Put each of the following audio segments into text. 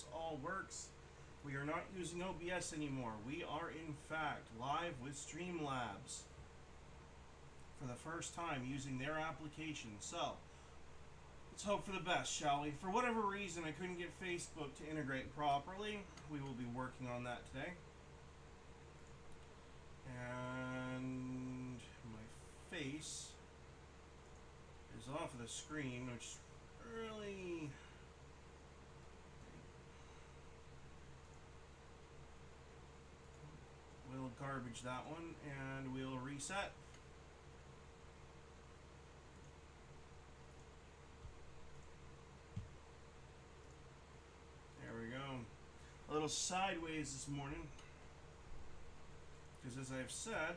this all works. We are not using OBS anymore. We are, in fact, live with Streamlabs for the first time using their application. So, let's hope for the best, shall we? For whatever reason, I couldn't get Facebook to integrate properly. We will be working on that today. And my face is off of the screen, which really... We'll garbage that one, and we'll reset. There we go. A little sideways this morning, because as I've said,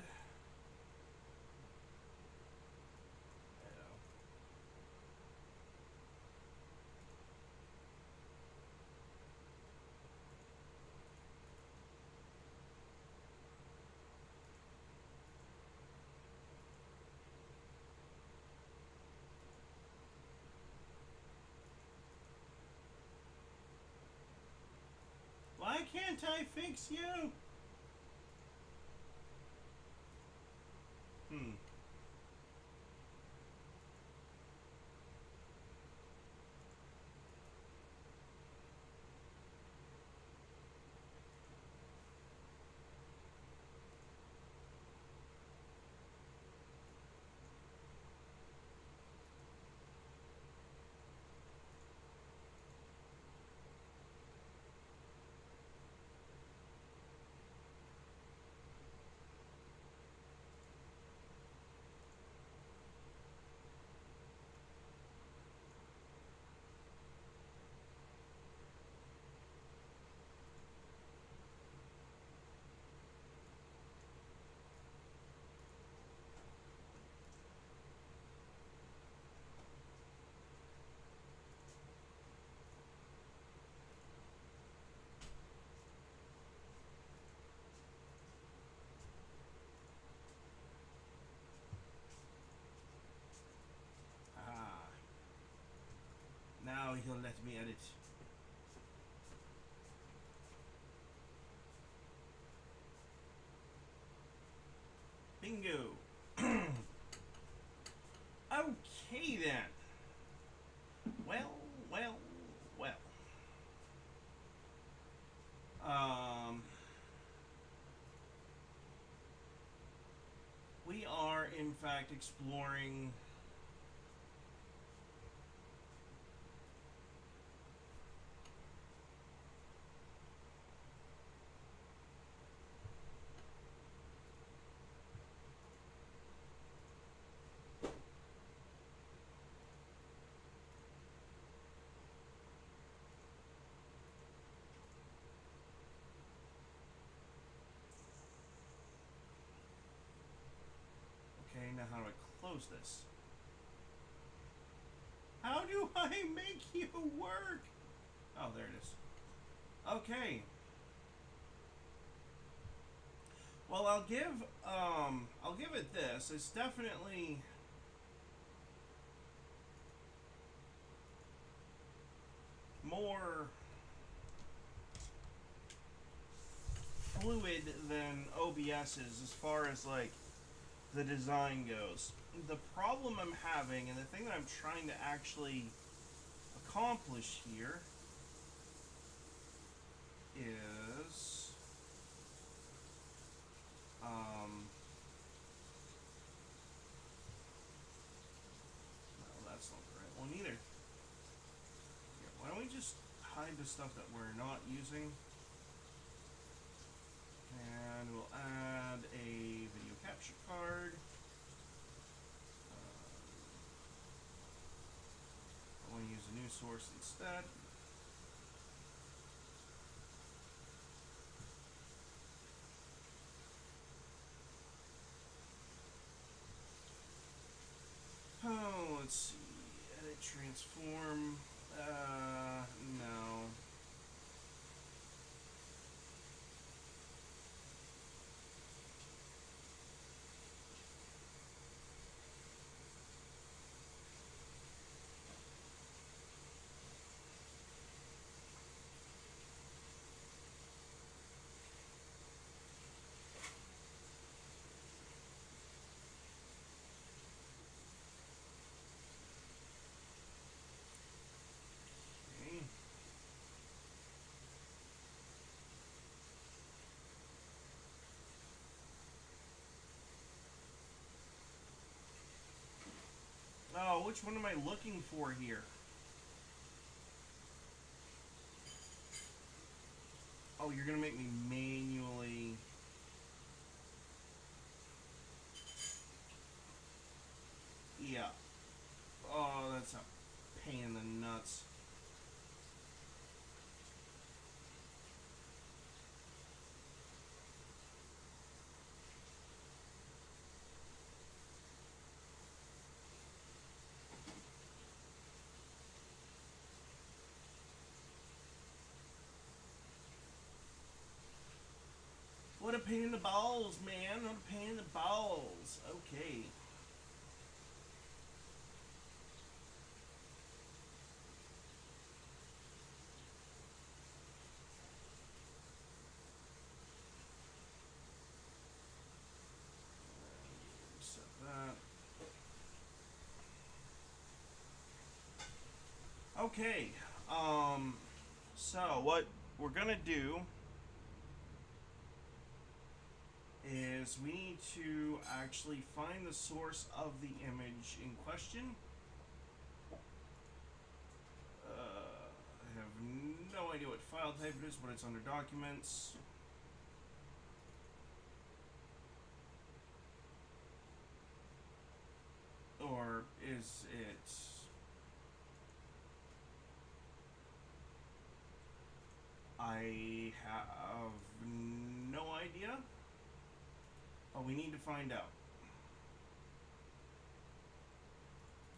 why can't I fix you? Ah. Now he'll let me edit. Bingo. Okay then. Well. We are in fact exploring okay, now how do I close this? How do I make you work? Oh, there it is. Okay. Well, I'll give it this. It's definitely more fluid than OBS is as far as like the design goes. The problem I'm having, and the thing that I'm trying to actually accomplish here, is no, that's not the right one either. Here, why don't we just hide the stuff that we're not using, and we'll add a video capture card. I want to use a new source instead. Oh, let's see. Edit, transform. No. which one am I looking for here? Oh, you're gonna make me manually. Yeah. Oh, that's a pain in the nuts. What a pain in the balls, man. What a pain in the balls. Okay. Set that. Okay. So what we're gonna do is we need to actually find the source of the image in question. I have no idea what file type it is, but it's under documents. Or is it... I have no idea. But we need to find out.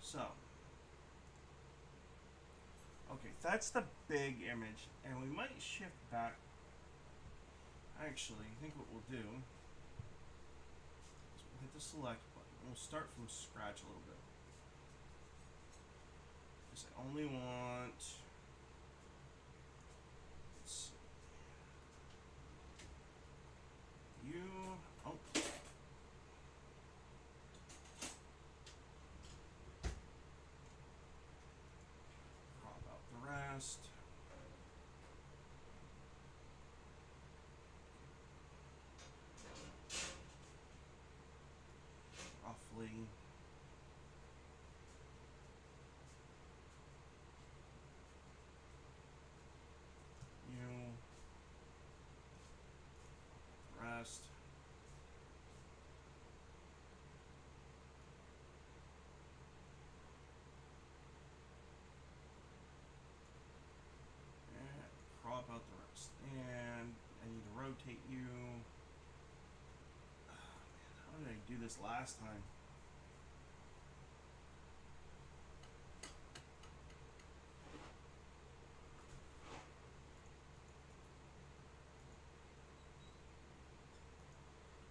So, okay, that's the big image, and we might shift back. Actually, I think what we'll do is we'll hit the select button. We'll start from scratch a little bit. Because I only want... Let's see. You... Oh. Crop out the rest. Roughly. You. Rest. And crop out the rest. And I need to rotate you. Oh, man, how did I do this last time?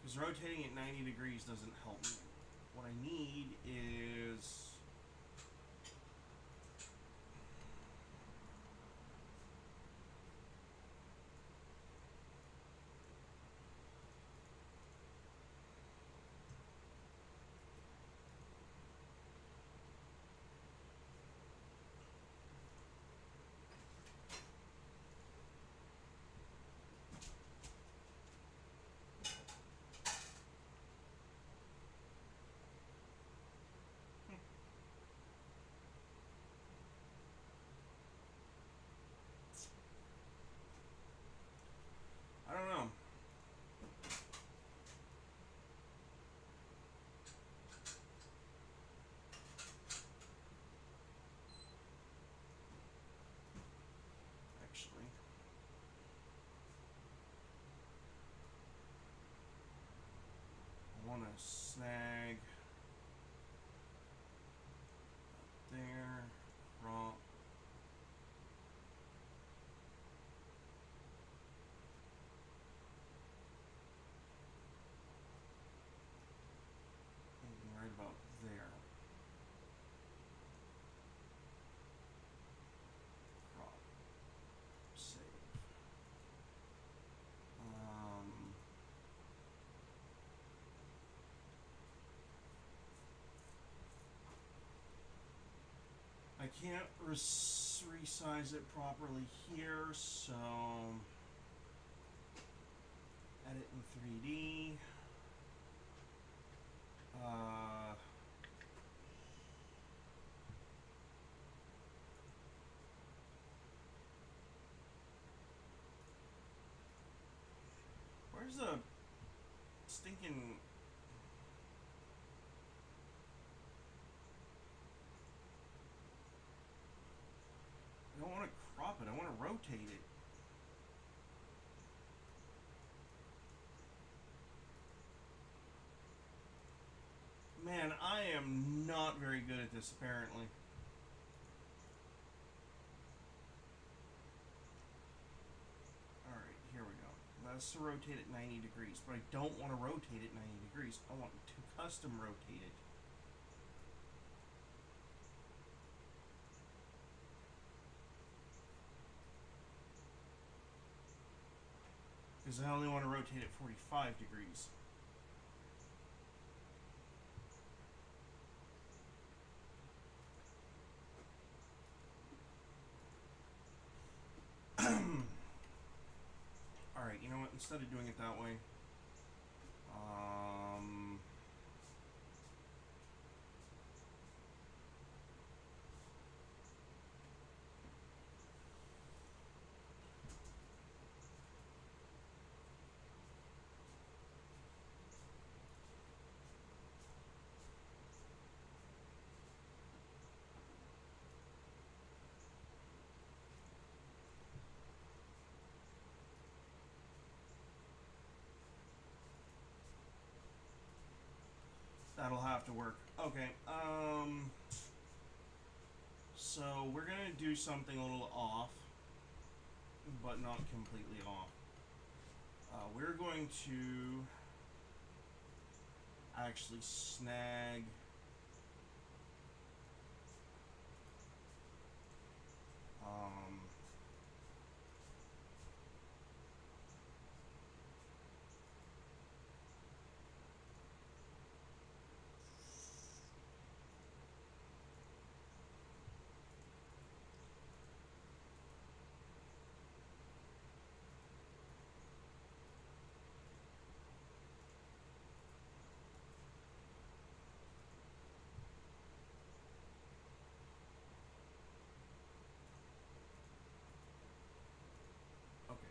Because rotating at 90 degrees doesn't help me. What I need is... I don't know. Actually. I want to snag there, crop. Right about there. Crop. Save. I can't resize it properly here, so edit in 3D. Where's the stinking... I don't want to crop it, I want to rotate it. Man, I am not very good at this, apparently. Alright, here we go. Let's rotate it 90 degrees, but I don't want to rotate it 90 degrees. I want to custom rotate it. Because I only want to rotate it 45 degrees. Alright, you know what? Instead of doing it that way, that'll have to work. Okay, so we're gonna do something a little off, but not completely off. We're going to actually snag okay.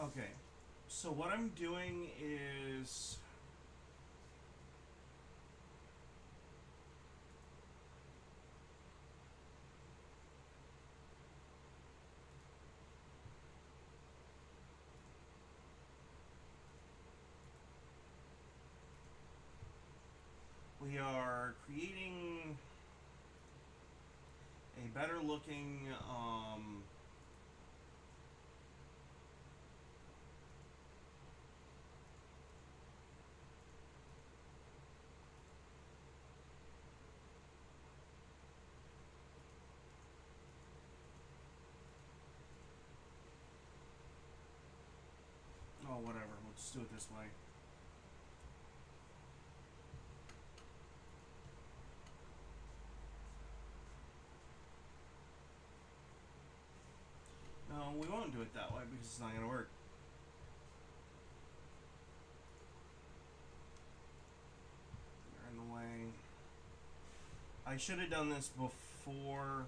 Okay, so what I'm doing is we are creating a better looking oh, whatever. We'll just do it this way. No, we won't do it that way because it's not going to work. You're in the way. I should have done this before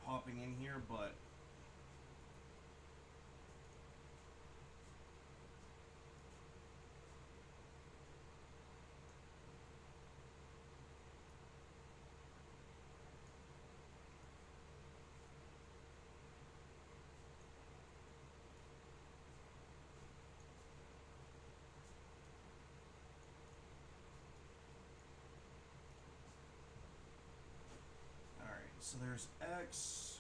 popping in here, but So there's X.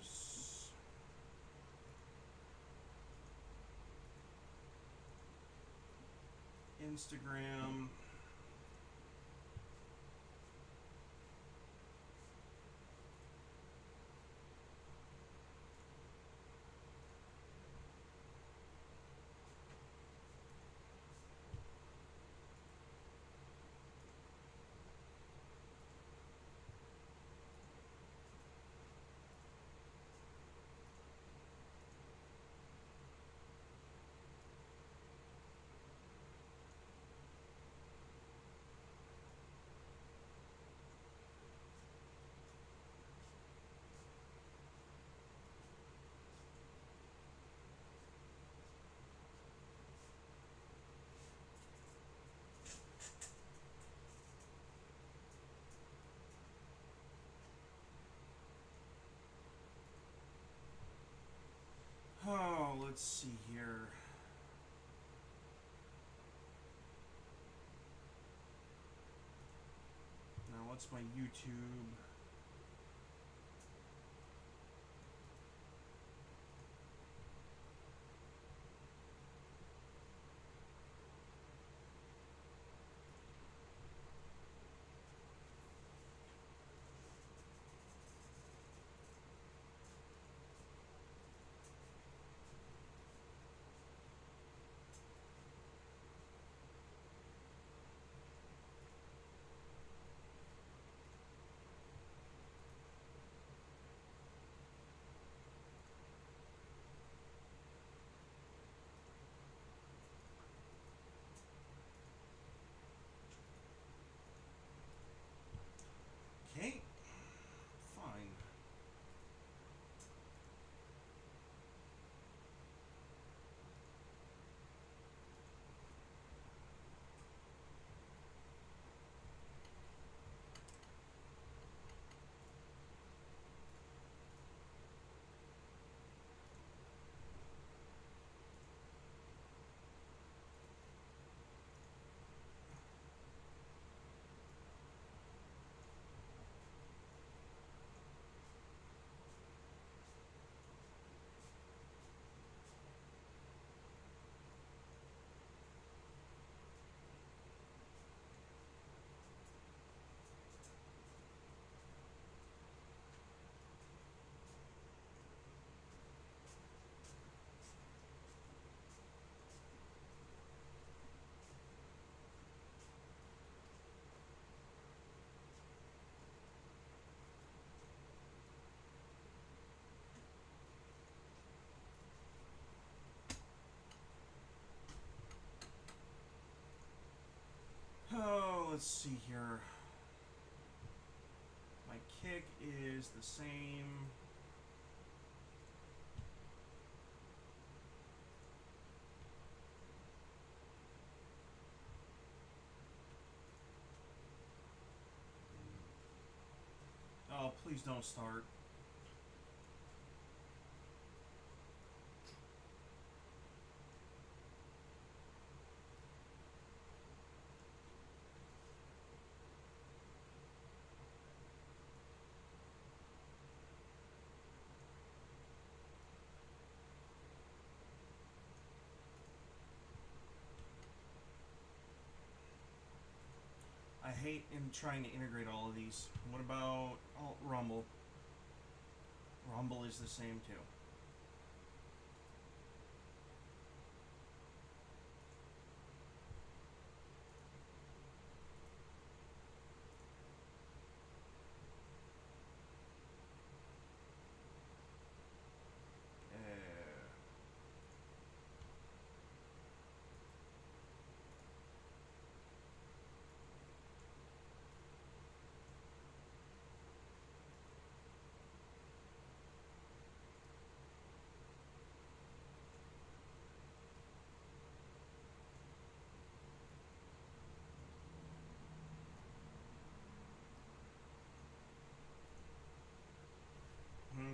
There's Instagram. Oh, let's see here. Now, what's my YouTube? Okay, fine. Oh, let's see here. My kick is the same. Oh, please don't start. I hate trying to integrate all of these. What about Rumble? Rumble is the same too.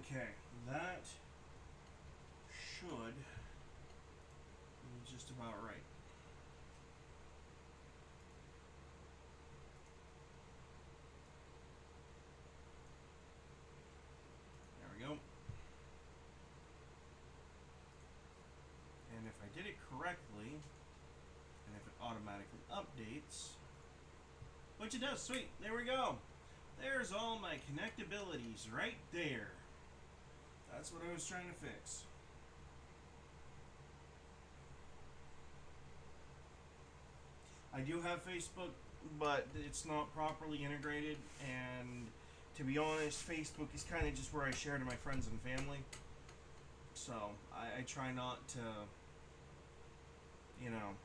Okay, that should be just about right. There we go. And if I did it correctly, and if it automatically updates, which it does, sweet, there we go. There's all my connectabilities right there. That's what I was trying to fix. I do have Facebook, but it's not properly integrated, and to be honest, Facebook is kind of just where I share to my friends and family. So I try not to, you know.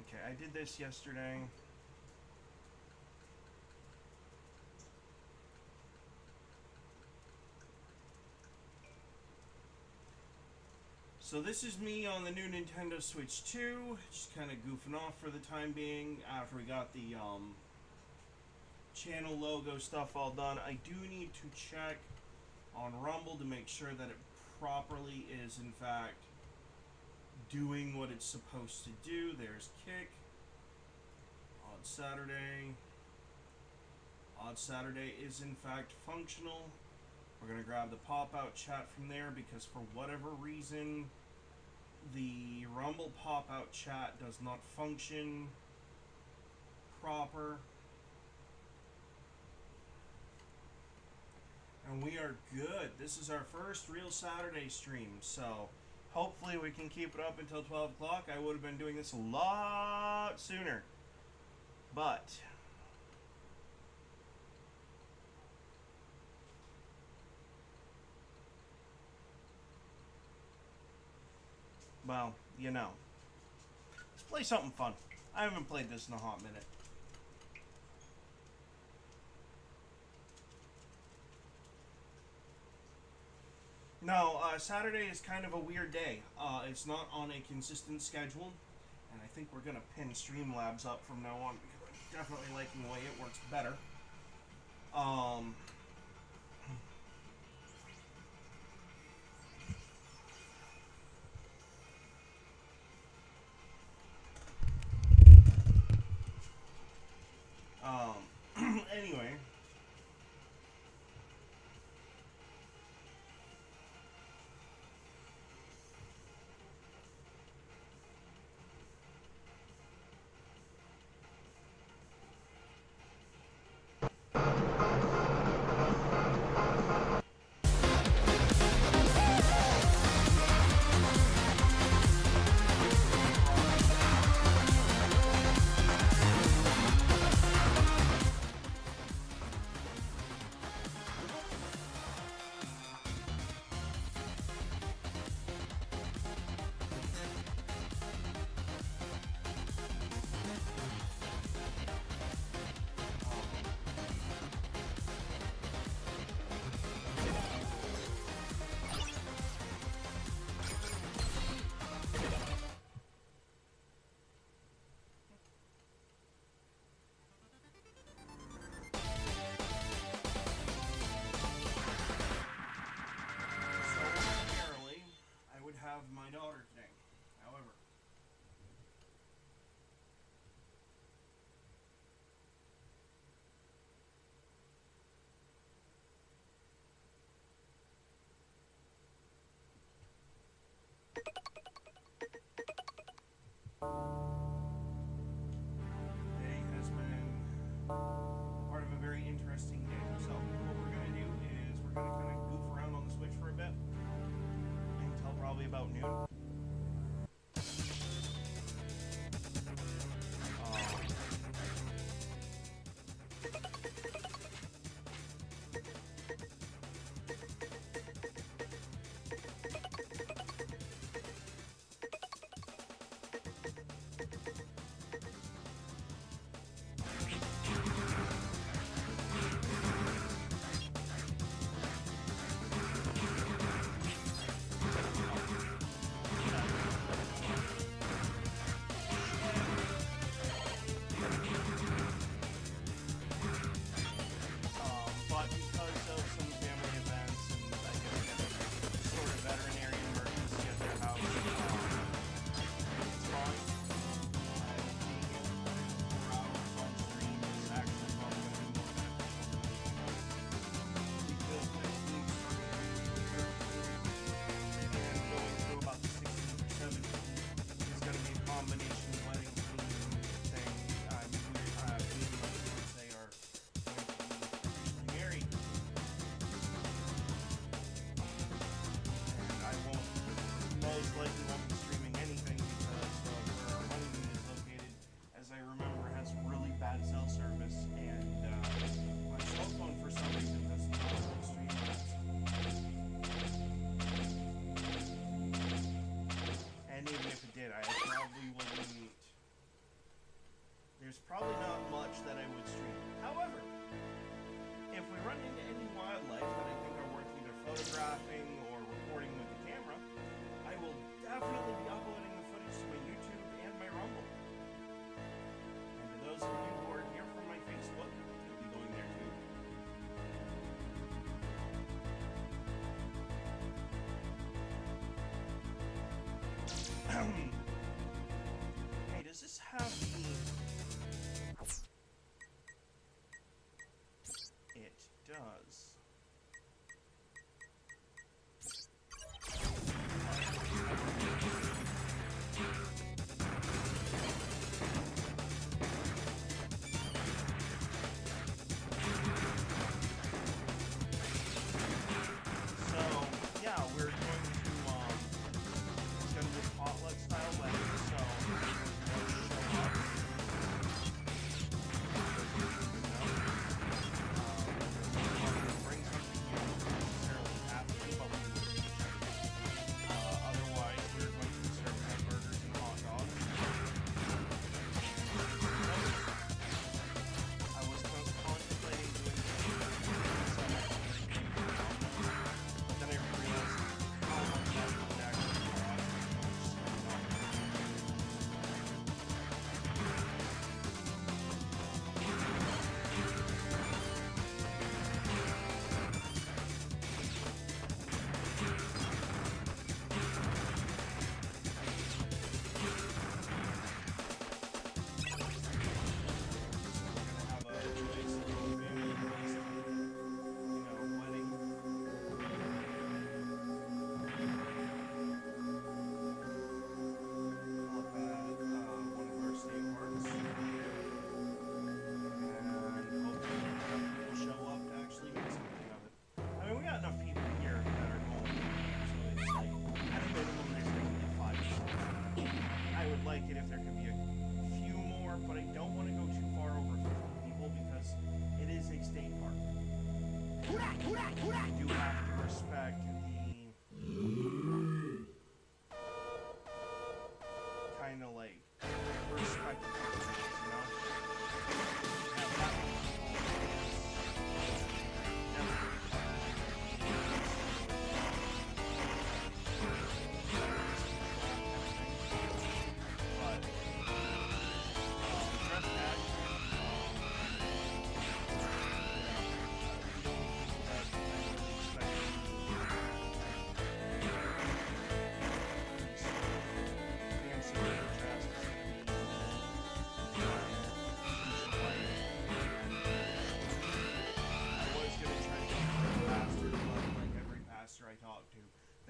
Okay, I did this yesterday. So this is me on the new Nintendo Switch 2, just kind of goofing off for the time being after we got the channel logo stuff all done. I do need to check on Rumble to make sure that it properly is in fact doing what it's supposed to do. There's Kick. Odd Saturday. Odd Saturday is in fact functional. We're going to grab the pop-out chat from there because for whatever reason the Rumble pop-out chat does not function proper. And we are good. This is our first real Saturday stream, so hopefully we can keep it up until 12 o'clock. I would have been doing this a lot sooner. But well, you know. Let's play something fun. I haven't played this in a hot minute. No, Saturday is kind of a weird day. It's not on a consistent schedule, and I think we're going to pin Streamlabs up from now on because I'm definitely liking the way it works better. Anyway. Have my daughter today. However, today has been part of a very interesting day. So what we're going to do is we're going to kind of goof around on the Switch for a bit until probably about noon.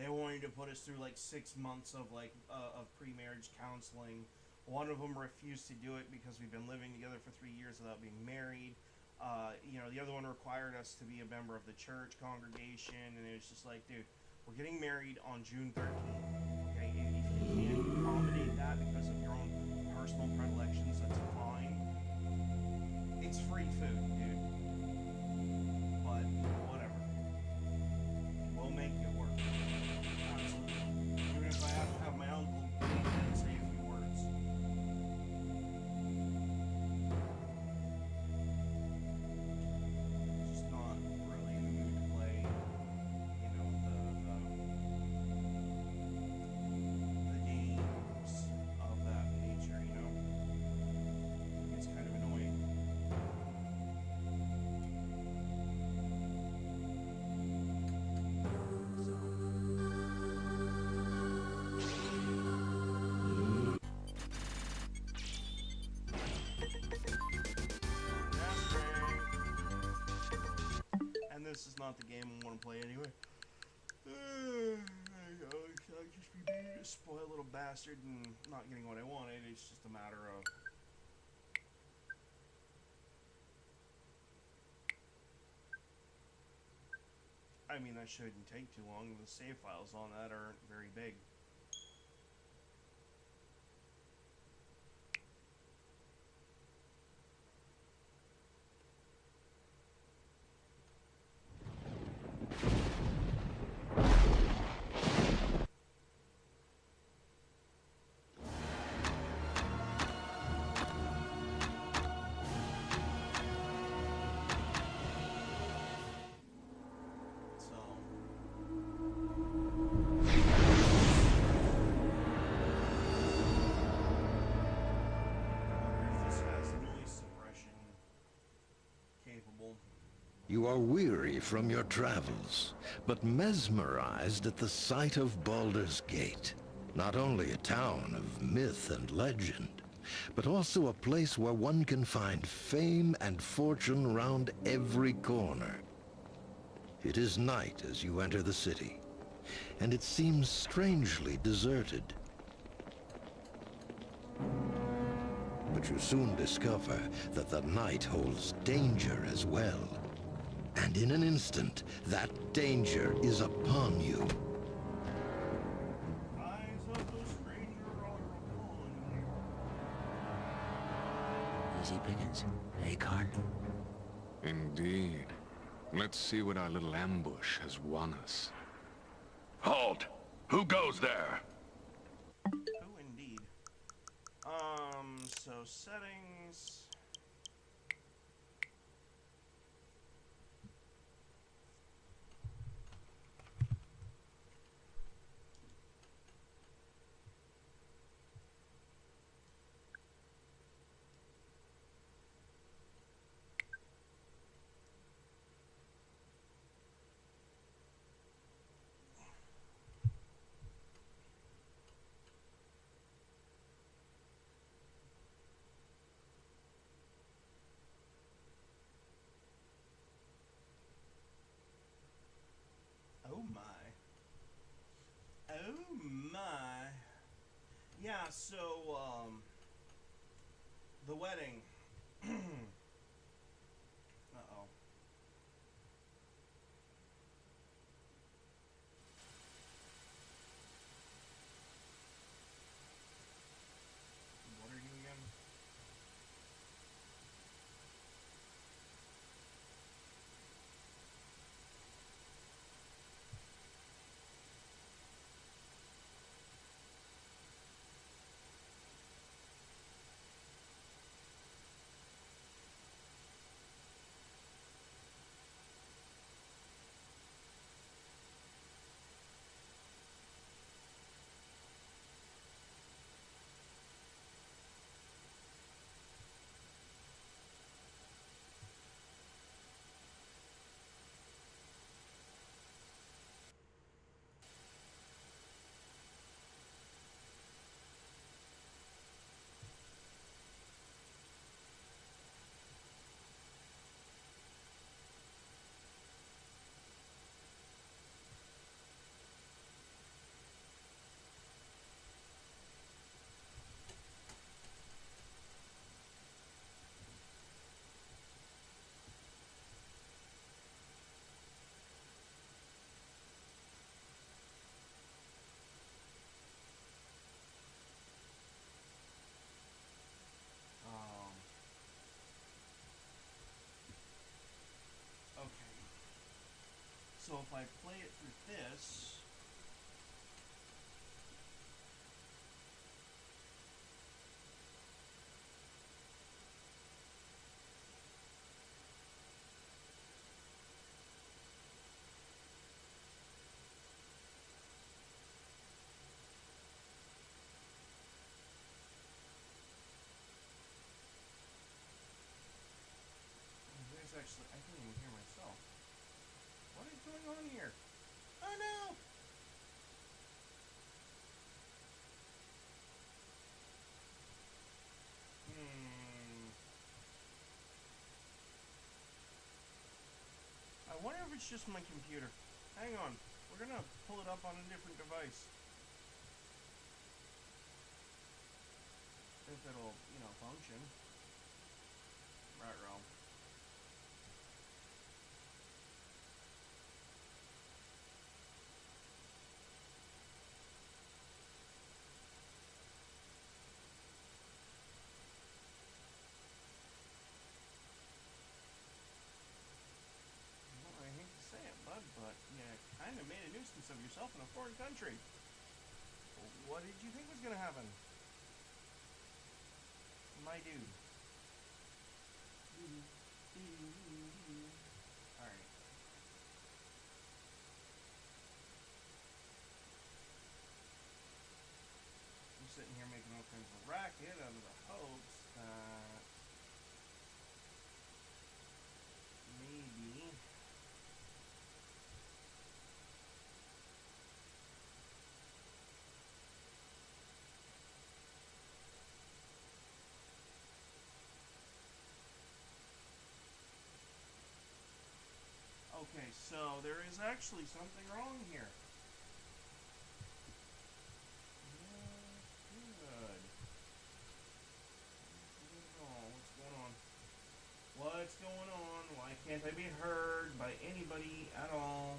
They wanted to put us through like 6 months of of pre-marriage counseling. One of them refused to do it because we've been living together for 3 years without being married. The other one required us to be a member of the church congregation, and it was just like, dude, we're getting married on June 13th. Okay, if you can't accommodate that because of your own personal predilections, that's fine. It's free food, dude. But whatever, we'll make it work. Absolutely. Even if I have to have my uncle say a few words. Just not really in the mood to play, the games of that nature. It's kind of annoying. And this is not the game I want to play anyway. I'd just be being a spoiled little bastard and not getting what I wanted. It's just a matter of. I mean, that shouldn't take too long. The save files on that aren't very big. So. If this has noise suppression capable. You are weary from your travels, but mesmerized at the sight of Baldur's Gate. Not only a town of myth and legend, but also a place where one can find fame and fortune round every corner. It is night as you enter the city, and it seems strangely deserted. But you soon discover that the night holds danger as well. And in an instant, that danger is upon you. Eyes of the stranger are upon you. Easy pickings, eh, Karn? Indeed. Let's see what our little ambush has won us. Halt! Who goes there? Who indeed? So settings. Oh my. Oh my. Yeah, so, the wedding. Uh-oh. What are you again? So if I play it through this, there's actually, I can't even hear myself. What is going on here? Oh no! I wonder if it's just my computer. Hang on. We're gonna pull it up on a different device. If it'll, function. Right, row. I hate to say it, bud, but you kind of made a nuisance of yourself in a foreign country. What did you think was going to happen? My dude. Alright. I'm sitting here making all kinds of racket out of the hopes that maybe okay, so there is actually something wrong here. Good. Oh, what's going on? What's going on? Why can't I be heard by anybody at all?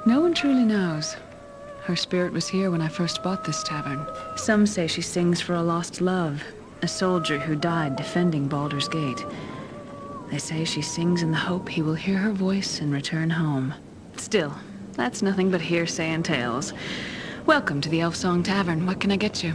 No one truly knows. Her spirit was here when I first bought this tavern. Some say she sings for a lost love, a soldier who died defending Baldur's Gate. They say she sings in the hope he will hear her voice and return home. Still, that's nothing but hearsay and tales. Welcome to the Elfsong Tavern. What can I get you?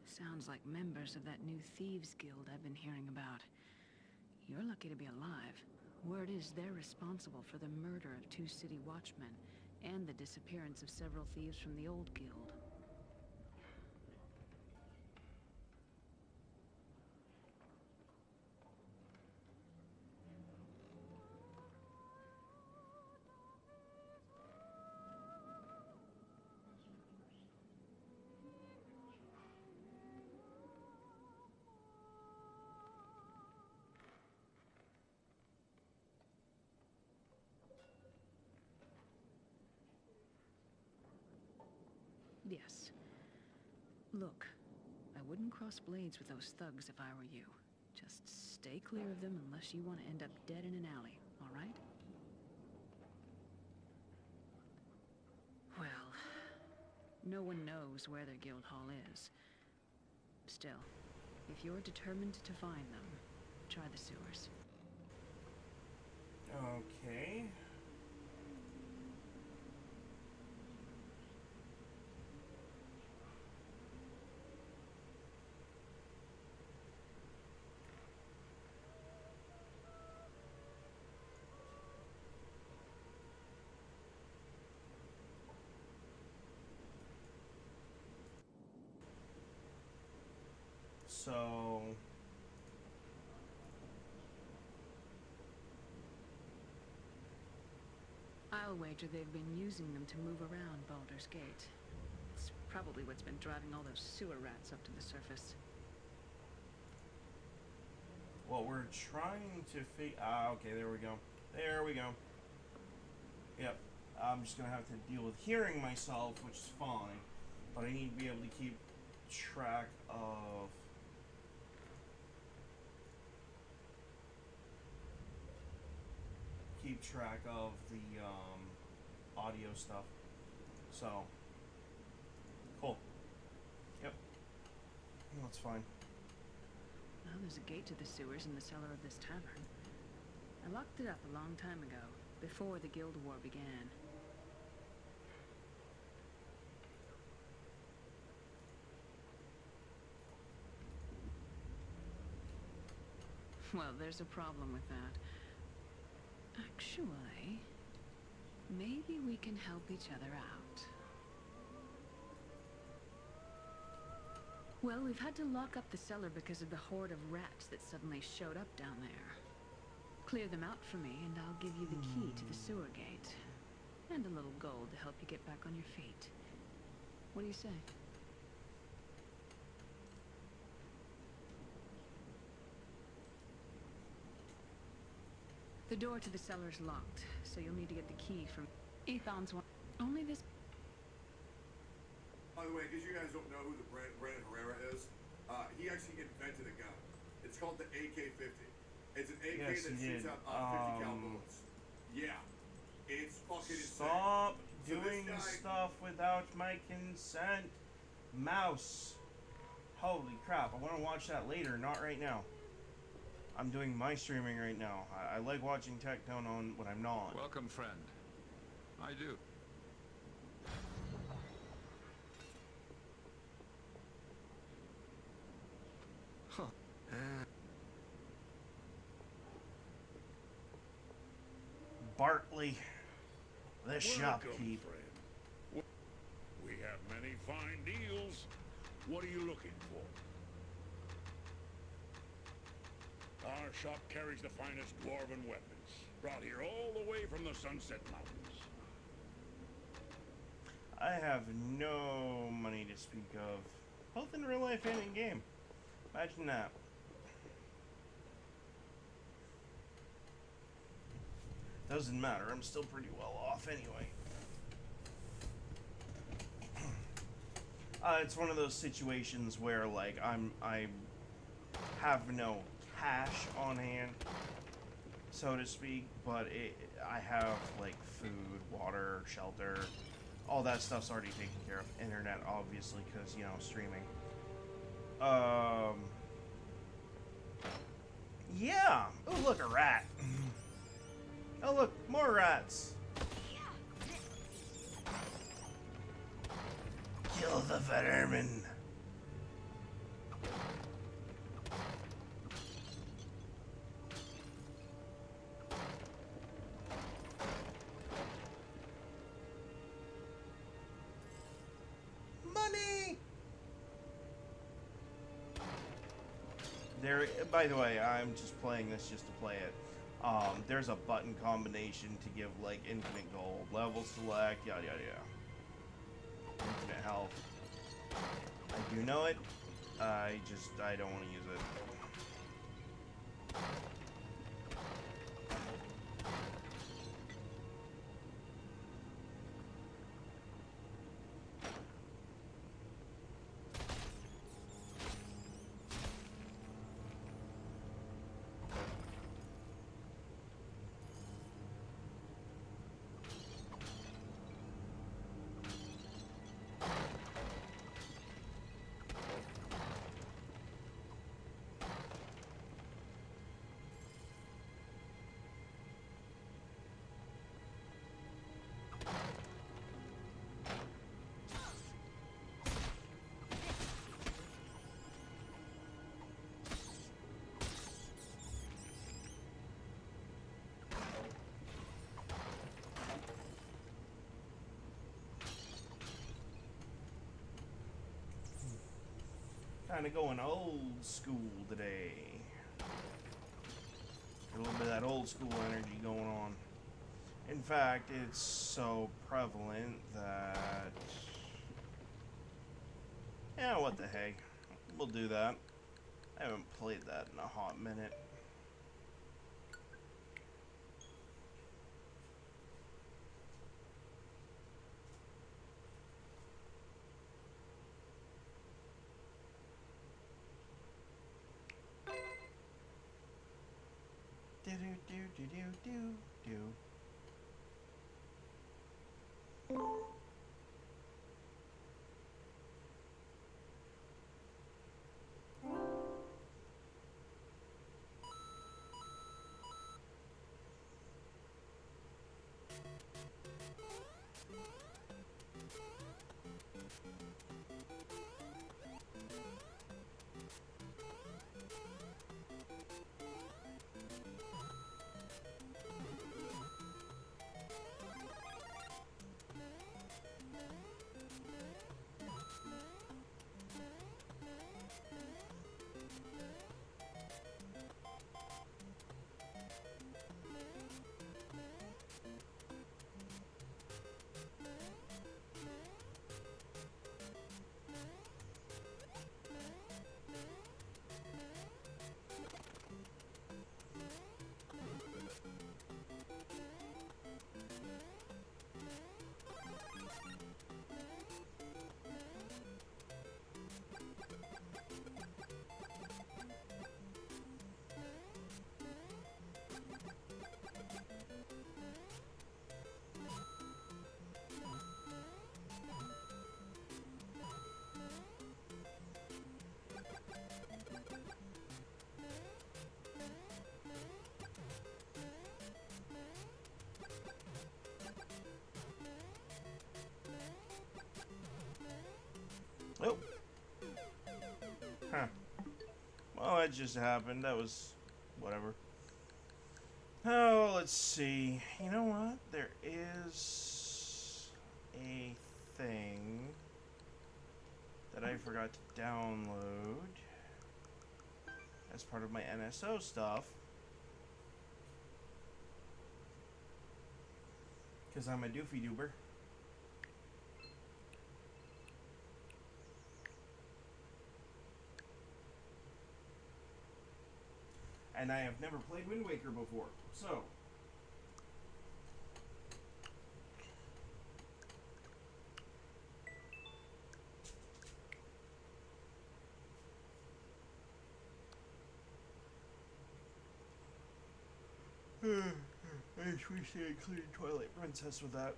Sounds like members of that new thieves guild I've been hearing about. You're lucky to be alive. Word is they're responsible for the murder of 2 city watchmen and the disappearance of several thieves from the old guild. Yes. Look, I wouldn't cross blades with those thugs if I were you. Just stay clear of them unless you want to end up dead in an alley, all right? Well, no one knows where their guild hall is. Still, if you're determined to find them, try the sewers. Okay. So I'll wager they've been using them to move around Baldur's Gate. It's probably what's been driving all those sewer rats up to the surface. what we're trying to okay, there we go. There we go. Yep. I'm just gonna have to deal with hearing myself, which is fine. But I need to be able to keep track of the audio stuff. So cool. Yep. That's fine. Well, there's a gate to the sewers in the cellar of this tavern. I locked it up a long time ago, before the Guild War began. Well, there's a problem with that. Actually, maybe we can help each other out. Well, we've had to lock up the cellar because of the horde of rats that suddenly showed up down there. Clear them out for me, and I'll give you the key to the sewer gate. And a little gold to help you get back on your feet. What do you say? The door to the cellar's locked, so you'll need to get the key from Ethon's one. Only this. By the way, because you guys don't know who the Brandon Herrera is, he actually invented a gun. It's called the AK-50. It's an AK Yes, that he shoots did. out 50 cal bullets. Yeah, it's fucking insane. Stop So doing this guy- stuff without my consent. Mouse. Holy crap, I want to watch that later, not right now. I'm doing my streaming right now. I like watching Tectone on when I'm not. Welcome, friend. I do. Huh. Bartley, the Welcome, shopkeep. friend. We have many fine deals. What are you looking for? Our shop carries the finest dwarven weapons. Brought here all the way from the Sunset Mountains. I have no money to speak of, both in real life and in game. Imagine that. Doesn't matter, I'm still pretty well off anyway. It's one of those situations where, like, I have no cash on hand, so to speak, but I have, like, food, water, shelter, all that stuff's already taken care of. Internet, obviously, because, you know, streaming. Yeah! Oh, look, a rat! Oh, look, more rats! Kill the vermin! Money! There, by the way, I'm just playing this just to play it. There's a button combination to give, like, infinite gold, level select, yada yada yada. Infinite health. I do know it. I don't want to use it. Kind of going old school today. A little bit of that old school energy going on. In fact, it's so prevalent that... yeah, what the heck. We'll do that. I haven't played that in a hot minute. Do do do do do do do. Oh. Huh. Well, that just happened. That was... whatever. Oh, let's see. You know what? There is... a thing... that I forgot to download... as part of my NSO stuff. Because I'm a doofy doober. And I have never played Wind Waker before, so... I just wish they included Twilight Princess with that.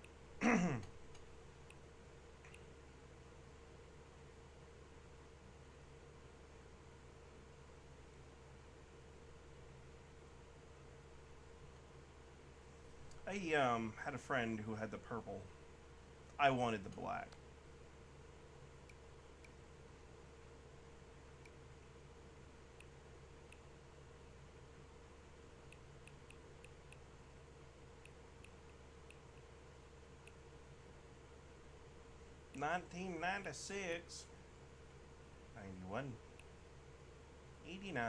I had a friend who had the purple. I wanted the black. $19.96, $91, $89.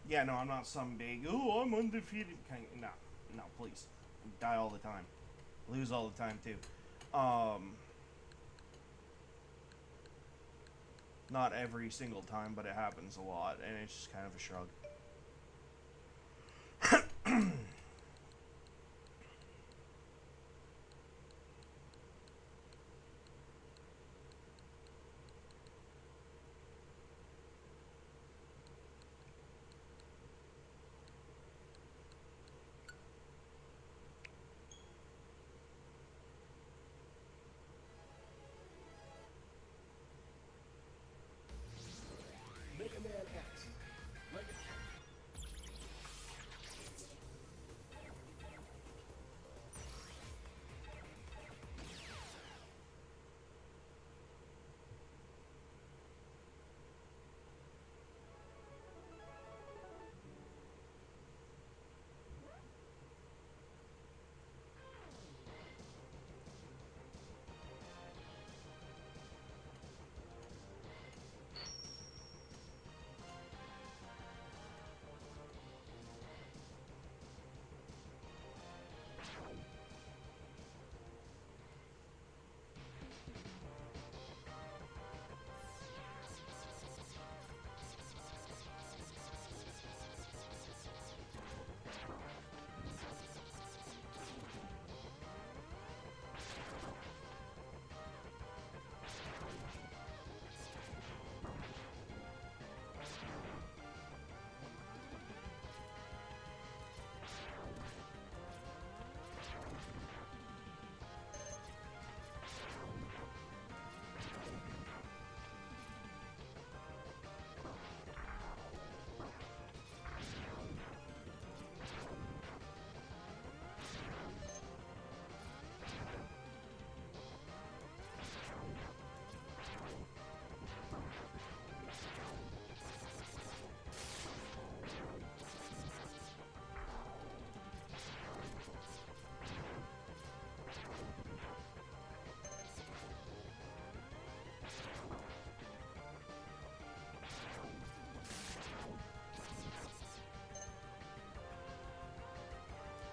Yeah, no, I'm not some big, oh, I'm undefeated kind of, no, no, please. Die all the time. Lose all the time, too. Not every single time, but it happens a lot, and it's just kind of a shrug.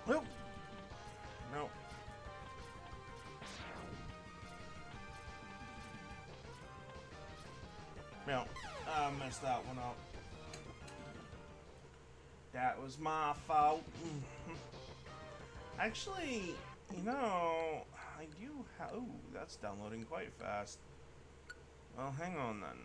Nope. Nope. No, I messed that one up. That was my fault. Actually, you know, I I do have... Oh, that's downloading quite fast. Well, hang on then.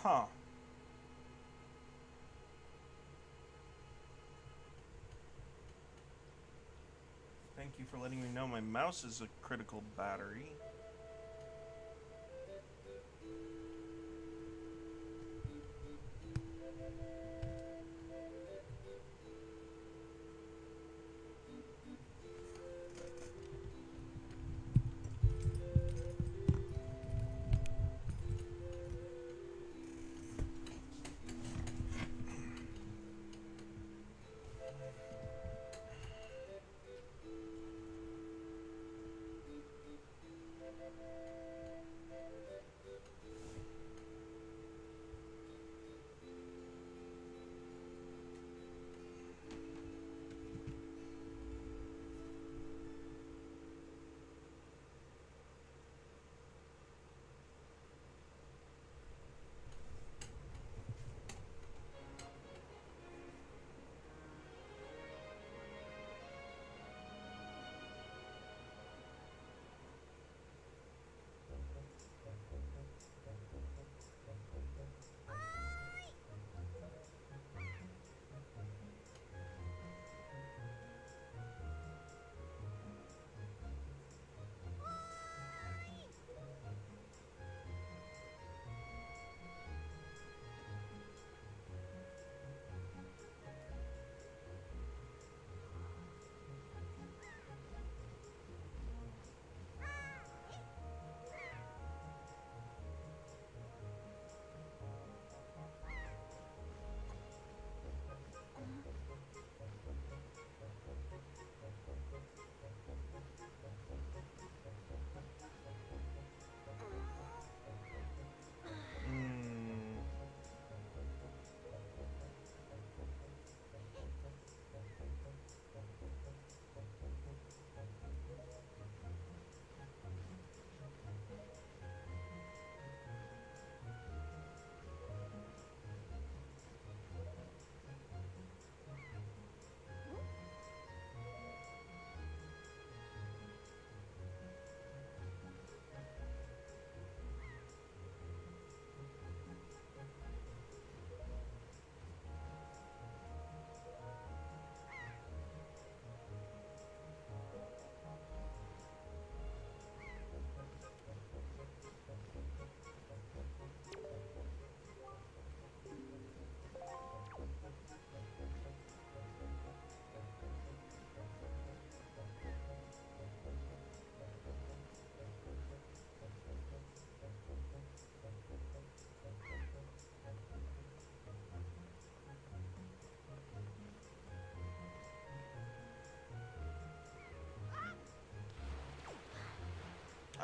Huh. Thank you for letting me know my mouse is a critical battery.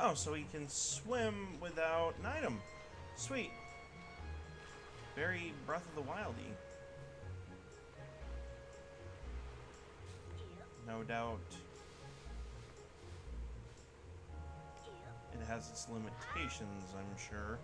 Oh, so he can swim without an item. Sweet. Very Breath of the Wildy. No doubt. It has its limitations, I'm sure.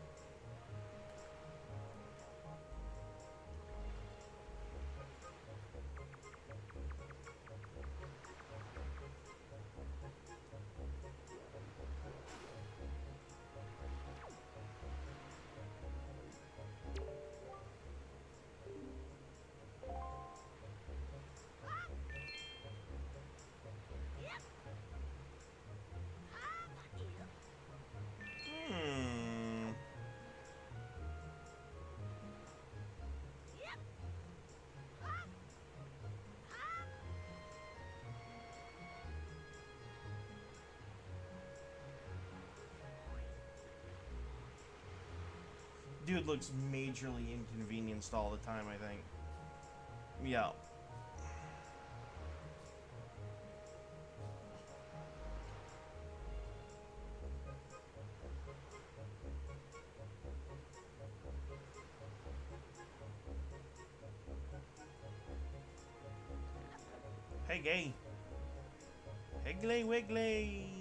Dude looks majorly inconvenienced all the time, I think. Yeah. Hey, gay. Higgly Wiggly.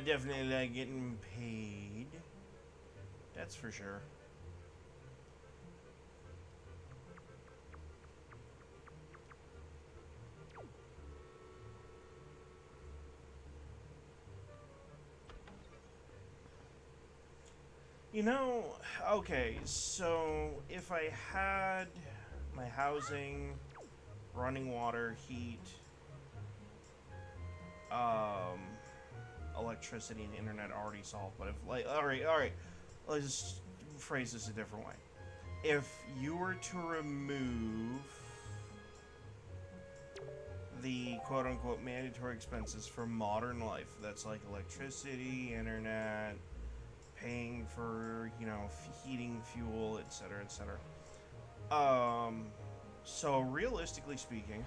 definitely like getting paid. That's for sure. You know, okay, so if I had my housing, running water, heat, electricity and internet already solved, but if, like, alright, let's just phrase this a different way. If you were to remove the quote-unquote mandatory expenses for modern life, that's like electricity, internet, paying for, you know, heating, fuel, etc., etc. So realistically speaking,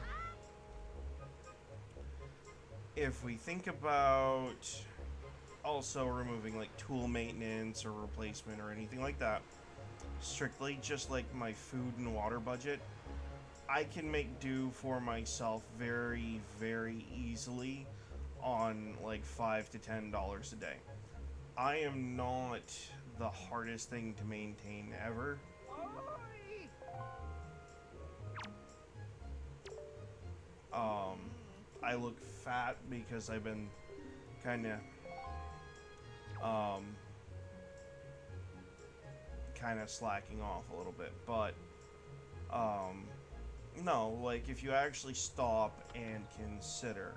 if we think about also removing like tool maintenance or replacement or anything like that, strictly just like my food and water budget, I can make do for myself very, very easily on like $5 to $10 a day. I am not the hardest thing to maintain ever. I look fat because I've been kind of slacking off a little bit, but no, like if you actually stop and consider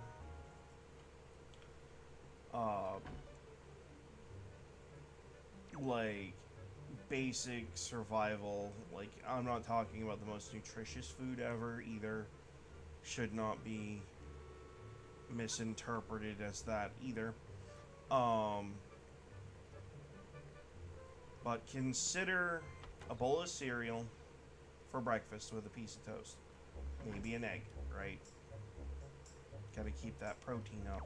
like basic survival, like I'm not talking about the most nutritious food ever either, should not be misinterpreted as that either. But consider a bowl of cereal for breakfast with a piece of toast, maybe an egg, right? Gotta keep that protein up.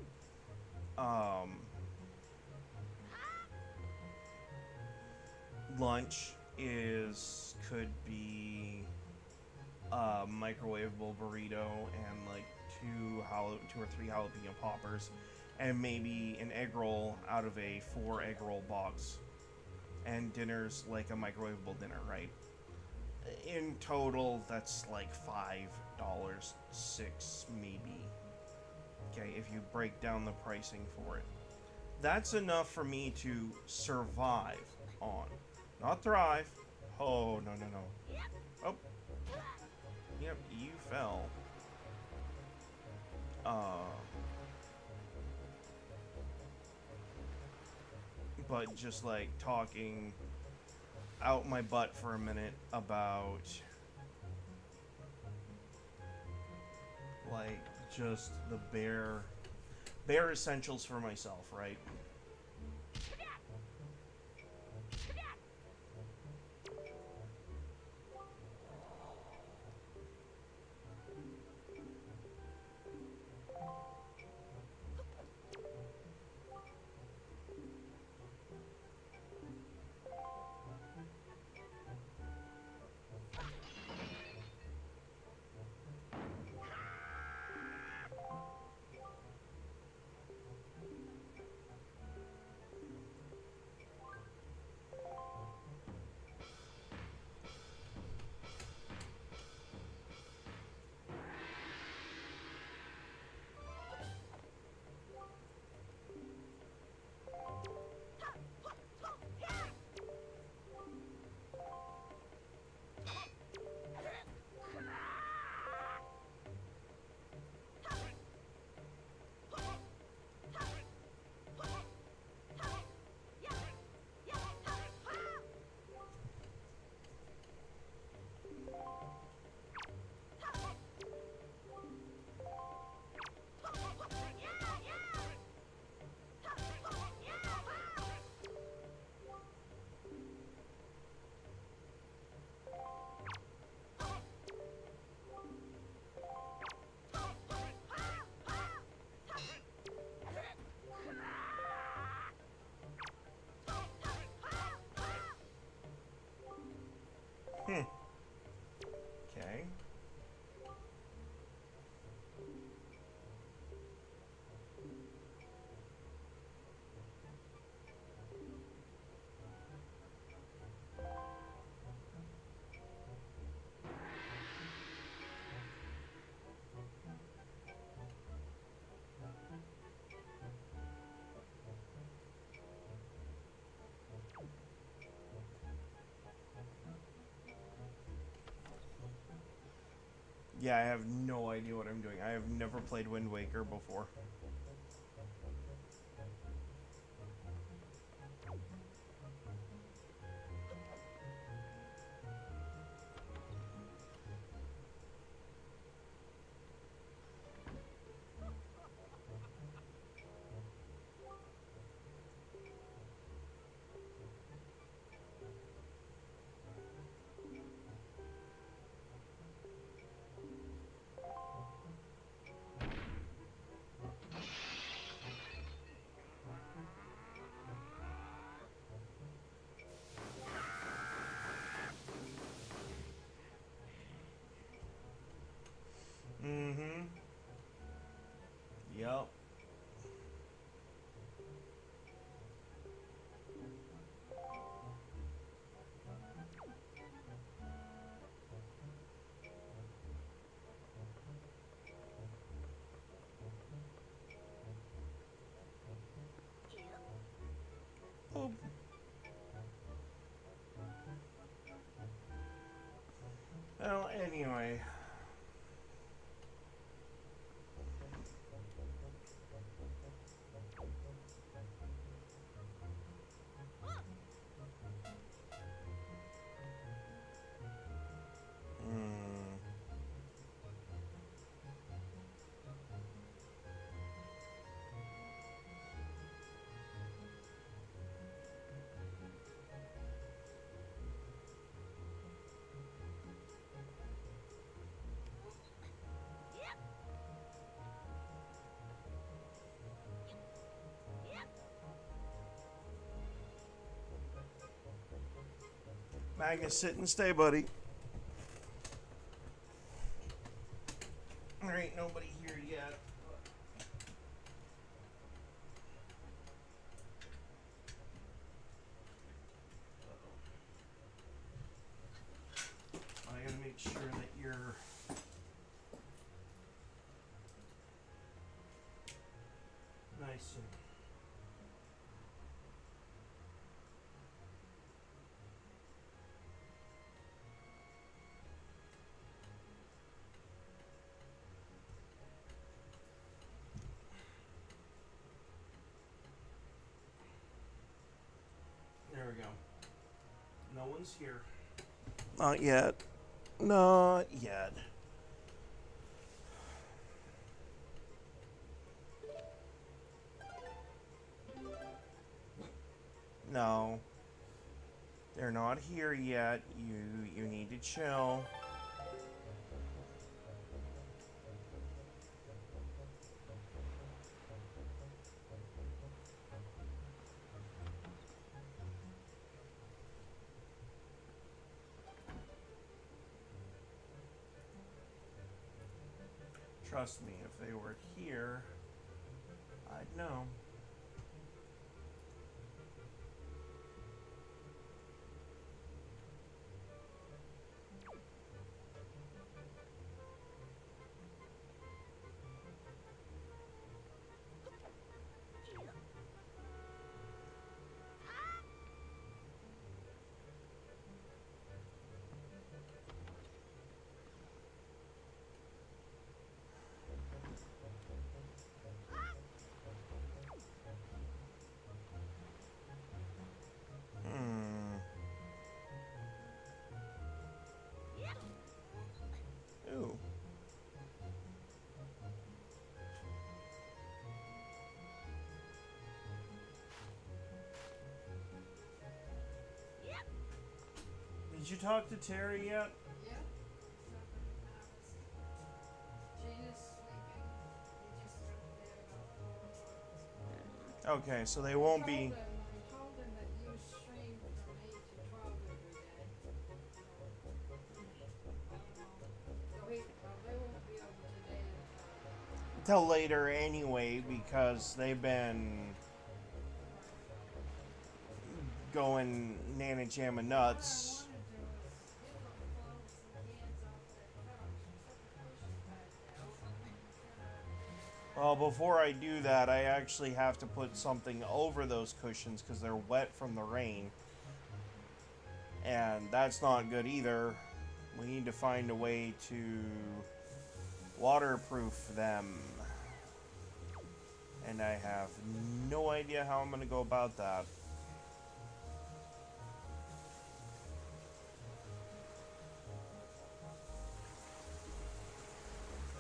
Lunch could be a microwavable burrito and like two or three jalapeno poppers, and maybe an egg roll out of a 4 egg roll box. And dinner's like a microwavable dinner, right? In total, that's like $5, $6 maybe. Okay, if you break down the pricing for it. That's enough for me to survive on. Not thrive. Oh, no. Oh. Yep, you fell. But just like talking out my butt for a minute about like just the bare essentials for myself, right? Okay. Yeah, I have no idea what I'm doing. I have never played Wind Waker before. Mm-hmm. Yep. Oh. Well, anyway. Hmm. Magnus, sit and stay, buddy. There ain't nobody here yet. I gotta make sure that you're nice and there we go. No one's here. Not yet. Not yet. No. They're not here yet. You need to chill. Trust me, if they were here, I'd know. Ooh. Did you talk to Terry yet? Okay, so they won't be. Till later anyway, because they've been going Nana Jamma nuts. Well, before I do that, I actually have to put something over those cushions because they're wet from the rain. And that's not good either. We need to find a way to waterproof them. And I have no idea how I'm going to go about that.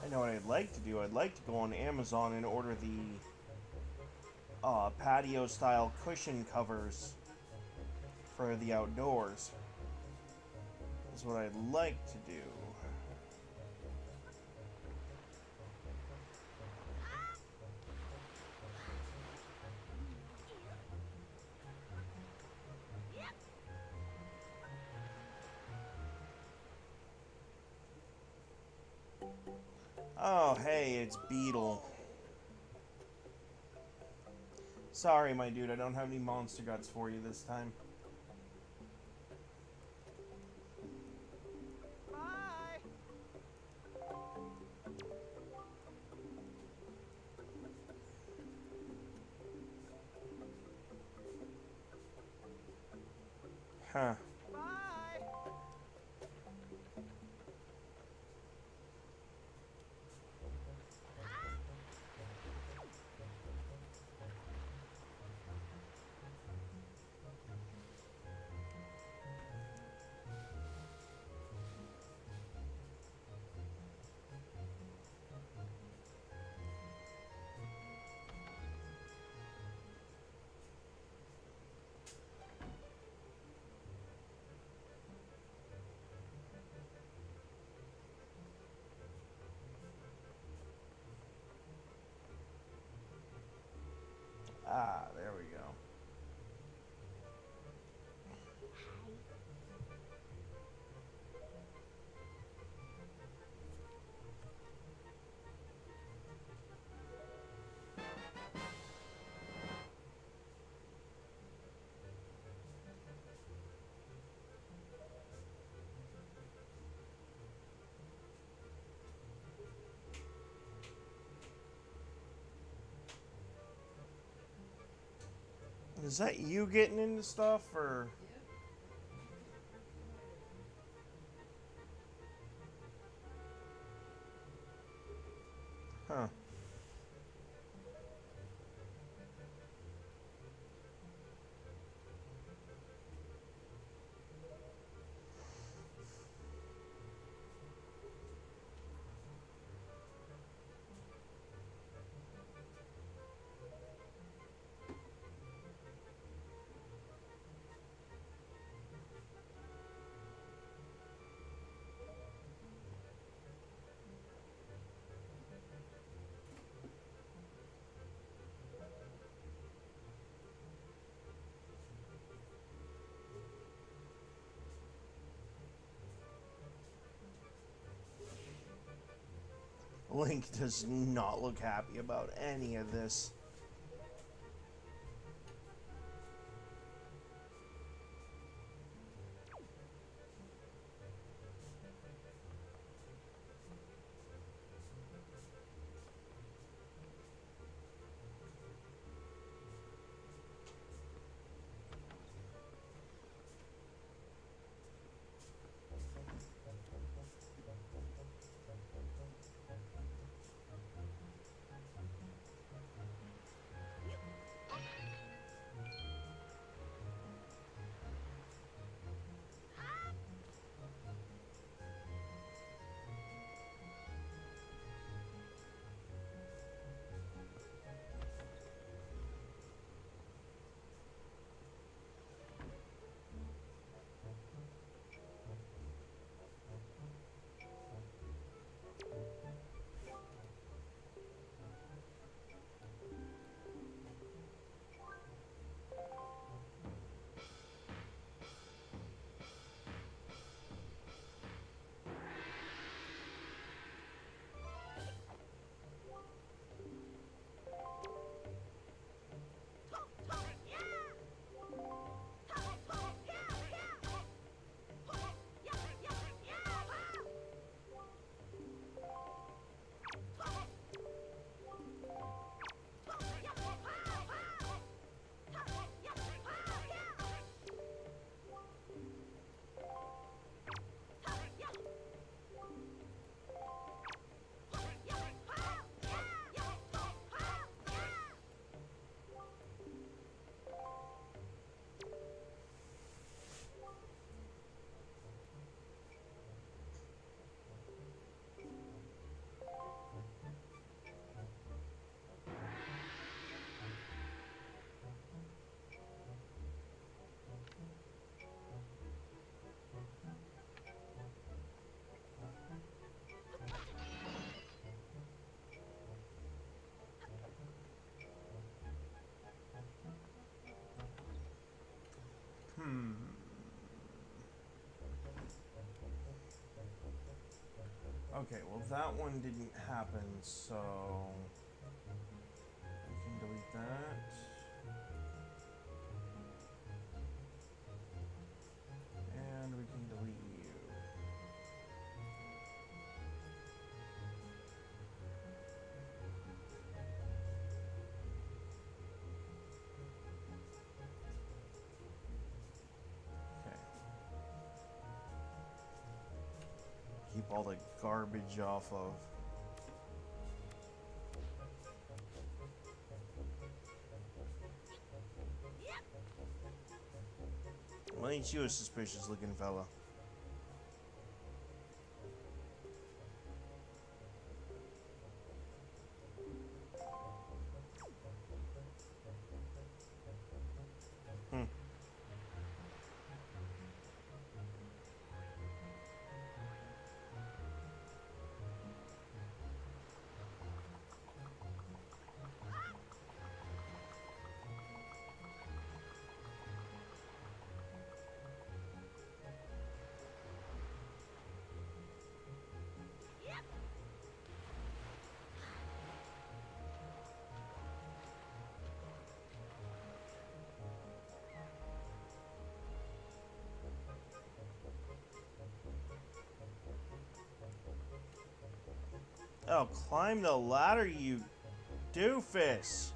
I know what I'd like to do. I'd like to go on Amazon and order the patio-style cushion covers for the outdoors. That's what I'd like to do. Oh, hey, it's Beetle. Sorry, my dude, I don't have any monster guts for you this time. Bye. Huh. Bye. Ah, there we go. Is that you getting into stuff, or? Huh. Link does not look happy about any of this. Okay, well that one didn't happen, so we can delete that. And we can delete you. Okay. Keep all the garbage off of. Well, ain't you a suspicious looking fella? Hmm. Oh, climb the ladder, you doofus!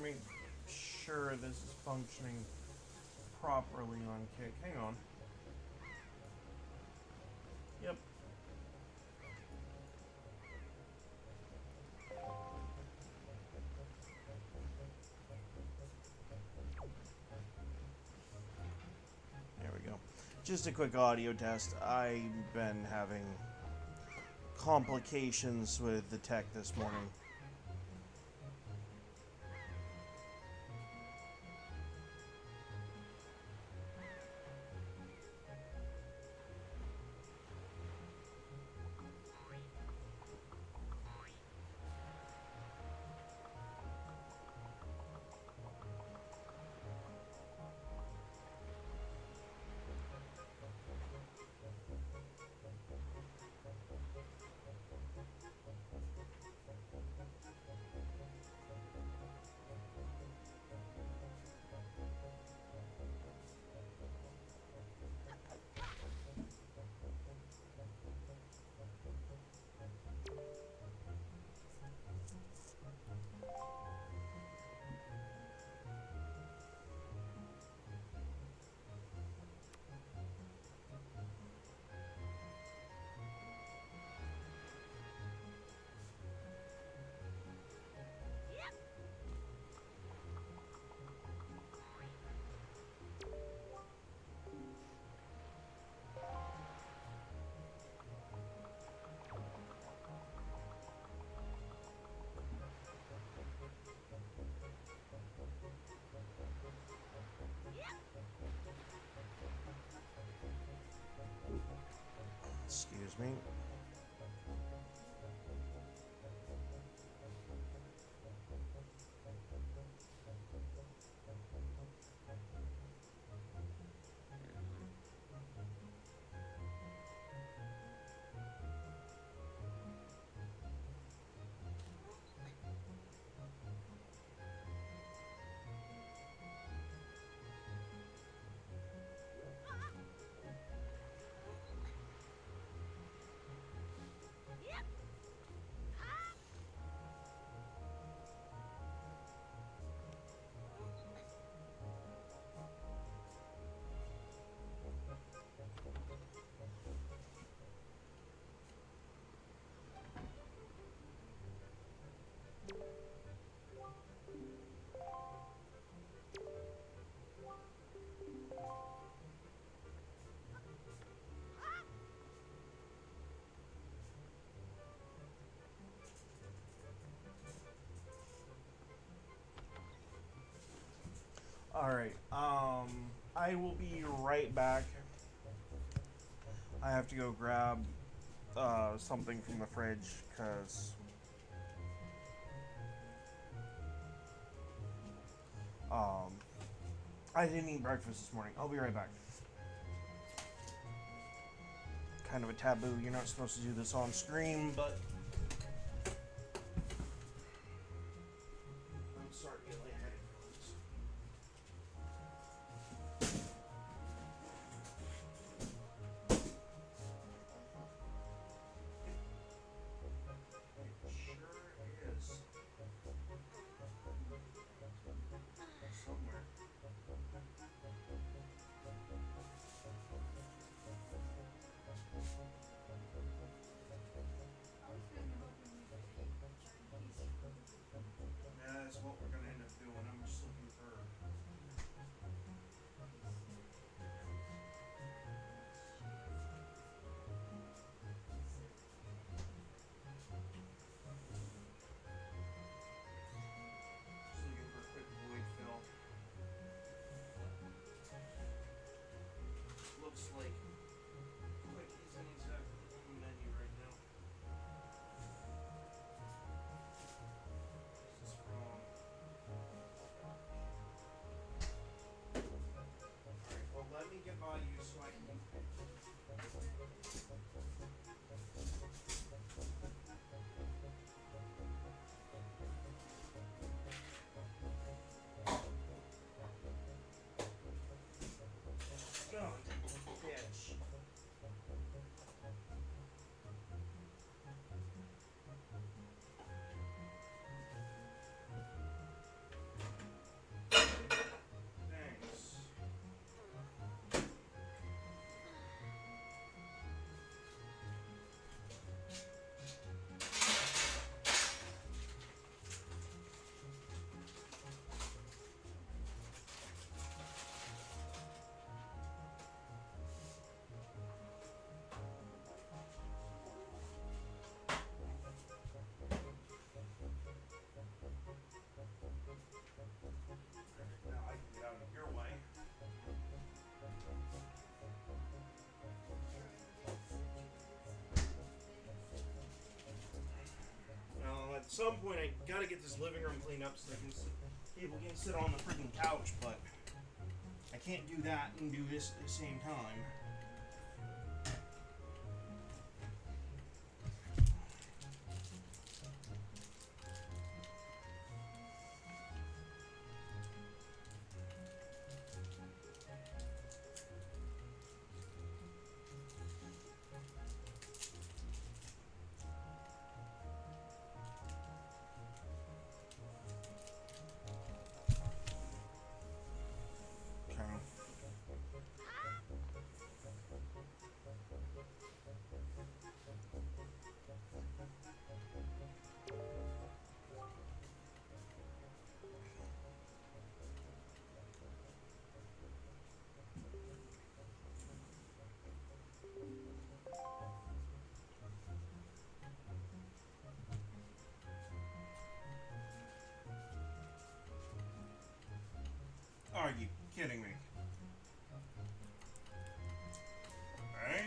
make sure this is functioning properly on Kick. Hang on. Yep. There we go. Just a quick audio test. I've been having complications with the tech this morning. Excuse me. Alright, I will be right back. I have to go grab something from the fridge, because I didn't eat breakfast this morning. I'll be right back. Kind of a taboo, you're not supposed to do this on stream, but I'm sorry to get lightheaded for this. It sure is. Somewhere. some point I gotta get this living room cleaned up so people can sit on the freaking couch, but I can't do that and do this at the same time. Are you kidding me? Okay.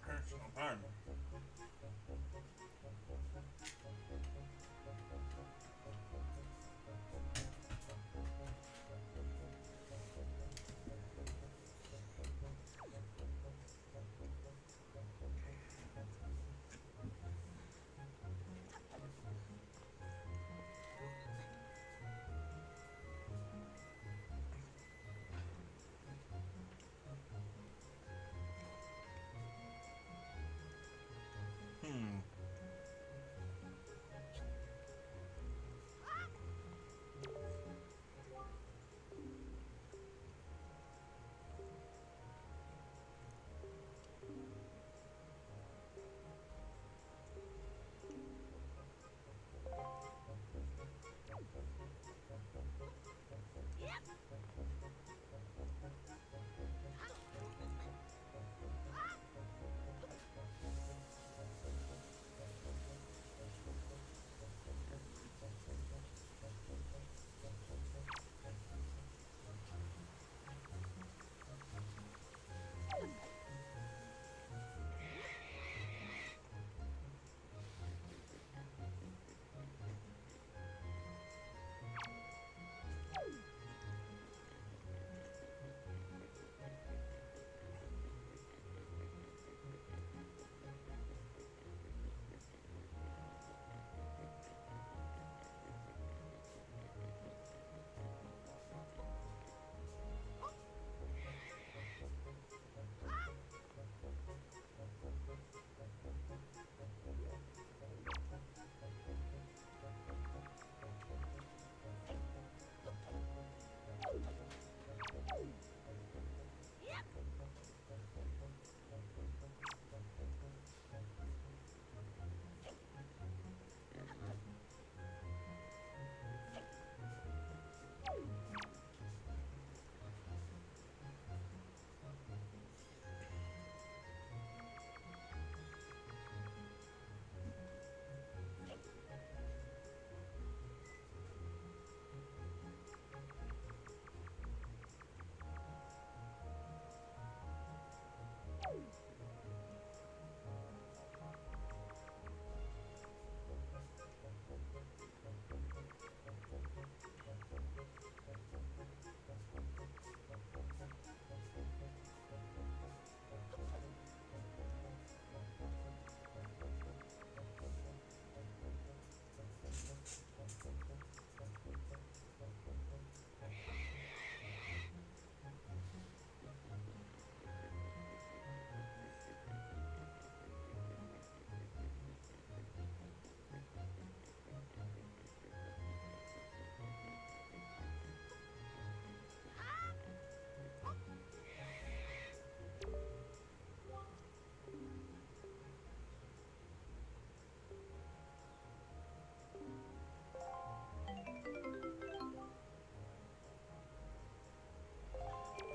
Personal pardon.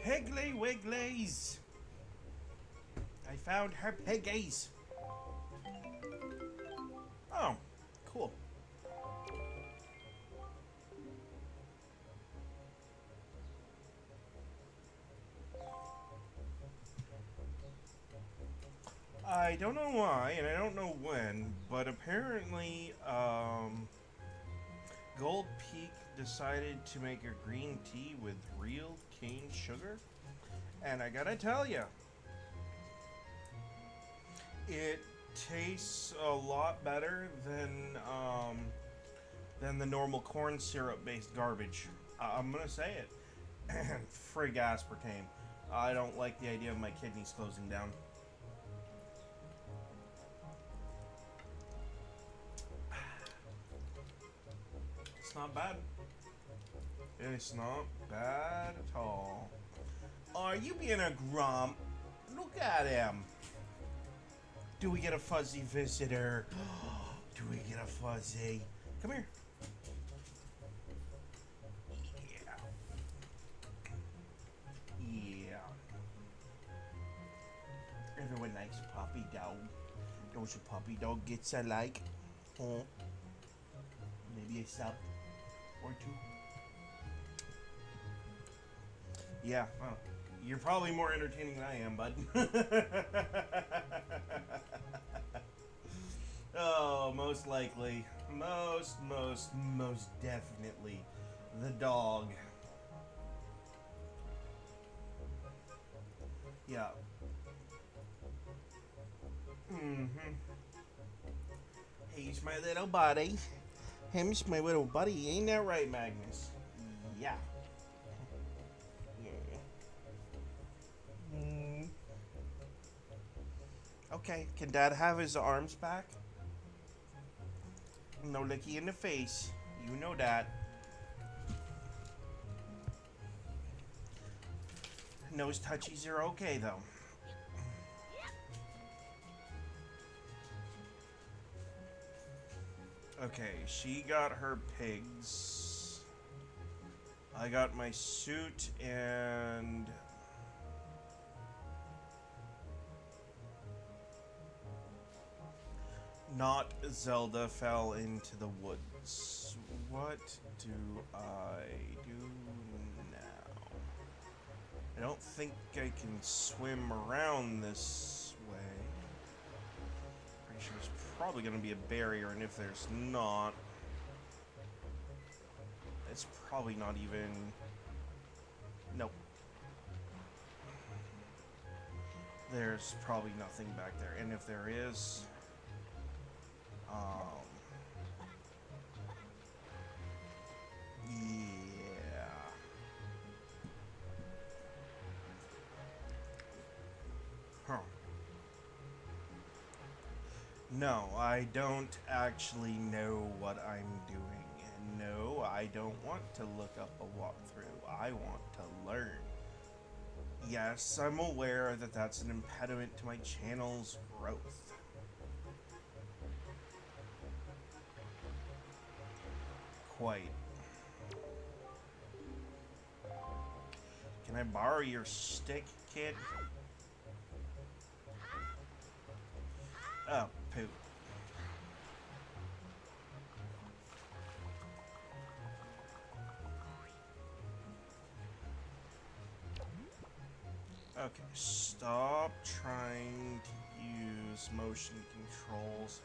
Higgly Wigglies! found her piggies. Oh, cool. I don't know why, and I don't know when, but apparently, Gold Peak decided to make a green tea with real cane sugar, and I gotta tell you, it tastes a lot better than the normal corn syrup based garbage. I'm gonna say it. Frig aspartame. I don't like the idea of my kidneys closing down. It's not bad. It's not bad at all. Are you being a grump? Look at him. Do we get a fuzzy visitor? Do we get a fuzzy? Come here. Yeah. Yeah. Everyone likes a puppy dog. Don't a puppy dog gets a like? Huh? Maybe a sub or two. Yeah, well, you're probably more entertaining than I am, bud. Oh, most likely. Most definitely. The dog. Yeah. He's my little buddy. Him's my little buddy. Ain't that right, Magnus? Yeah. Okay, can Dad have his arms back? No licky in the face. You know that. Nose touchies are okay, though. Okay, she got her pigs. I got my suit and... Not Zelda fell into the woods. What do I do now? I don't think I can swim around this way. Pretty sure there's probably going to be a barrier, and if there's not, it's probably not even... Nope. There's probably nothing back there, and if there is... yeah. Huh. No, I don't actually know what I'm doing. And no, I don't want to look up a walkthrough. I want to learn. Yes, I'm aware that that's an impediment to my channel's growth. Quite. Can I borrow your stick, kid? Oh, poop. Okay, stop trying to use motion controls.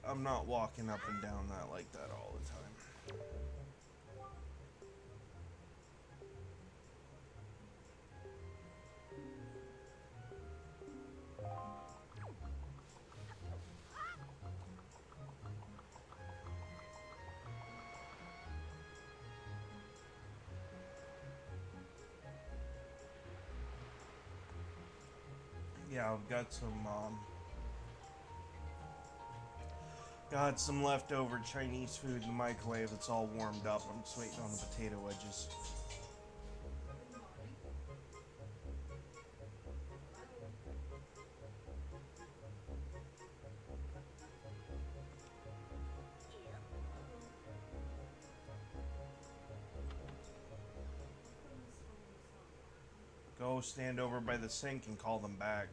I'm not walking up and down that like that all the time. Yeah, I've got some leftover Chinese food in the microwave that's all warmed up. I'm just waiting on the potato wedges. Go stand over by the sink and call them back.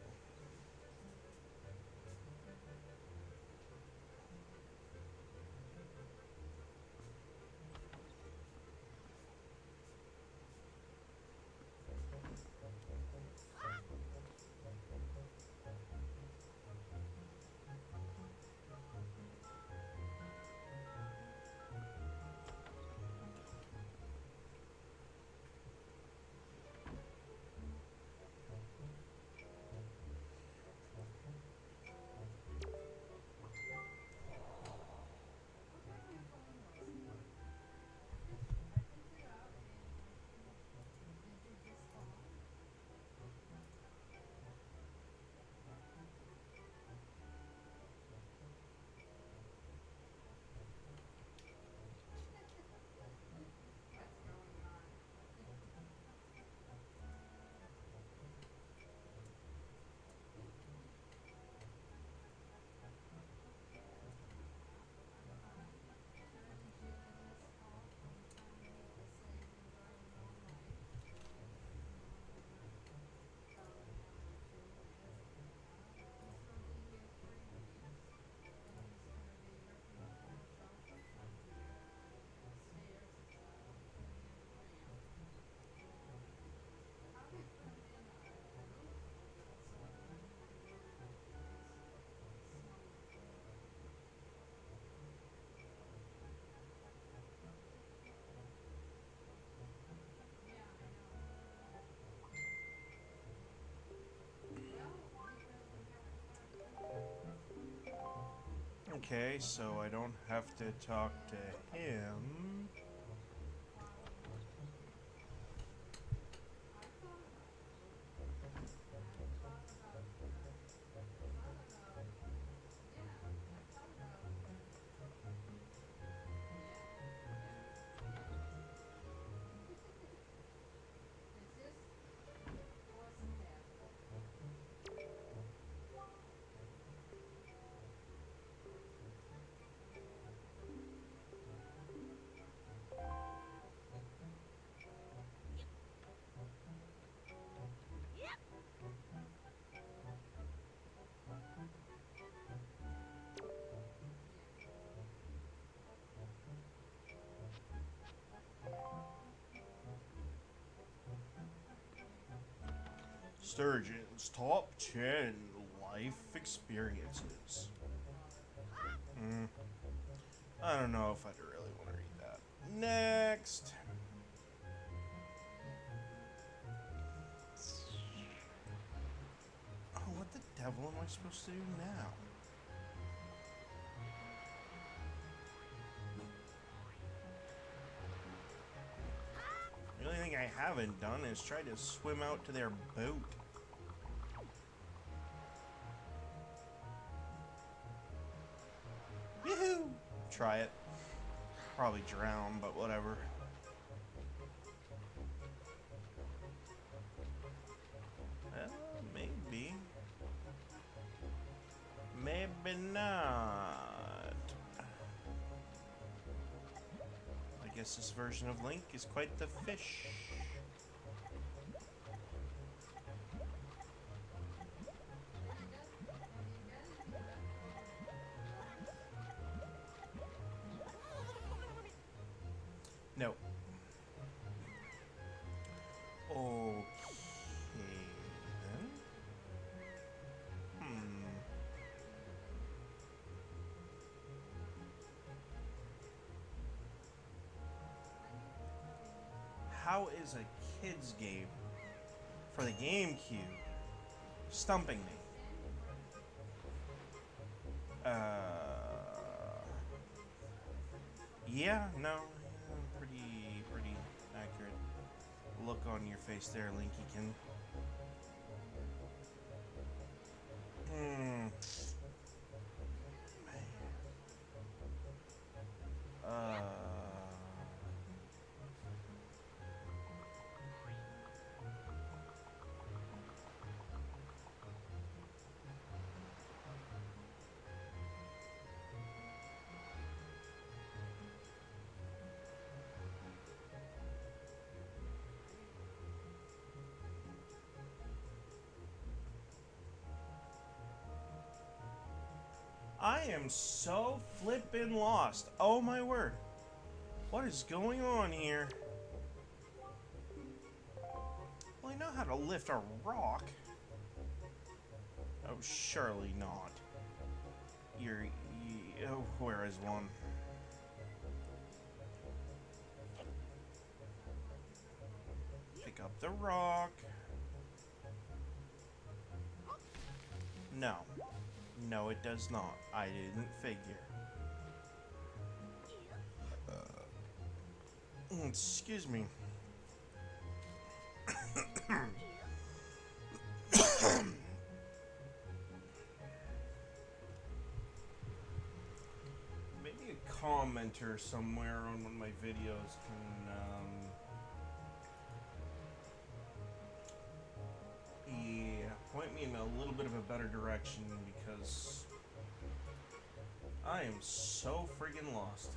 Okay, so I don't have to talk to him. Sturgeon's top 10 life experiences. I don't know if I'd really want to read that. Next. Oh, what the devil am I supposed to do now? The only thing I haven't done is try to swim out to their boat. Yoo-hoo! Try it. Probably drown, but whatever. Maybe. Maybe not. I guess this version of Link is quite the fish. No. Okay then. How is a kid's game for the GameCube stumping me? Yeah, no, pretty accurate look on your face there, Linkykin. Hmm. Uh. I am so flippin' lost. Oh my word. What is going on here? Well, I know how to lift a rock. Oh, surely not. Oh, where is one? Pick up the rock. No. No, it does not. I didn't figure. Excuse me. Maybe a commenter somewhere on one of my videos can, point me in a little bit of a better direction because I am so friggin' lost.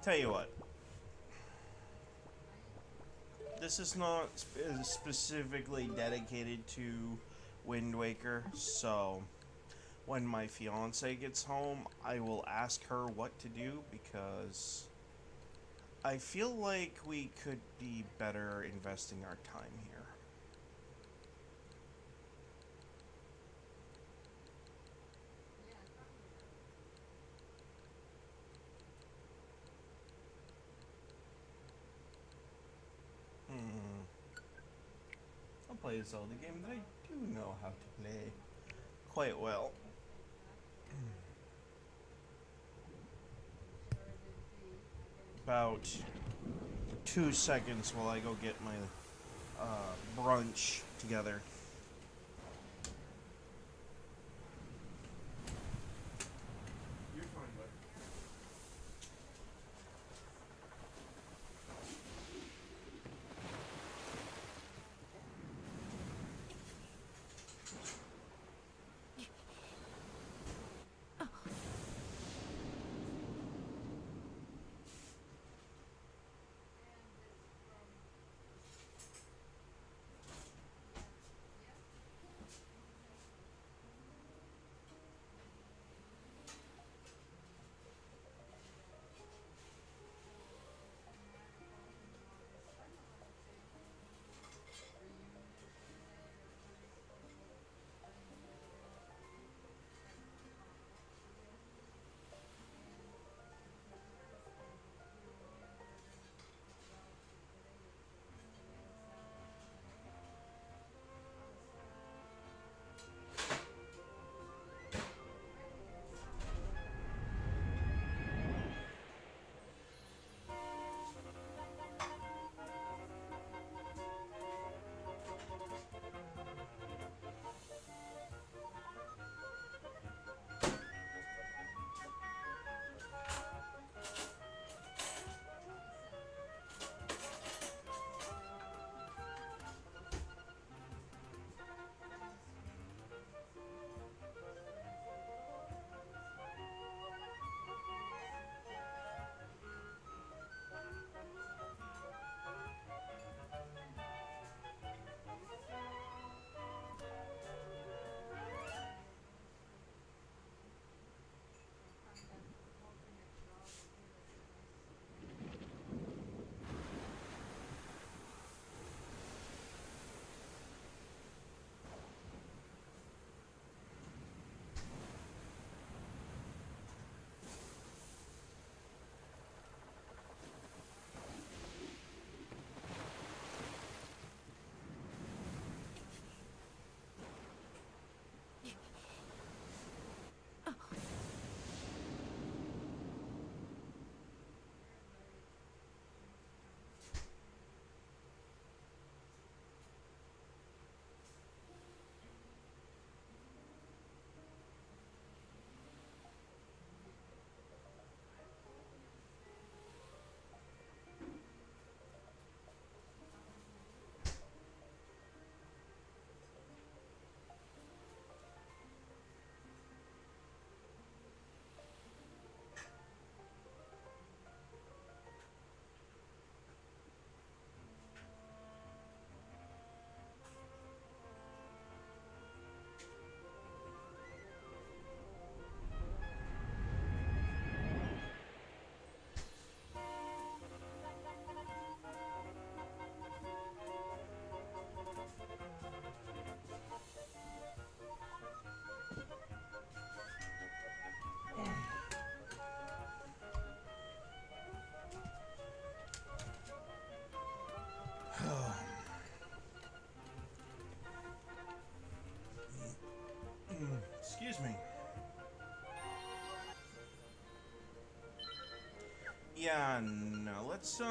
Tell you what. This is not specifically dedicated to Wind Waker, so when my fiance gets home, I will ask her what to do because I feel like we could be better investing our time here. I'll play a Zelda game that I do know how to play quite well. About 2 seconds while I go get my brunch together. You're fine, bud. me. Yeah, no, let's,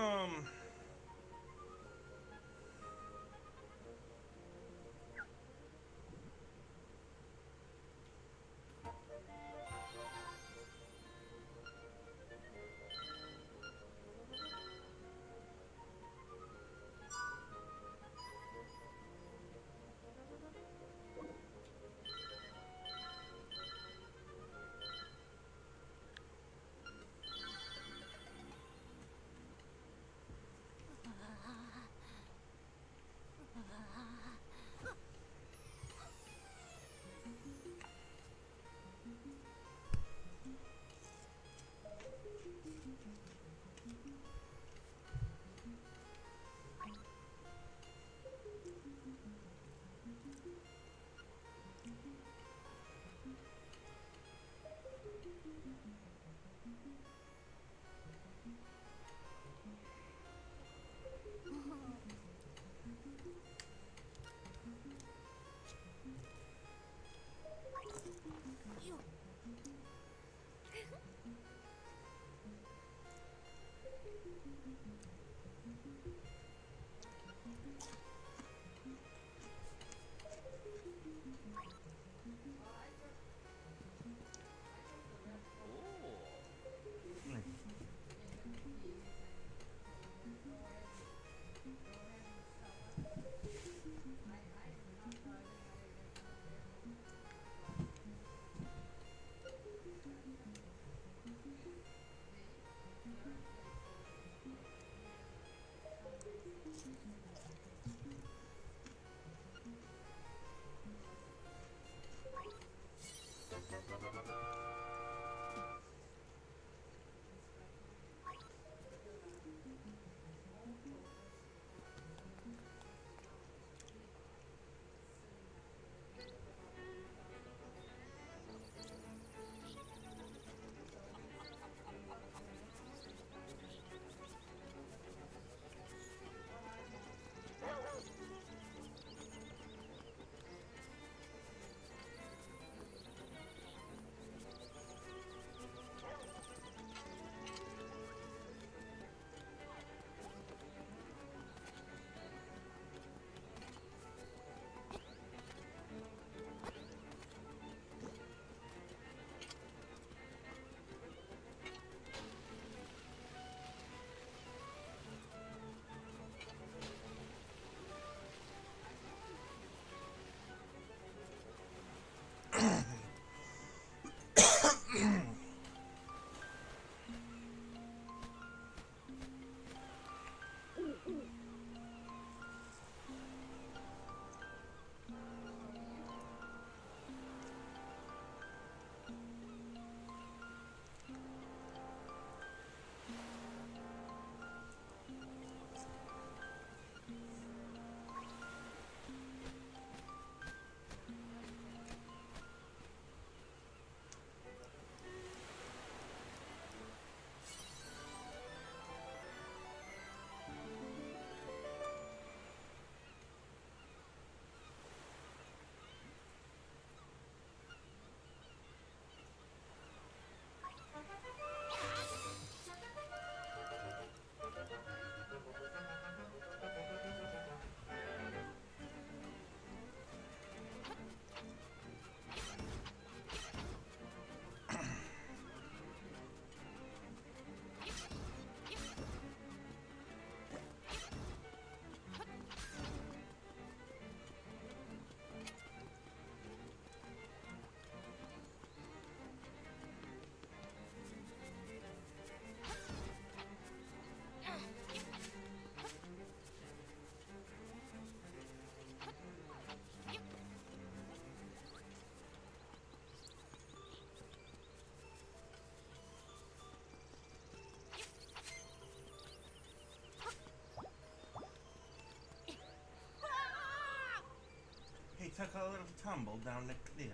he took a little tumble down the cliff.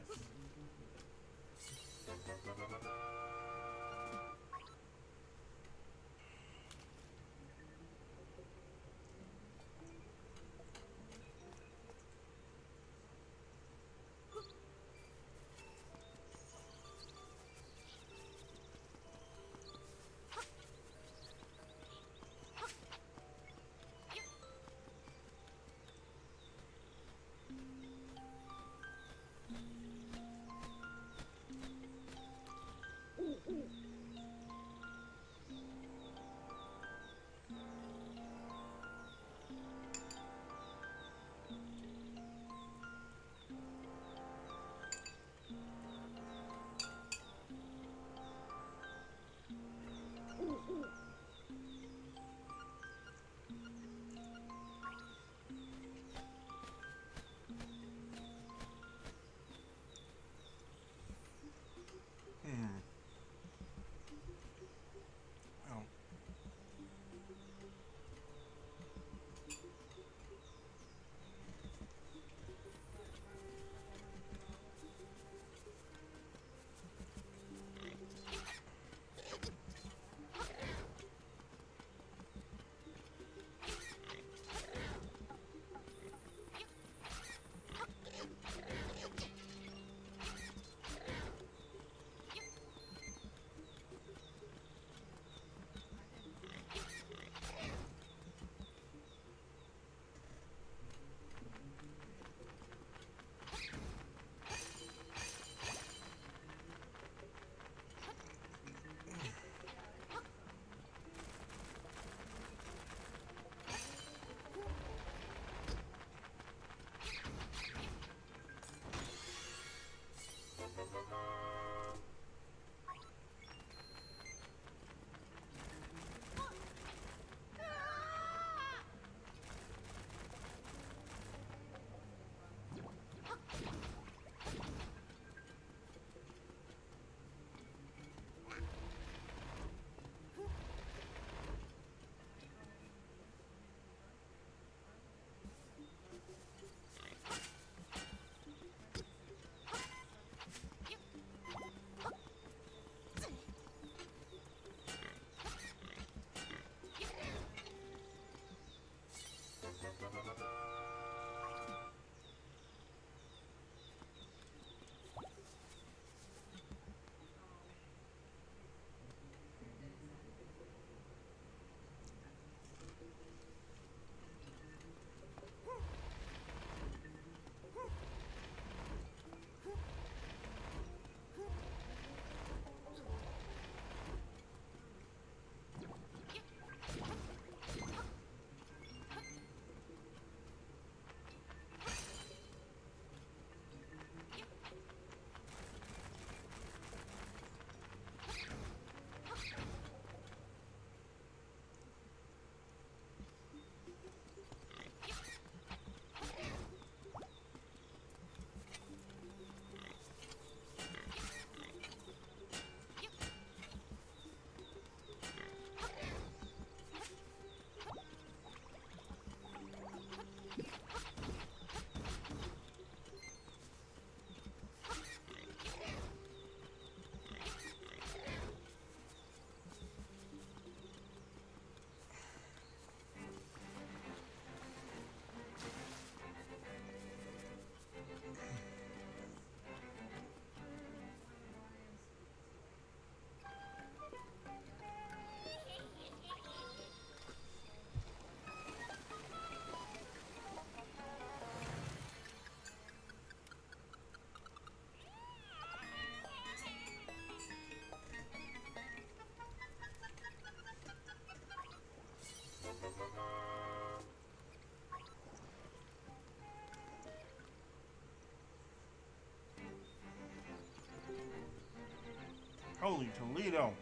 Holy Toledo.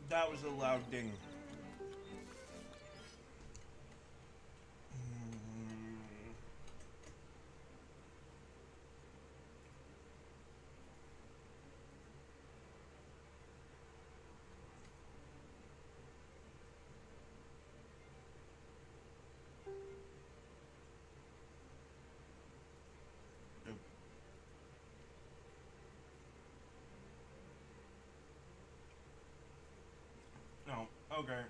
That was a loud ding. No, okay.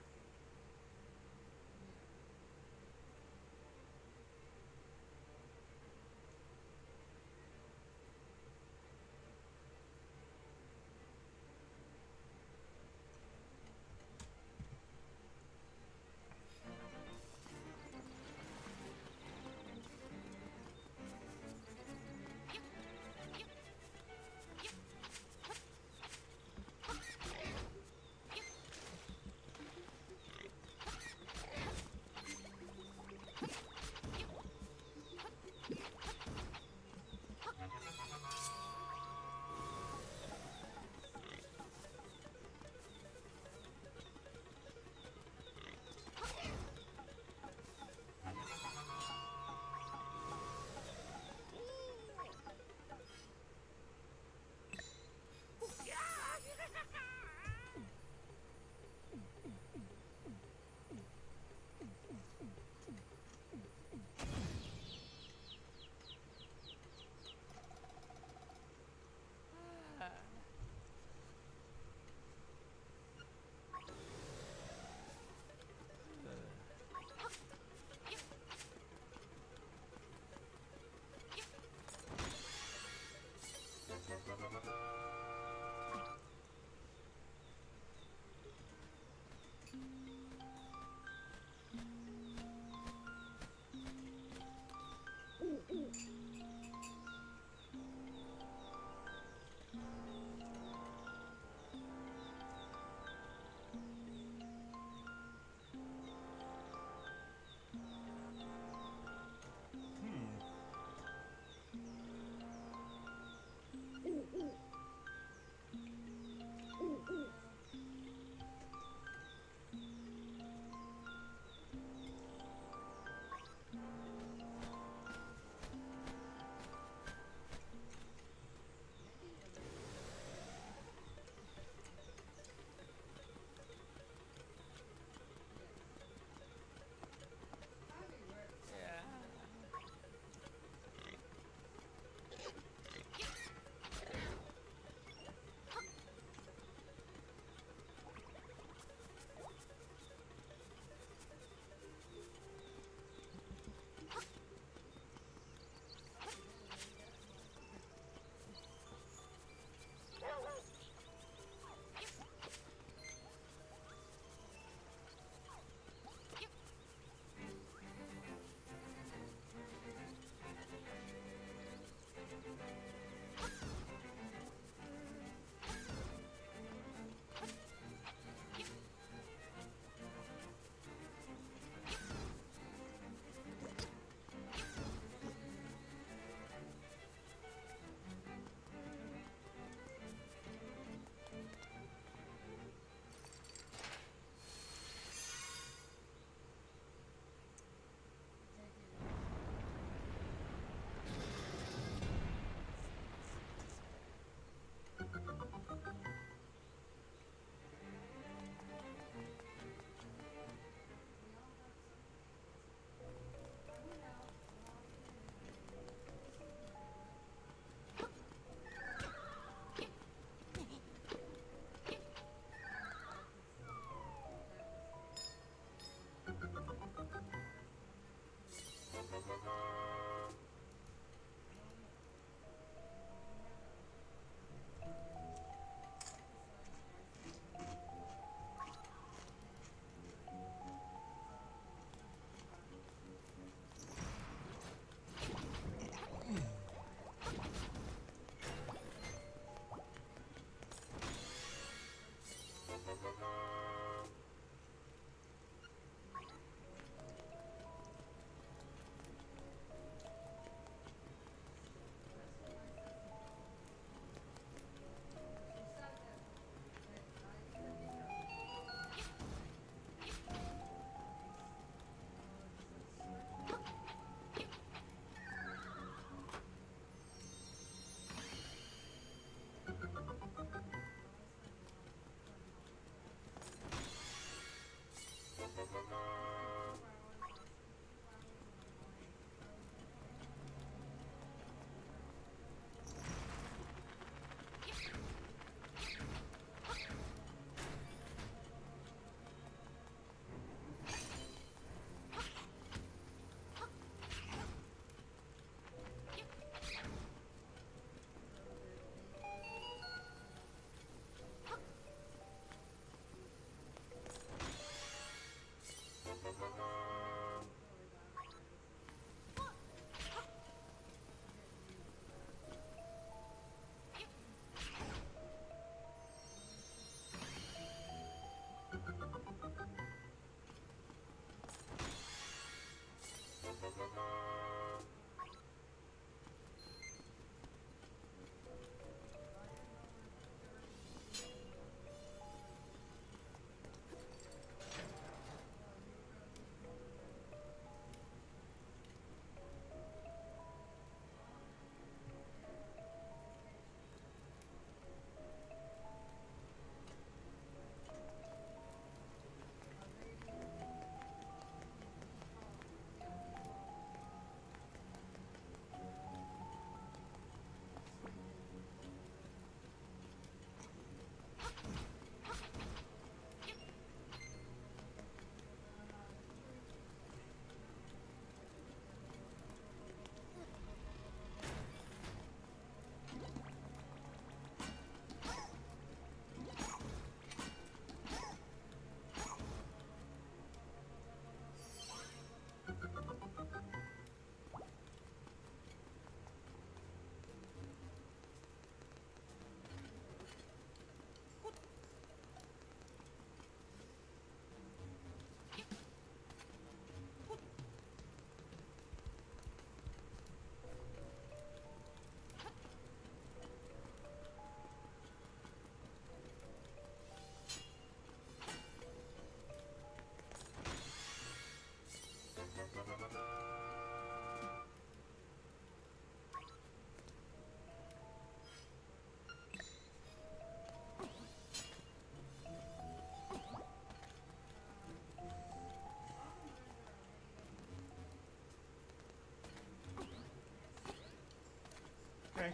Okay.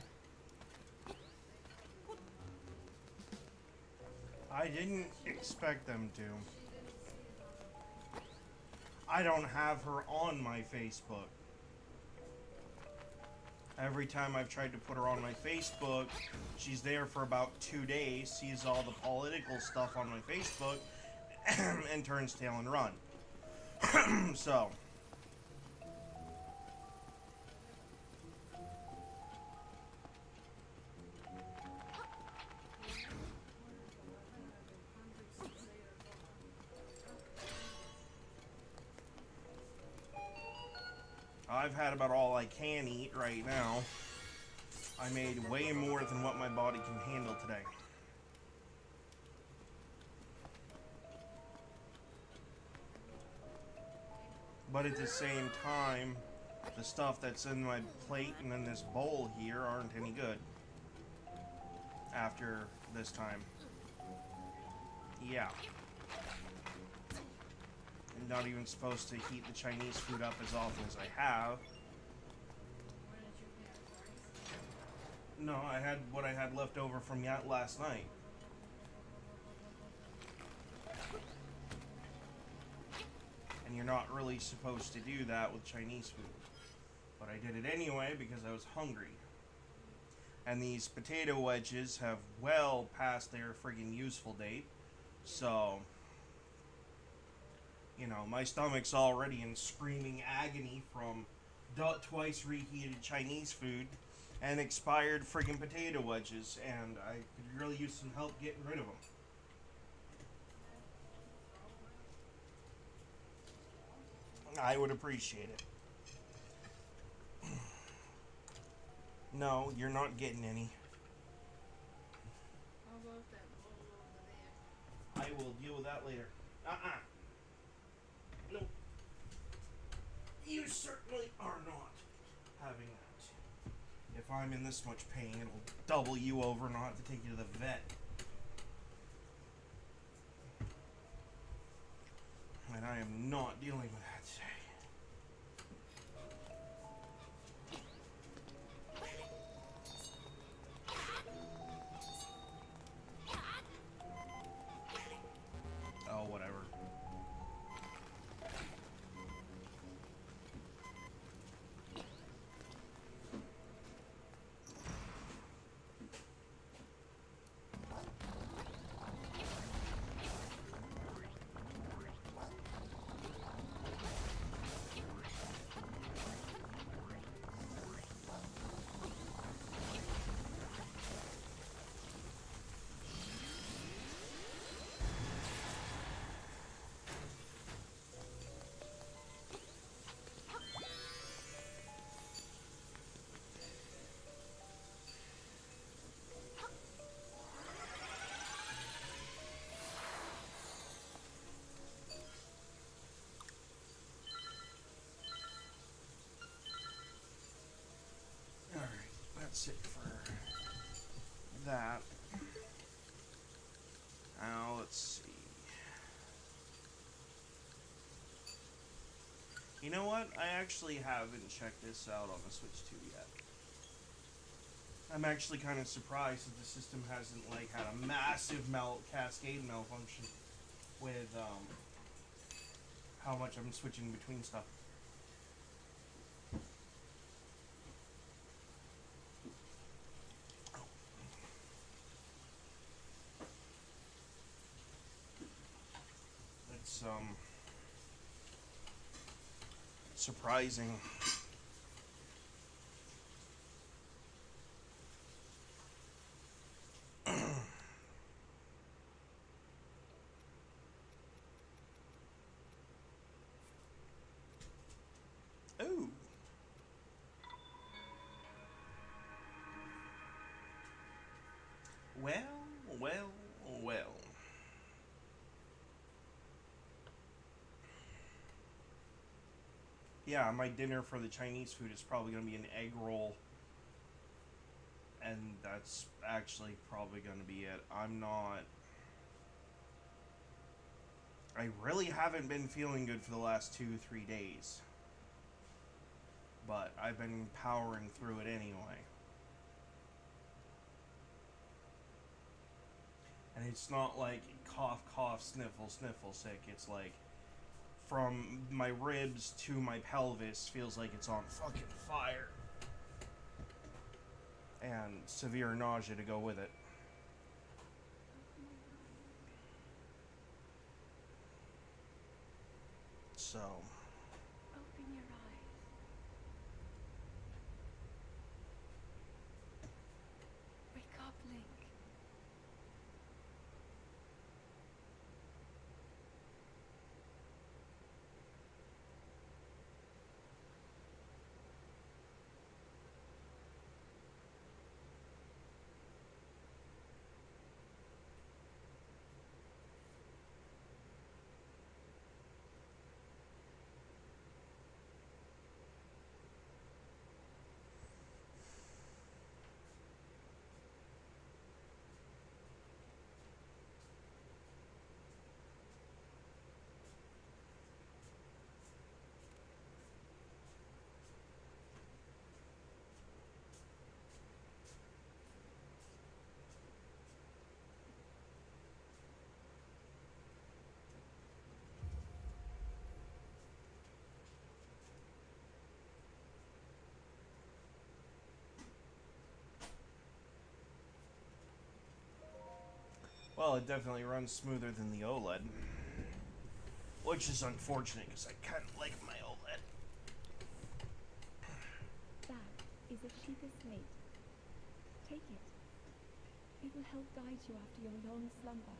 I didn't expect them to. I don't have her on my Facebook. Every time I've tried to put her on my Facebook, she's there for about 2 days, sees all the political stuff on my Facebook, and turns tail and run. So. I've had about all I can eat right now. I made way more than what my body can handle today. But at the same time, the stuff that's in my plate and in this bowl here aren't any good. After this time. Yeah. I'm not even supposed to heat the Chinese food up as often as I have. No, I had what I had left over from last night. And you're not really supposed to do that with Chinese food. But I did it anyway because I was hungry. And these potato wedges have well past their friggin' useful date. So, you know, my stomach's already in screaming agony from twice reheated Chinese food and expired friggin' potato wedges, and I could really use some help getting rid of them. I would appreciate it. No, you're not getting any. How about that bowl over there? I will deal with that later. Nope. You certainly are not having that. If I'm in this much pain, it'll double you over and I'll have to take you to the vet. And I am not dealing with that today. Oh, whatever. That's it for that. Now, let's see. You know what? I actually haven't checked this out on the Switch 2 yet. I'm actually kind of surprised that the system hasn't, like, had a massive cascade malfunction with, how much I'm switching between stuff. It's, surprising. Ooh. Well, well, well. Yeah, my dinner for the Chinese food is probably going to be an egg roll. And that's actually probably going to be it. I really haven't been feeling good for the last 2-3 days. But I've been powering through it anyway. And it's not like cough, cough, sniffle, sniffle sick. It's like from my ribs to my pelvis feels like it's on fucking fire. And severe nausea to go with it. So, Open your eyes. Wake up, Link. well, it definitely runs smoother than the OLED. Which is unfortunate because I kind of like my OLED. That is a Sheikah slate. Take it. It will help guide you after your long slumber.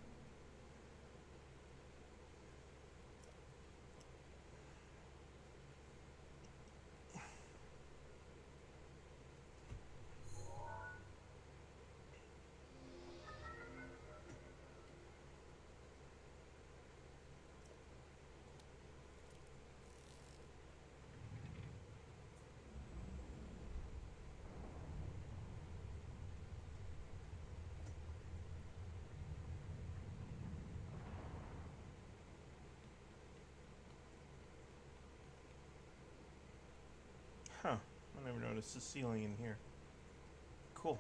Huh. I never noticed the ceiling in here. Cool.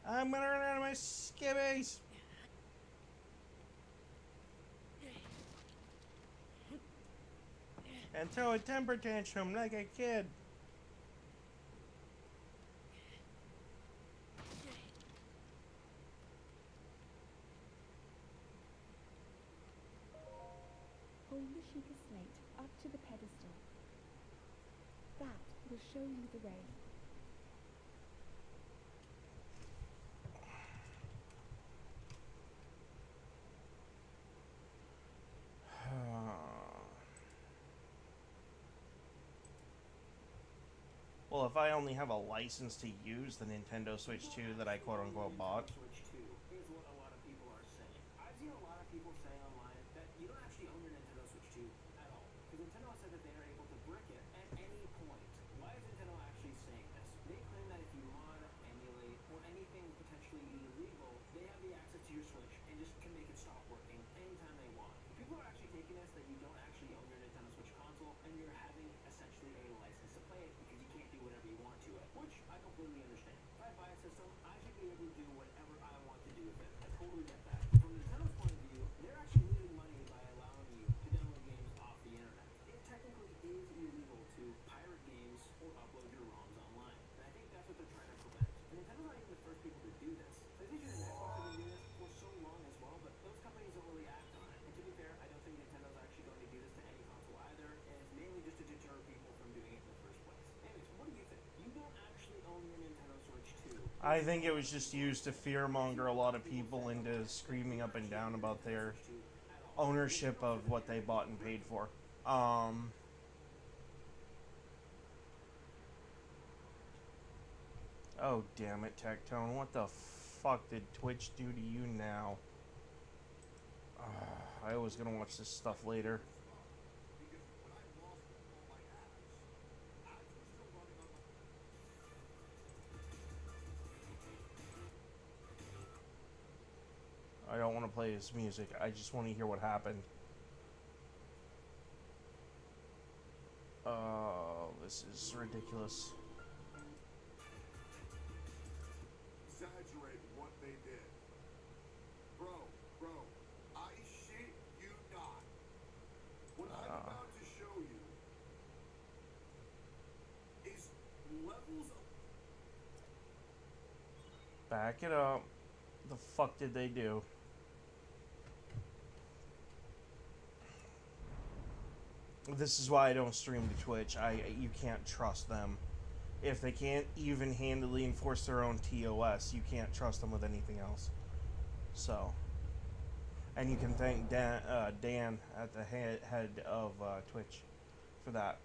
I'm gonna run out of my skibbies! And throw a temper tantrum like a kid. Hold the Sheikah slate up to the pedestal. That will show you the way. Well, if I only have a license to use the Nintendo Switch 2 that I quote-unquote bought. Switch 2 is what a lot of people are saying. I've seen a lot of people say online that you don't actually own your Nintendo Switch 2 at all. Because Nintendo said that they are able to brick it at any point. Why is Nintendo actually saying this? They claim that if you mod, emulate, or anything potentially illegal, they have the access to your Switch and just can make it stop working anytime they want. People are actually taking this that you don't actually own your Nintendo Switch console and you're having essentially a license to play it because you can't do whatever you want to it, which I completely understand. If I buy a system, I should be able to do whatever I want to do with it. I totally get that. From Nintendo's point of view, they're actually losing money by allowing you to download games off the internet. It technically is illegal to pirate games or upload your ROMs online. And I think that's what they're trying to prevent. And Nintendo's not even the first people to do this. PlayStation and Xbox have been doing this for so long as well, but those companies don't really act on it. And to be fair, I don't think Nintendo's actually going to do this to any console either, and it's mainly just to deter people from doing it in the first place. Anyways, what do you think? You don't actually own your Nintendo Switch 2. I think it was just used to fearmonger a lot of people into screaming up and down about their ownership of what they bought and paid for. Oh, damn it, Tectone. What the fuck did Twitch do to you now? I was gonna watch this stuff later. Because when I lost all my ads were still running on my... I don't want to play his music. I just want to hear what happened. this is ridiculous. Exaggerate what they did. Bro, I shit you not. What I'm about to show you is levels of... Back it up. The fuck did they do? This is why I don't stream to Twitch. You can't trust them. If they can't even handily enforce their own TOS, you can't trust them with anything else. So, and you can thank Dan at the head of Twitch for that,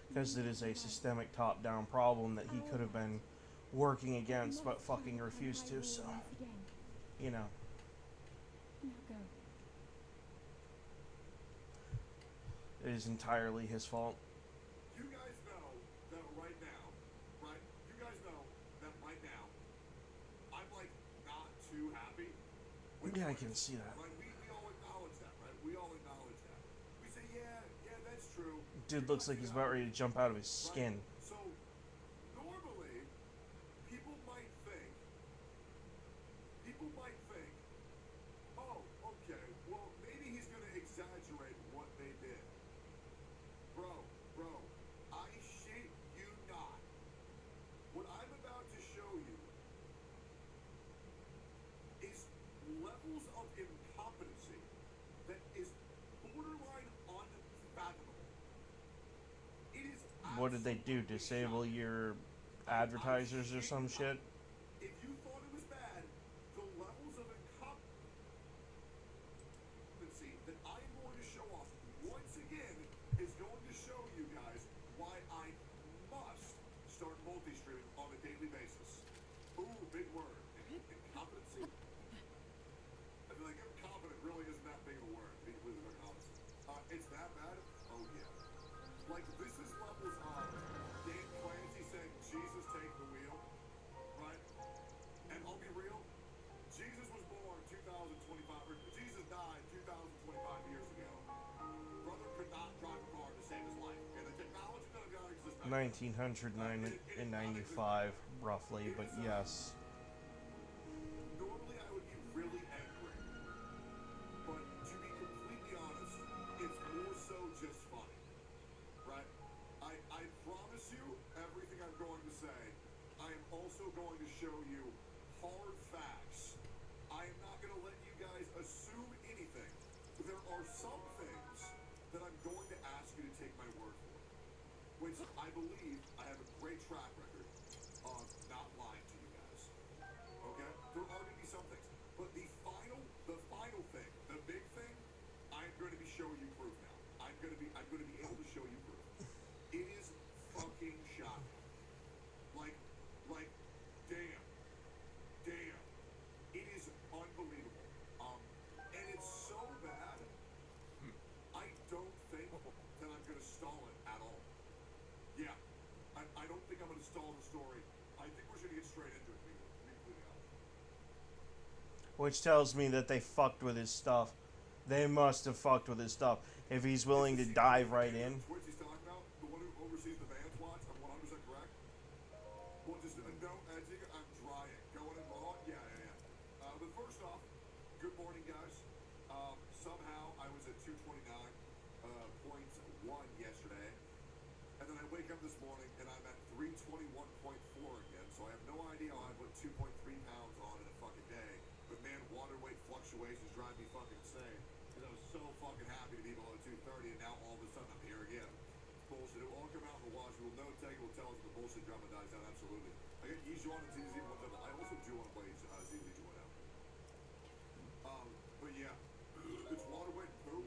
because it is a systemic top-down problem that he could have been working against, but fucking refused to. So, you know. Now go. It is entirely his fault. You guys know that right now, right? You guys know that right now, I'm like not too happy. Yeah, I can see that. Right? We all acknowledge that, right? We all acknowledge that. We say, yeah, that's true. Dude looks like he's about ready to jump out of his skin. So, normally, people might think, oh, okay, well, maybe he's going to exaggerate what they did. Bro, I shit you not. What I'm about to show you is levels of incompetency that is borderline unfathomable. It is. What did they do? Disable your advertisers or some shit? If you thought it was bad, the levels of incompetency that I'm going to show off once again is going to show you guys why I must start multi-streaming on a daily basis. Ooh, big word. Incompetency? I feel like incompetent really isn't that big of a word, to be completely honest. It's that bad? Oh, yeah. Like, this is levels of Dave Clancy saying, Jesus, take the wheel, right? And I'll be real, Jesus was born 2025, or Jesus died 2025 years ago. Brother could not drive a car to save his life. And the technology that got exists back 1995, roughly, but yes. Normally I would be really angry, but to be completely honest, it's more so just funny, right? I promise you everything I'm going to say. I am also going to show you hard facts. I am not going to let you guys assume anything. There are some things that I'm going to ask you to take my word for, which I believe I have a great track record of not lying to you guys. Okay? There are going to be some things. But the final thing, the big thing, I'm going to be showing you proof now. I'm going to be able to show you proof. It is fucking shocking. Like, damn. It is unbelievable. And it's so bad, I don't think that I'm going to stall it at all. Yeah, I don't think I'm going to stall the story. I think we're going to get straight into it, to be completely honest. Which tells me that they fucked with his stuff. They must have fucked with his stuff. If he's willing to dive right in. Twitch he's talking about, the one who oversees the Vans watch, I'm 100% correct. Well, just no edging, I'm drying. Going in raw? Yeah. But first off, good morning, guys. Somehow I was at 229.1 yesterday. And then I wake up this morning and I'm at 321.4 again. So I have no idea how I put 2.3 pounds on in a fucking day. But man, water weight fluctuations drive me fucking insane. Because I was so fucking happy to be below 230 and now all of a sudden I'm here again. It's bullshit. It will all come out in the wash. We'll know Tech will tell us when the bullshit drama dies down. Absolutely. I got Yijuan and ZZ one time. I also do want to play ZZ Juan out. But yeah. It's water weight poop?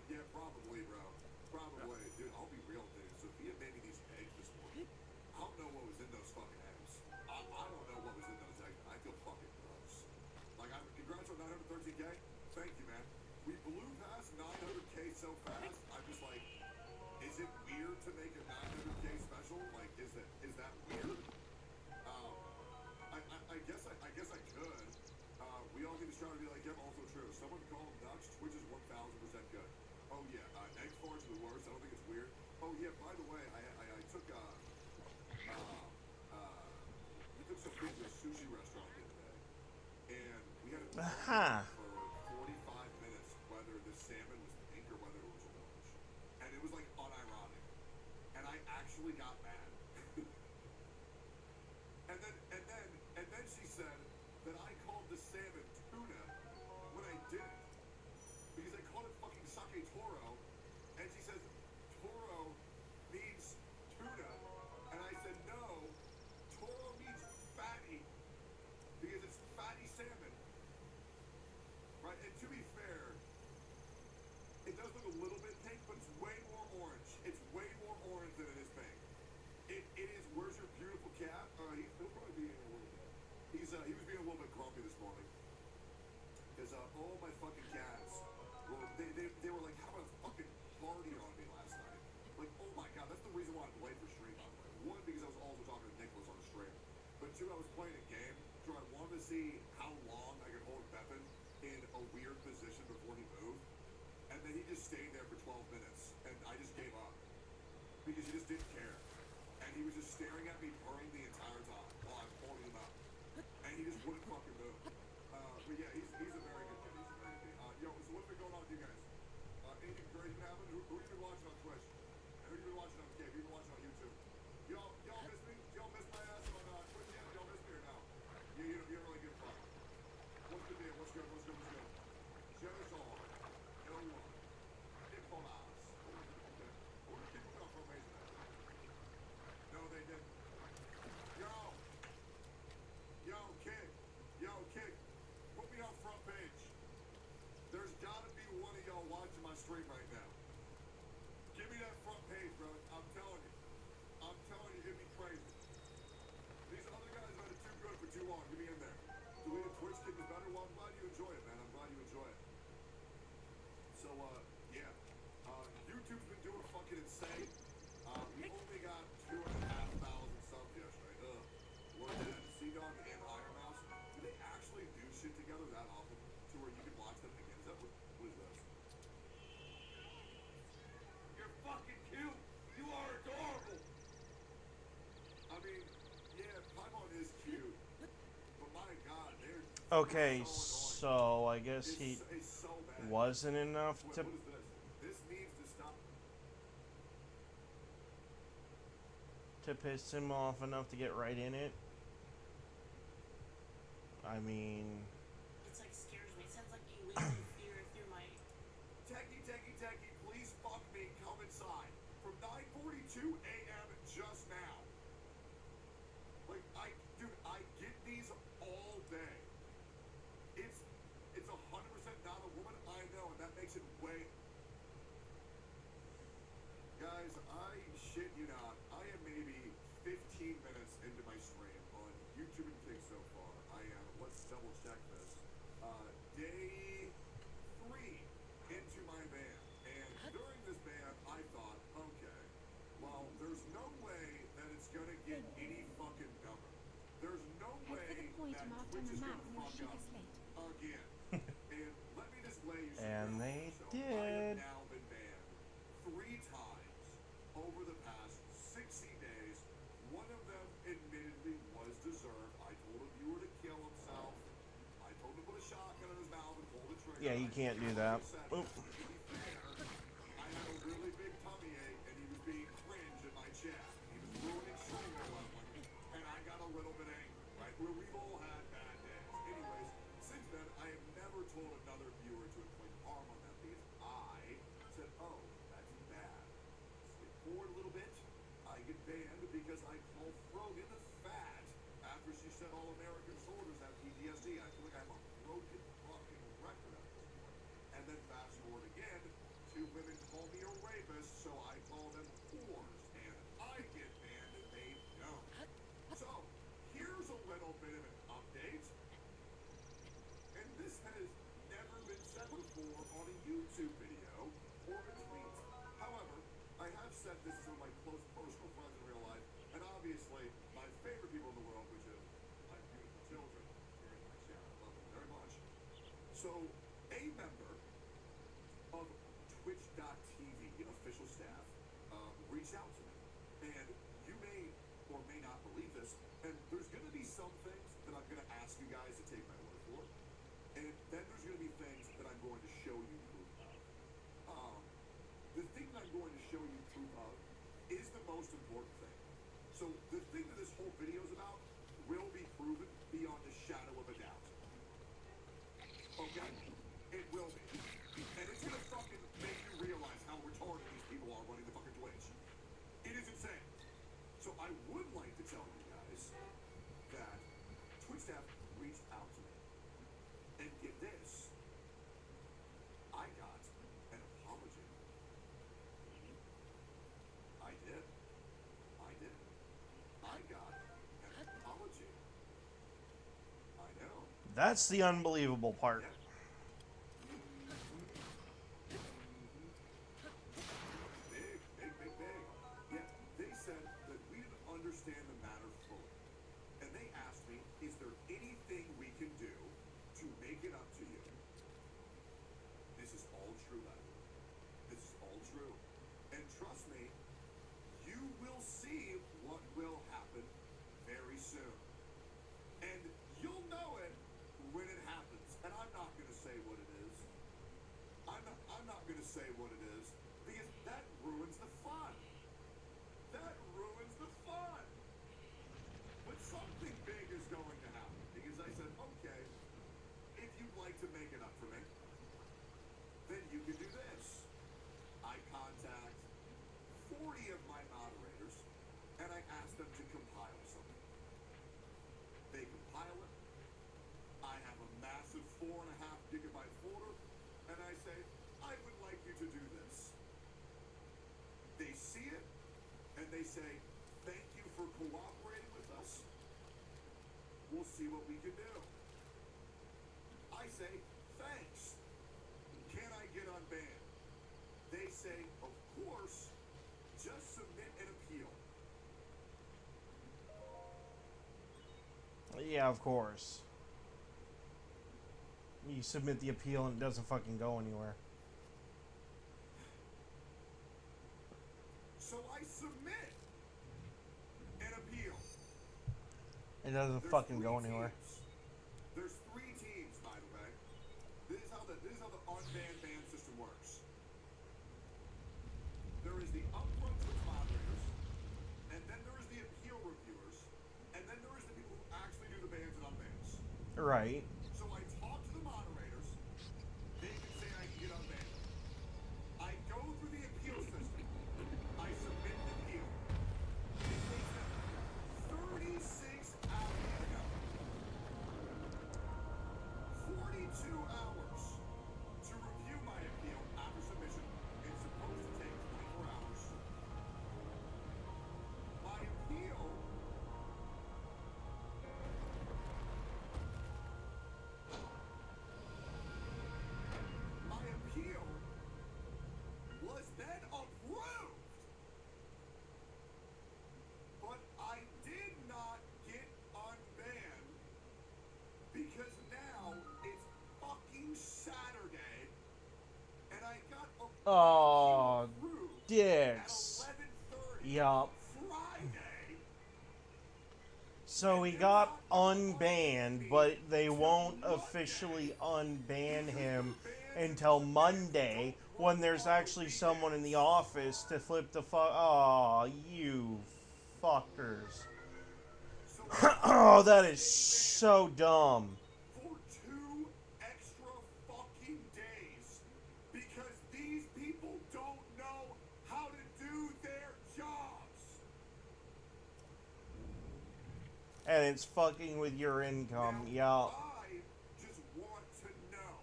Yeah, probably, bro. Probably. Dude, I'll be real, dude. Sophia made me these eggs this morning. I don't know what was in those fucking eggs. I don't know what was in those eggs. I feel fucking gross. Like, congrats on 913K. Thank you, man. We blew past 900K so fast. I'm just like, is it weird to make a 900K special? Like, is that weird? I guess I could. We all get to try to be like, yeah, also true. Someone call him Dux. Twitch is 1000% good. Oh yeah, egg farts are the worst. I don't think it's weird. Oh yeah, by the way, I took we took Sophia to a sushi restaurant the other day, and we had a Aha. for 45 minutes whether the salmon was pink or whether it was orange, and it was like unironic, and I actually got mad. and then she said that I called the salmon tuna when I didn't, because I called it fucking sake toro, and she says toro means tuna, and I said no, toro means fatty, because it's fatty salmon, right? And to be fair, it does look a little bit pink, but it's way more orange. It's way more orange than it is pink. It is. Where's your beautiful cat? He'll probably be in a little bit. He was being a little bit grumpy this morning because all my fucking cats they were like having a fucking party on me last night. Like, oh my god, that's the reason why I'm late for stream, by the way. One, because I was also talking to Nicholas on the stream, but two, I was playing a game where I wanted to see how long I could hold Pepin in a weird position before he moved, and then he just stayed there for 12 minutes, and I just gave up because he just didn't care, and he was just staring at me purring the entire time while I'm holding him up, and he just wouldn't fucking move. But yeah, he's a very good kid. He's a very good kid. Yo, so what's been going on with you guys? Anything crazy been happening? Who you been watching on Twitch? And who you been watching on Who you been watching on YouTube? Y'all miss me? Y'all miss my ass on Twitch yet? Y'all miss me or no? You don't really give a fuck. What's the deal? What's good? What's good? What's good? Share this all. No one. Nicolas. Okay. Who did people go from Mason? No, they didn't. Yo, kid. Put me on front page. There's gotta be one of y'all watching my stream right now. Give me that front page, bro. I'm telling you. It'd be crazy. These other guys have been too good for too long. Get me in there. Deleted Twitch kid was better. Well, I'm glad you enjoy it, man. I'm glad you enjoy it. So, yeah. YouTube's been doing fucking insane. We only got 2,500 subs yesterday. Look at that. Sea-Dog and Iron Mouse. Do they actually do shit together that often to where you can watch them again? Is that what is this? You're fucking cute. You are adorable. I mean, yeah, Paimon is cute, but my god, they're Okay, so I guess he it's so bad. wasn't enough What to is this? This needs to stop. piss him off enough to get right in it. I mean, It's like scares me. It sounds like you whispered fear through my. Techie, please fuck me. Come inside. From 9:42 a.m. just now. Like, I get these all day. It's 100% not a woman, I know, and that makes it way. Guys, I shit you not. I am maybe 15 minutes into my stream on YouTube and Kick so far. I am. Let's double check this. Day 3 into my ban, and during this ban, I thought, okay, well, there's no way that it's gonna get any fucking dumber. There's no Head way for the point that marked on Twitch the is map gonna near fuck Sheikah up Slate. again. And let me just lay you some And ground. they So I did. have now been banned 3 times over the past 60 days. One of them admittedly was deserved. I told a viewer to kill himself. I told him to put a shotgun in his mouth and pull the trigger. yeah, you can't do that. Oop. To be fair, I had a really big tummy ache and he was being cringe in my chat. He was ruining streamer leveling, and I got a little bit angry, right? Where we've all had bad days. Anyways, since then, I have never told another viewer to inflict harm on them because I said, oh, that's bad. Skip forward a little bit. I get banned because I call Frogan fat after she said all American soldiers have PTSD. I feel like I'm a broken fucking record at this point. And then fast forward again, 2 women call me a rapist, so I call them whores. And I get banned and they don't. So, here's a little bit of an update. And this has never been said before on a YouTube video or a tweet. However, I have said this to my close personal friends in real life, and obviously my favorite people in the world, which is my beautiful children. videos about will be proven beyond a shadow of a doubt. Okay? It will be. And it's gonna fucking make you realize how retarded these people are running the fucking Twitch. It is insane. So I would like to tell you guys that Twitch staff reached out to me. And get this. I got an apology. I did. I did. I got an apology. I know. That's the unbelievable part. Big. Yeah, they said that we didn't understand the matter fully. And they asked me, is there anything we can do to make it up to you? This is all true, lad. This is all true. And trust me, you will see what will happen very soon. And you'll know it when it happens. And I'm not gonna say what it is. I'm not gonna say what it is because that ruins the fun. That ruins the fun. But something big is going to happen because I said, okay, if you'd like to make it up for me, then you can do this. I contact 40 of my moderators and I ask them to compile something. They compile it. I have a massive 4.5 gigabyte folder, and I say, I would like you to do this. They see it, and they say, thank you for cooperating with us. We'll see what we can do. I say, thanks. Can I get unbanned? They say, of course, just submit an appeal. Yeah, of course. You submit the appeal and it doesn't fucking go anywhere. So I submit an appeal. It doesn't There's fucking three go anywhere. teams. There's 3 teams, by the way. This is how the unbanned ban system works. There is the upfront Twitch moderators, and then there is the appeal reviewers, and then there is the people who actually do the bans and unbans. Right. So I talk to the moderators. They can say I can get unbanned. I go through the appeal system. I submit an appeal. It takes them 36 hours to go. 42 hours to review my appeal after submission. It's supposed to take 24 hours. My appeal was then approved. But I did not get unbanned because now it's fucking Saturday and I got a Oh, approved dicks. at 11:30 Yup. Friday. So he got unbanned, but they won't officially unban him until Monday when there's actually someone in the office to flip the fuck. Oh, you fuckers. Oh, that is so dumb. For 2 extra fucking days because these people don't know how to do their jobs. And it's fucking with your income, yeah. I just want to know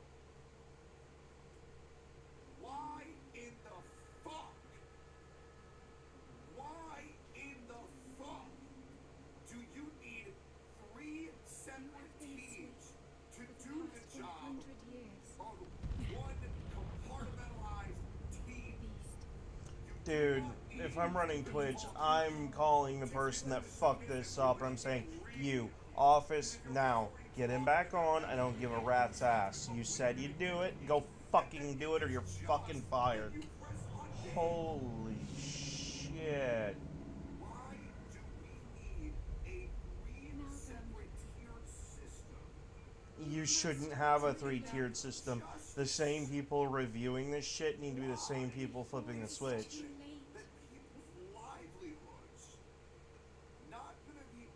why in the fuck do you need 3 separate teams to do the job 100 years. of one compartmentalized team? Dude, if I'm running Twitch, I'm calling the person that fucked this up and I'm saying, you, office, now, get him back on. I don't give a rat's ass. You said you'd do it, go fucking do it or you're fucking fired. Holy shit. Why do we need a 3 separate tiered system? You shouldn't have a 3-tiered system. The same people reviewing this shit need to be the same people flipping the switch. That people's livelihoods not gonna be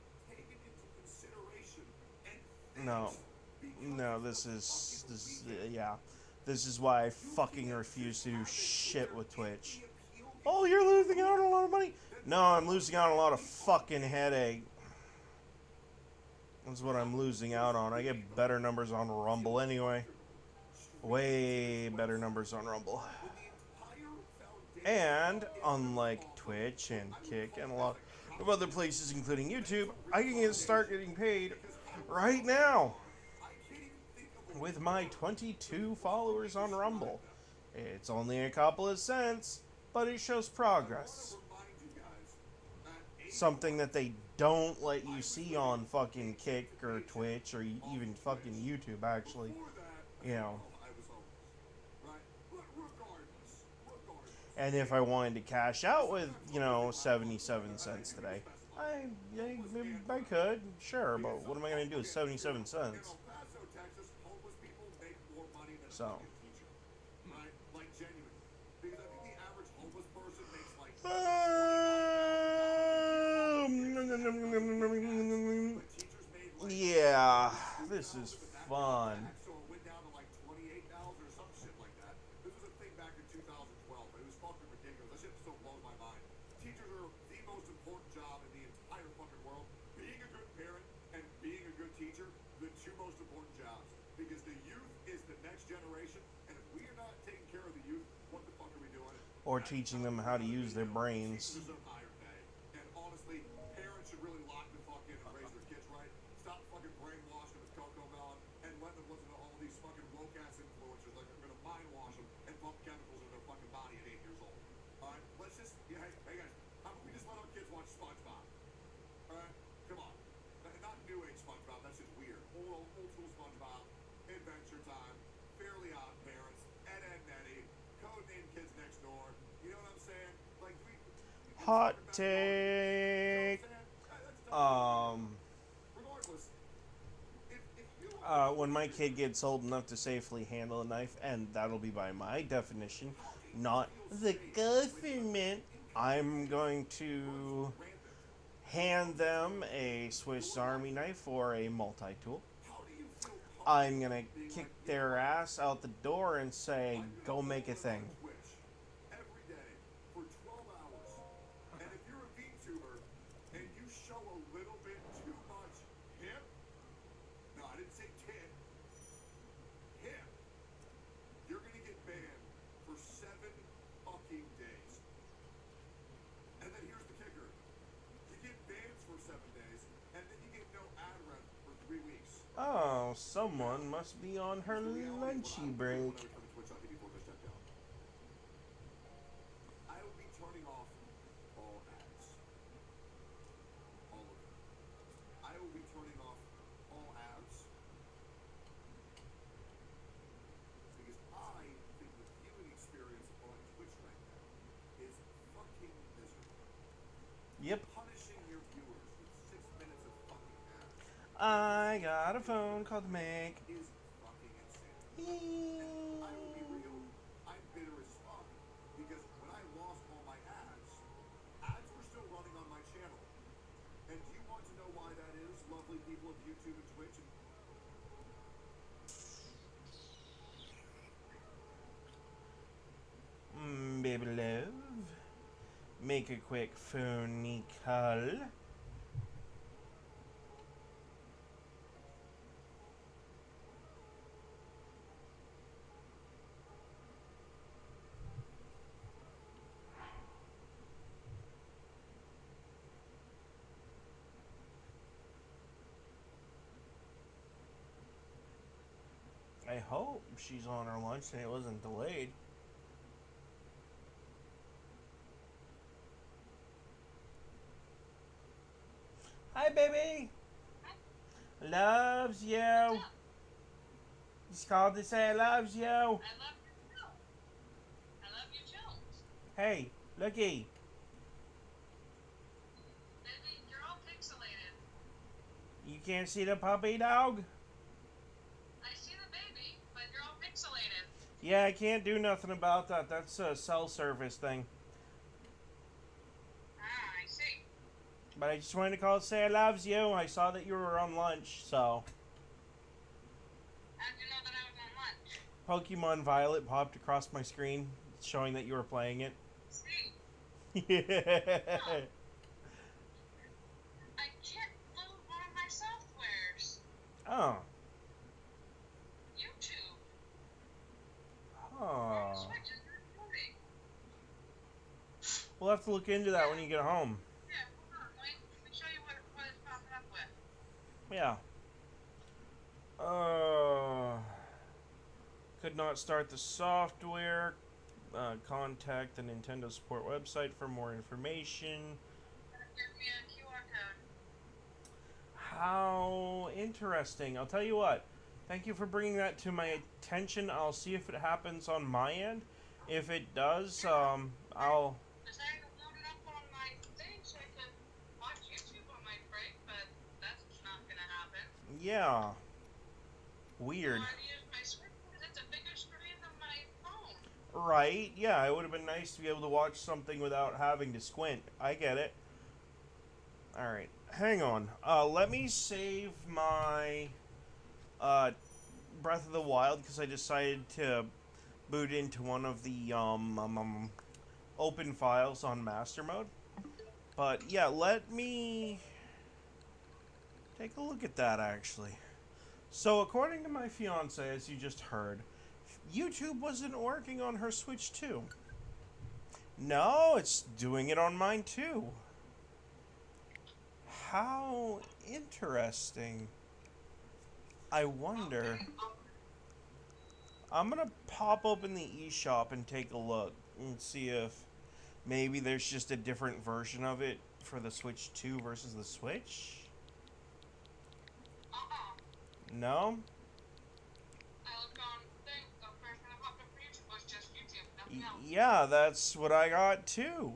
No, this is yeah. This is why I fucking refuse to do shit with Twitch. Oh, you're losing out on a lot of money. No, I'm losing out on a lot of fucking headache. That's what I'm losing out on. I get better numbers on Rumble anyway. Way better numbers on Rumble. And unlike Twitch and Kick and a lot of other places, including YouTube, I can start getting paid right now with my 22 followers on Rumble. It's only a couple of cents, but it shows progress. Something that they don't let you see on fucking Kick or Twitch or even fucking YouTube, actually. You know. And if I wanted to cash out with, 77 cents today, I could, sure, but what am I going to do with 77 cents? So. Yeah, this is fun. Or teaching them how to use their brains. And honestly, parents should really lock the fuck in and raise their kids right. Stop fucking brainwashing them with Coco Melon and let them listen to all these fucking woke ass influencers like they're gonna mind wash them and pump chemicals in their fucking body at 8 years old. Alright, let's just, hey guys, how about we just let our kids watch SpongeBob? Alright, come on. Not new age SpongeBob, that's just weird. Old school SpongeBob, Adventure Time, Fairly Odd Parents, Ed, Ed and Eddie, Codename Kids Next Door. You know what I'm saying? Like, Hot take. When my kid gets old enough to safely handle a knife, and that'll be by my definition, not the government, I'm going to hand them a Swiss Army knife or a multi-tool. I'm gonna kick their ass out the door and say, go make a thing. Oh, someone must be on her lunchy break. I will be turning off all ads. All of them. I will be turning off all ads. Because I think the viewing experience on Twitch right now is fucking miserable. Yep. Punishing your viewers with 6 minutes of fucking ads. I got a phone call to make. Is fucking insane. I will be real. I'm bitter as fuck because when I lost all my ads were still running on my channel. And do you want to know why that is, lovely people of YouTube and Twitch? Baby love. Make a quick phone call. I hope she's on her lunch and it wasn't delayed. Hi, baby. Hi. Loves you. Just called to say I loves you. I love you too. I love you too. Hey, looky. Baby, you're all pixelated. You can't see the puppy dog? I see the baby, but you're all pixelated. Yeah, I can't do nothing about that. That's a cell service thing. I see. But I just wanted to call to say I loves you. I saw that you were on lunch, so. Pokemon Violet popped across my screen, showing that you were playing it. See? Yeah. I can't load one of my softwares. Oh. YouTube. Oh. Switch is recording. We'll have to look into that when you get home. Yeah, hold on. Let me show you what it's popping up with. Yeah. Could not start the software. Contact the Nintendo support website for more information. Give me a QR code. How interesting. I'll tell you what. Thank you for bringing that to my attention. I'll see if it happens on my end. If it does, I'll... Just I have loaded up on my thing so I can watch YouTube on my break, but that's not gonna happen. Yeah. Weird. I want to use my Switch because it's a bigger screen than my phone. Right, yeah, it would have been nice to be able to watch something without having to squint. I get it. Alright, hang on. Let me save my Breath of the Wild because I decided to boot into one of the open files on master mode. But yeah, let me take a look at that actually. So according to my fiance, as you just heard, YouTube wasn't working on her Switch 2. No, it's doing it on mine too. How interesting. I wonder. I'm gonna pop open the eShop and take a look and see if maybe there's just a different version of it for the Switch 2 versus the Switch. No? I looked on thing, the first one that popped up for YouTube was just YouTube, nothing else. Yeah, that's what I got too.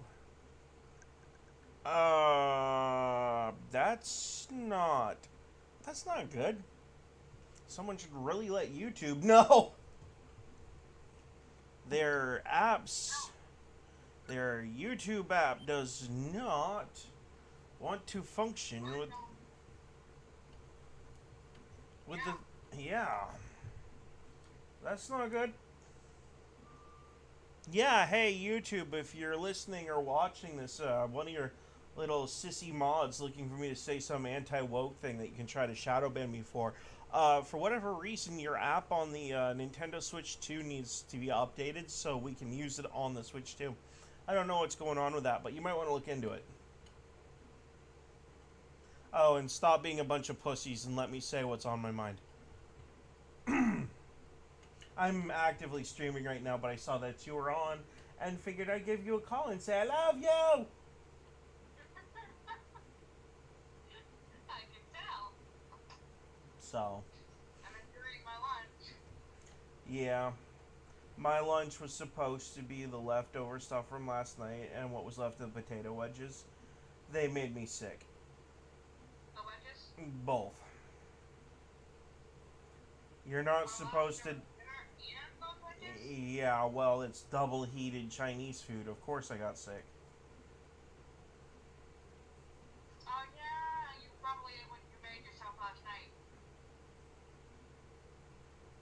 That's not good. Someone should really let YouTube know. Their YouTube app does not want to function with the, yeah. That's not good. Yeah, hey YouTube, if you're listening or watching this, one of your little sissy mods looking for me to say some anti-woke thing that you can try to shadow ban me for whatever reason, your app on the Nintendo Switch 2 needs to be updated so we can use it on the Switch 2. I don't know what's going on with that, but you might want to look into it. Oh, and stop being a bunch of pussies and let me say what's on my mind. I'm actively streaming right now, but I saw that you were on and figured I'd give you a call and say I love you! I can tell. So. I'm enjoying my lunch. Yeah. My lunch was supposed to be the leftover stuff from last night and what was left of the potato wedges. They made me sick. The wedges? Both. You're not supposed to... Yeah, well, it's double heated Chinese food. Of course I got sick. Oh yeah, you probably ate what you made yourself last night.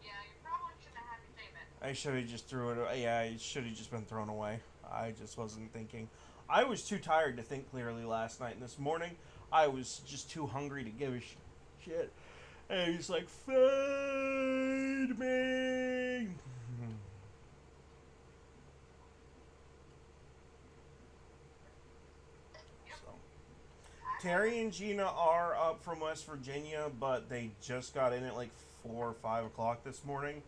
Yeah, you probably shouldn't have had to save it. I should have just threw it away. Yeah, it should have just been thrown away. I just wasn't thinking. I was too tired to think clearly last night, and this morning I was just too hungry to give a shit. And he's like, feed me! So. Terry and Gina are up from West Virginia, but they just got in at like 4 or 5 o'clock this morning.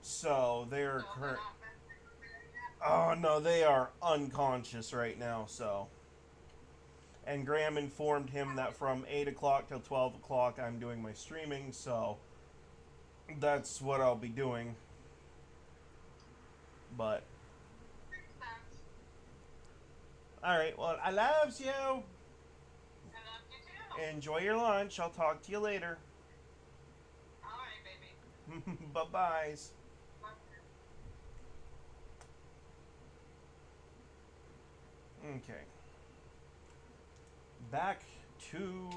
So they're oh no, they are unconscious right now, so. And Graham informed him that from 8 o'clock till 12 o'clock I'm doing my streaming, so that's what I'll be doing. But alright, well, I loves you. I love you too. Enjoy your lunch. I'll talk to you later. Alright, baby. Bye-byes. Okay. Back to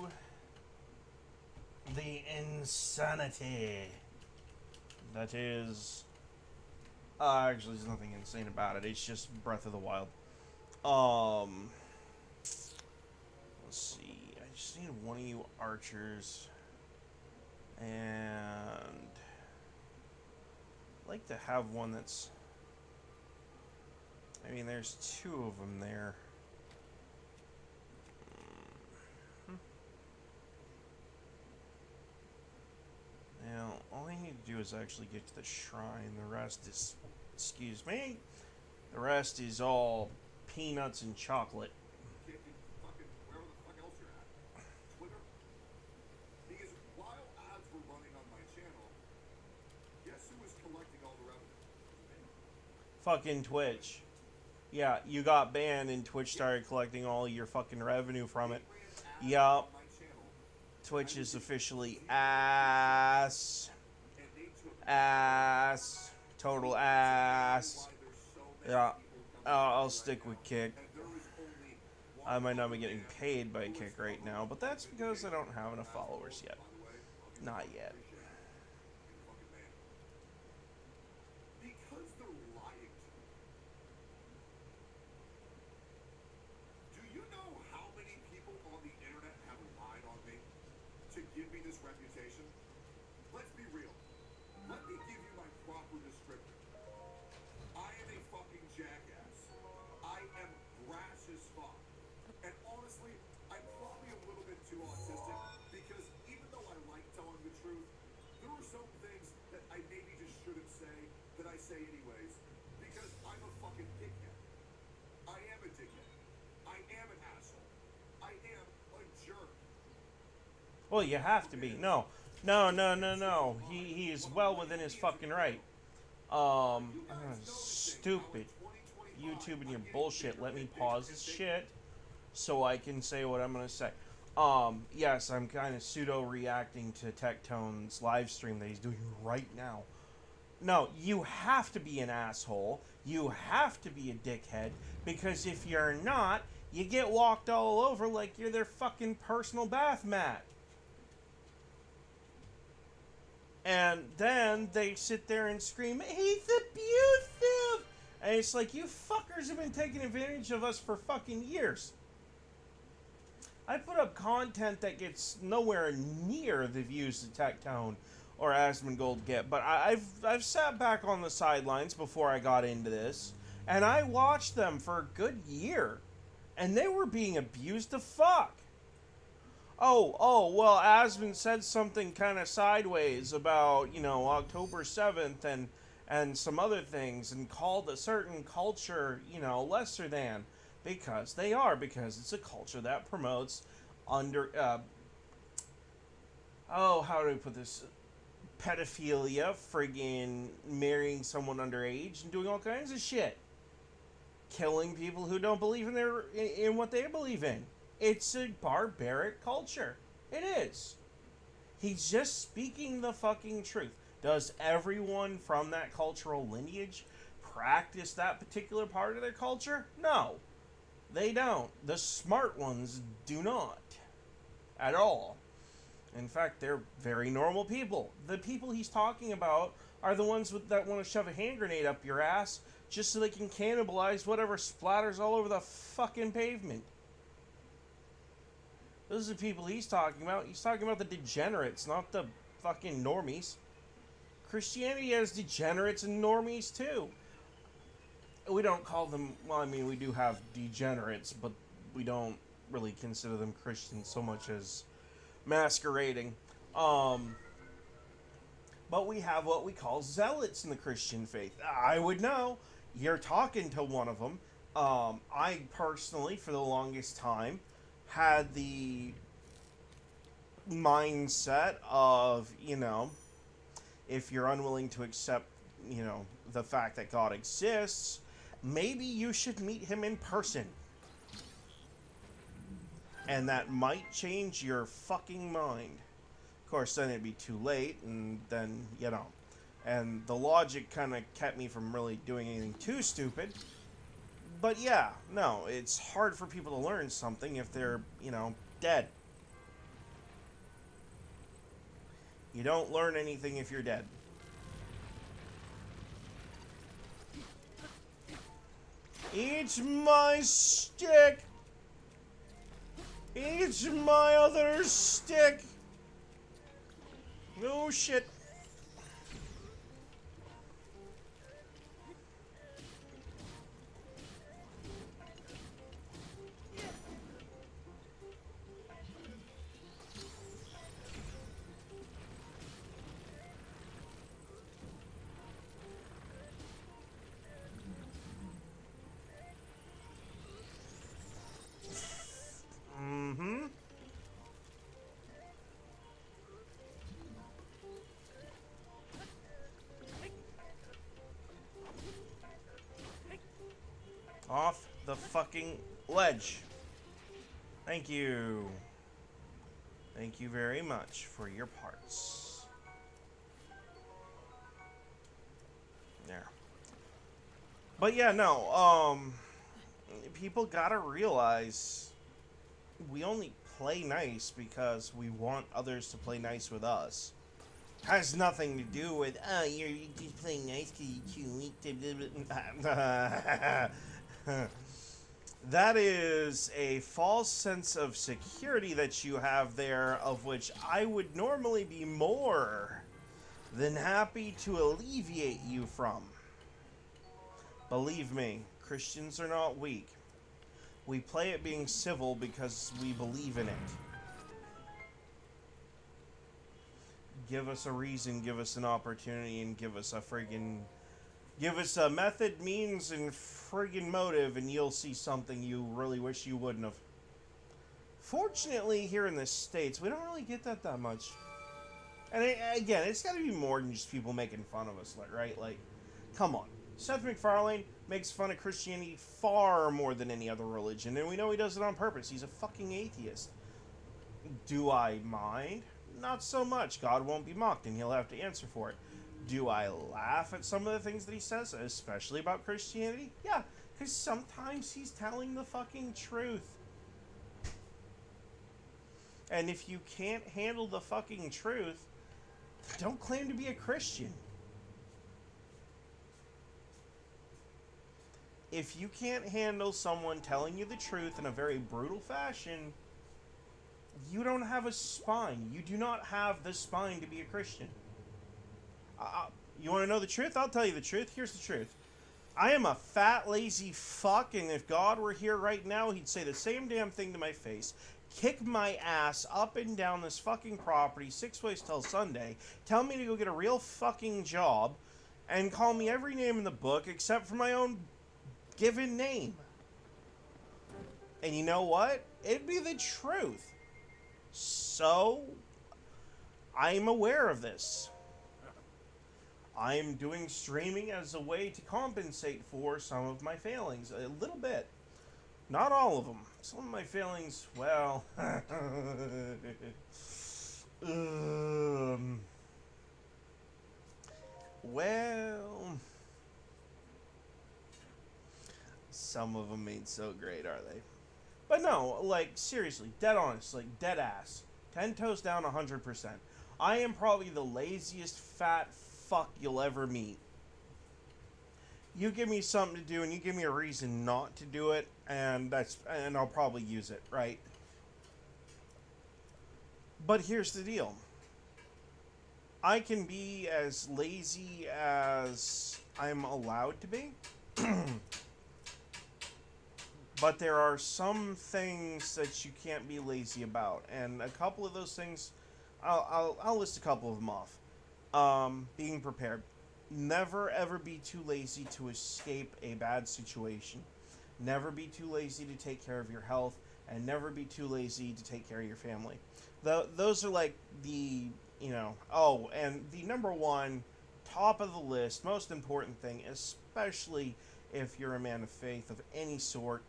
the insanity that is Actually, there's nothing insane about it. It's just Breath of the Wild. Let's see. I just need one of you archers. And I'd like to have one that's... I mean, there's 2 of them there. Now, all I need to do is actually get to the shrine. The rest is... Excuse me? The rest is all peanuts and chocolate. Fucking wherever the fuck else you're at. Twitter? Because while ads were running on my channel, guess who was collecting all the revenue? Fucking Twitch. Yeah, you got banned and Twitch started collecting all your fucking revenue from it. Yup. Twitch is officially ass. Ass. Total ass. Yeah. I'll stick with Kick. I might not be getting paid by Kick right now, but that's because I don't have enough followers yet. Not yet. Because they're lying to me. Do you know how many people on the internet have lied on me to give me this reputation? Let's be real. Let me give you my proper descriptor. I am a fucking jackass. I am brash as fuck. And honestly, I'm probably a little bit too autistic because even though I like telling the truth, there are some things that I maybe just shouldn't say that I say anyways because I'm a fucking dickhead. I am a dickhead. I am an asshole. I am a jerk. Well, you have to be. No. He is well within his fucking right. Stupid. YouTube and your bullshit. Let me pause this shit so I can say what I'm gonna say. Yes, I'm kind of pseudo-reacting to Tectone's live stream that he's doing right now. No, you have to be an asshole. You have to be a dickhead, because if you're not, you get walked all over like you're their fucking personal bath mat. And then they sit there and scream, "He's abusive!" And it's like, you fuckers have been taking advantage of us for fucking years. I put up content that gets nowhere near the views that Tectone or Asmongold get, but I've sat back on the sidelines before I got into this, and I watched them for a good year, and they were being abused to fuck. Oh, well, Asmon said something kind of sideways about, October 7th and some other things, and called a certain culture, lesser than, because it's a culture that promotes how do I put this? Pedophilia, friggin' marrying someone underage, and doing all kinds of shit. Killing people who don't believe in what they believe in. It's a barbaric culture. It is. He's just speaking the fucking truth. Does everyone from that cultural lineage practice that particular part of their culture? No. They don't. The smart ones do not. At all. In fact, they're very normal people. The people he's talking about are the ones that want to shove a hand grenade up your ass just so they can cannibalize whatever splatters all over the fucking pavement. Those are the people he's talking about. He's talking about the degenerates, not the fucking normies. Christianity has degenerates and normies too. We don't call them, well, I mean, we do have degenerates, but we don't really consider them Christians so much as masquerading. But we have what we call zealots in the Christian faith. I would know. You're talking to one of them. I personally, for the longest time, had the mindset of, if you're unwilling to accept, the fact that God exists, maybe you should meet him in person. And that might change your fucking mind. Of course, then it'd be too late, and then, And the logic kind of kept me from really doing anything too stupid. But yeah, no, it's hard for people to learn something if they're, dead. You don't learn anything if you're dead. Eat my stick! Eat my other stick! No shit. Mm-hmm. Off the fucking ledge. Thank you. Thank you very much for your parts. There. But yeah, no, people gotta realize we only play nice because we want others to play nice with us. Has nothing to do with, oh, you're just playing nice because you're too weak to... That is a false sense of security that you have there, of which I would normally be more than happy to alleviate you from. Believe me, Christians are not weak. We play it being civil because we believe in it. Give us a reason, give us an opportunity, and give us a friggin'... Give us a method, means, and friggin' motive, and you'll see something you really wish you wouldn't have. Fortunately, here in the States, we don't really get that much. And again, it's gotta be more than just people making fun of us, right? Like, come on. Seth MacFarlane makes fun of Christianity far more than any other religion, and we know he does it on purpose. He's a fucking atheist. Do I mind? Not so much. God won't be mocked, and he'll have to answer for it. Do I laugh at some of the things that he says, especially about Christianity? Yeah, because sometimes he's telling the fucking truth. And if you can't handle the fucking truth, don't claim to be a Christian. If you can't handle someone telling you the truth in a very brutal fashion, you don't have a spine. You do not have the spine to be a Christian. You want to know the truth? I'll tell you the truth. Here's the truth. I am a fat, lazy fuck, and if God were here right now, he'd say the same damn thing to my face, kick my ass up and down this fucking property 6 ways till Sunday, tell me to go get a real fucking job, and call me every name in the book except for my own given name. And you know what? It'd be the truth. So, I'm aware of this. I'm doing streaming as a way to compensate for some of my failings. A little bit. Not all of them. Some of my failings, well... well... Some of them ain't so great, are they? But no, like, seriously, dead honest, like, dead ass. 10 toes down, 100%. I am probably the laziest fat fuck you'll ever meet. You give me something to do and you give me a reason not to do it, and I'll probably use it, right? But here's the deal. I can be as lazy as I'm allowed to be. But there are some things that you can't be lazy about, and a couple of those things, I'll list a couple of them off. Being prepared. Never ever be too lazy to escape a bad situation. Never be too lazy to take care of your health, and never be too lazy to take care of your family. Those are like the, oh, and the number one, top of the list, most important thing, especially if you're a man of faith of any sort,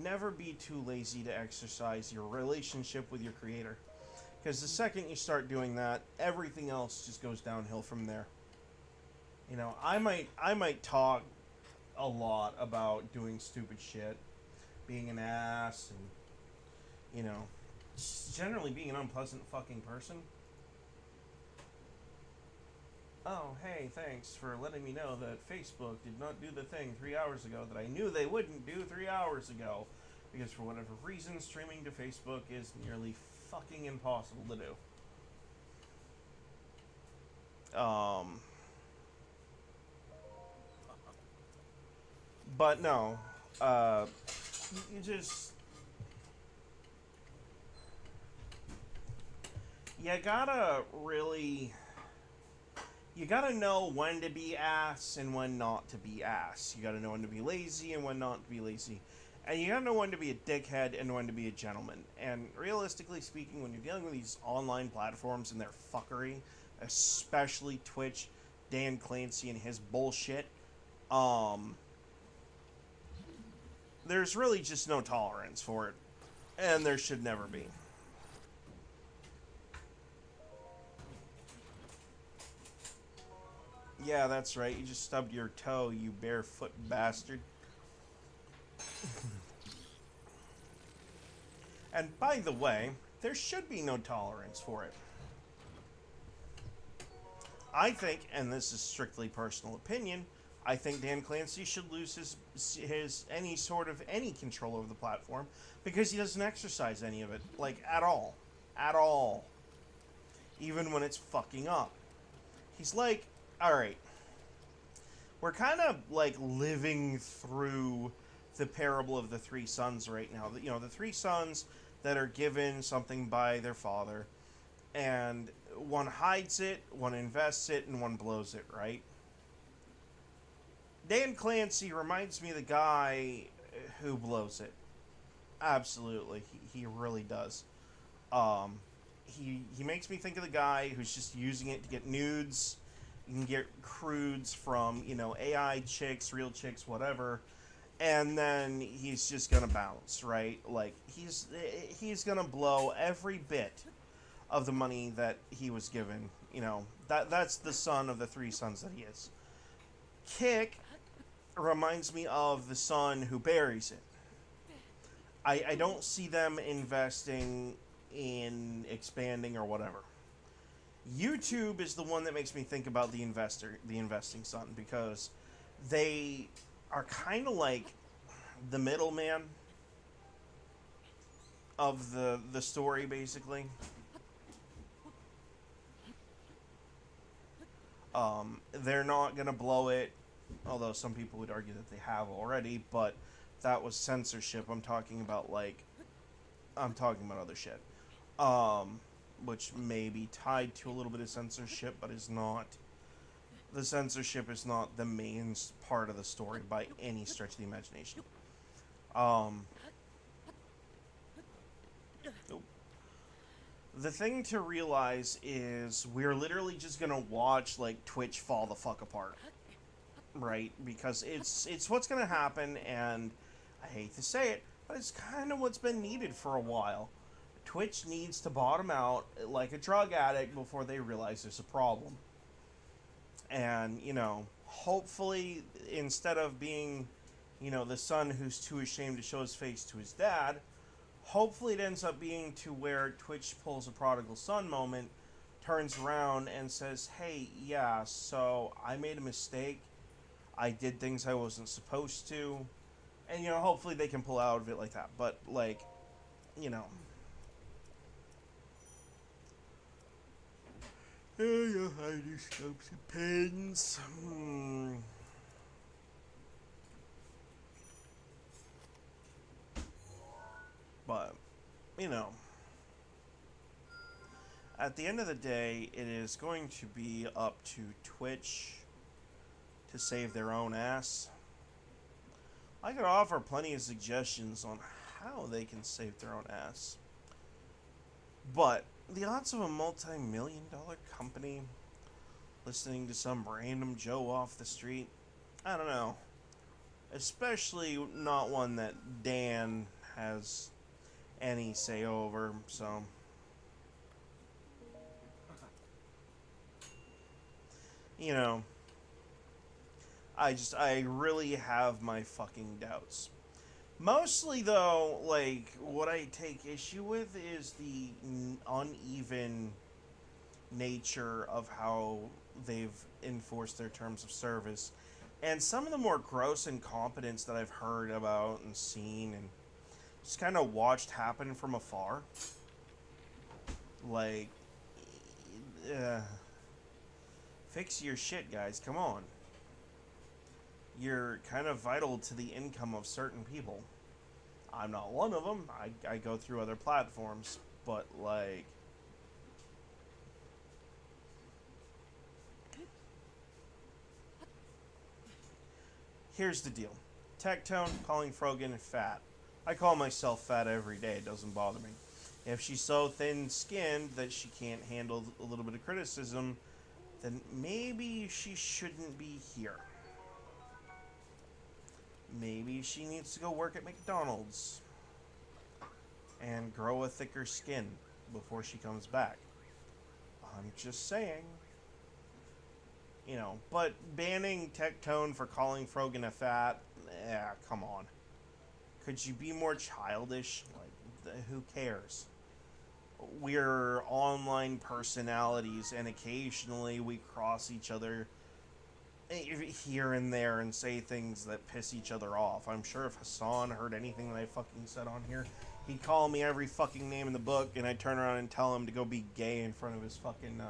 never be too lazy to exercise your relationship with your Creator. Because the second you start doing that, everything else just goes downhill from there. I might talk a lot about doing stupid shit, being an ass, and, just generally being an unpleasant fucking person. oh, hey, thanks for letting me know that Facebook did not do the thing 3 hours ago that I knew they wouldn't do 3 hours ago. Because for whatever reason, streaming to Facebook is nearly fucking impossible to do. But no, you just, you gotta really, you gotta know when to be ass and when not to be ass. You gotta know when to be lazy and when not to be lazy. And you gotta know when to be a dickhead and when to be a gentleman. And realistically speaking, when you're dealing with these online platforms and their fuckery, especially Twitch, Dan Clancy and his bullshit, there's really just no tolerance for it. And there should never be. Yeah, that's right. You just stubbed your toe, you barefoot bastard. And by the way, there should be no tolerance for it. I think, and this is strictly personal opinion, I think Dan Clancy should lose his any control over the platform because he doesn't exercise any of it, like, at all. At all. Even when it's fucking up. He's like, alright, we're kind of, like, living through the parable of the three sons right now. You know, the three sons that are given something by their father, and one hides it, one invests it, and one blows it, right? Dan Clancy reminds me of the guy who blows it. Absolutely. He really does. He makes me think of the guy who's just using it to get nudes. You can get crudes from, you know, AI chicks, real chicks, whatever. And then he's just gonna bounce, right? Like, he's gonna blow every bit of the money that he was given. You know, that's the son of the three sons that he is. Kick reminds me of the son who buries it. I don't see them investing in expanding or whatever. YouTube is the one that makes me think about the investing son, because they are kind of like the middleman of the story, basically. They're not gonna blow it, although some people would argue that they have already, but that was censorship. I'm talking about other shit. Which may be tied to a little bit of censorship, but is not. The censorship is not the main part of the story by any stretch of the imagination. The thing to realize is we're literally just gonna watch, like, Twitch fall the fuck apart. Right? Because it's what's gonna happen, and I hate to say it, but it's kind of what's been needed for a while. Twitch needs to bottom out like a drug addict before they realize there's a problem. And, you know, hopefully, instead of being, you know, the son who's too ashamed to show his face to his dad, hopefully it ends up being to where Twitch pulls a prodigal son moment, turns around and says, hey, yeah, so I made a mistake. I did things I wasn't supposed to. And, you know, hopefully they can pull out of it like that. But, like, you know. Your scopes and pens. But, you know, at the end of the day, it is going to be up to Twitch to save their own ass. I could offer plenty of suggestions on how they can save their own ass. But the odds of a multi-million-dollar company listening to some random Joe off the street, I don't know. Especially not one that Dan has any say over, so. You know, I really have my fucking doubts. Mostly, though, like, what I take issue with is the uneven nature of how they've enforced their terms of service. And some of the more gross incompetence that I've heard about and seen and just kind of watched happen from afar. Like, fix your shit, guys. Come on. You're kind of vital to the income of certain people. I'm not one of them. I go through other platforms. But, like... Here's the deal. Tectone calling Frogan fat. I call myself fat every day. It doesn't bother me. If she's so thin-skinned that she can't handle a little bit of criticism, then maybe she shouldn't be here. Maybe she needs to go work at McDonald's and grow a thicker skin before she comes back. I'm just saying. You know, but banning Tectone for calling Frogan a fat, come on. Could you be more childish? Like, who cares? We're online personalities, and occasionally we cross each other here and there and say things that piss each other off. I'm sure if Hassan heard anything that I fucking said on here, he'd call me every fucking name in the book, and I'd turn around and tell him to go be gay in front of his fucking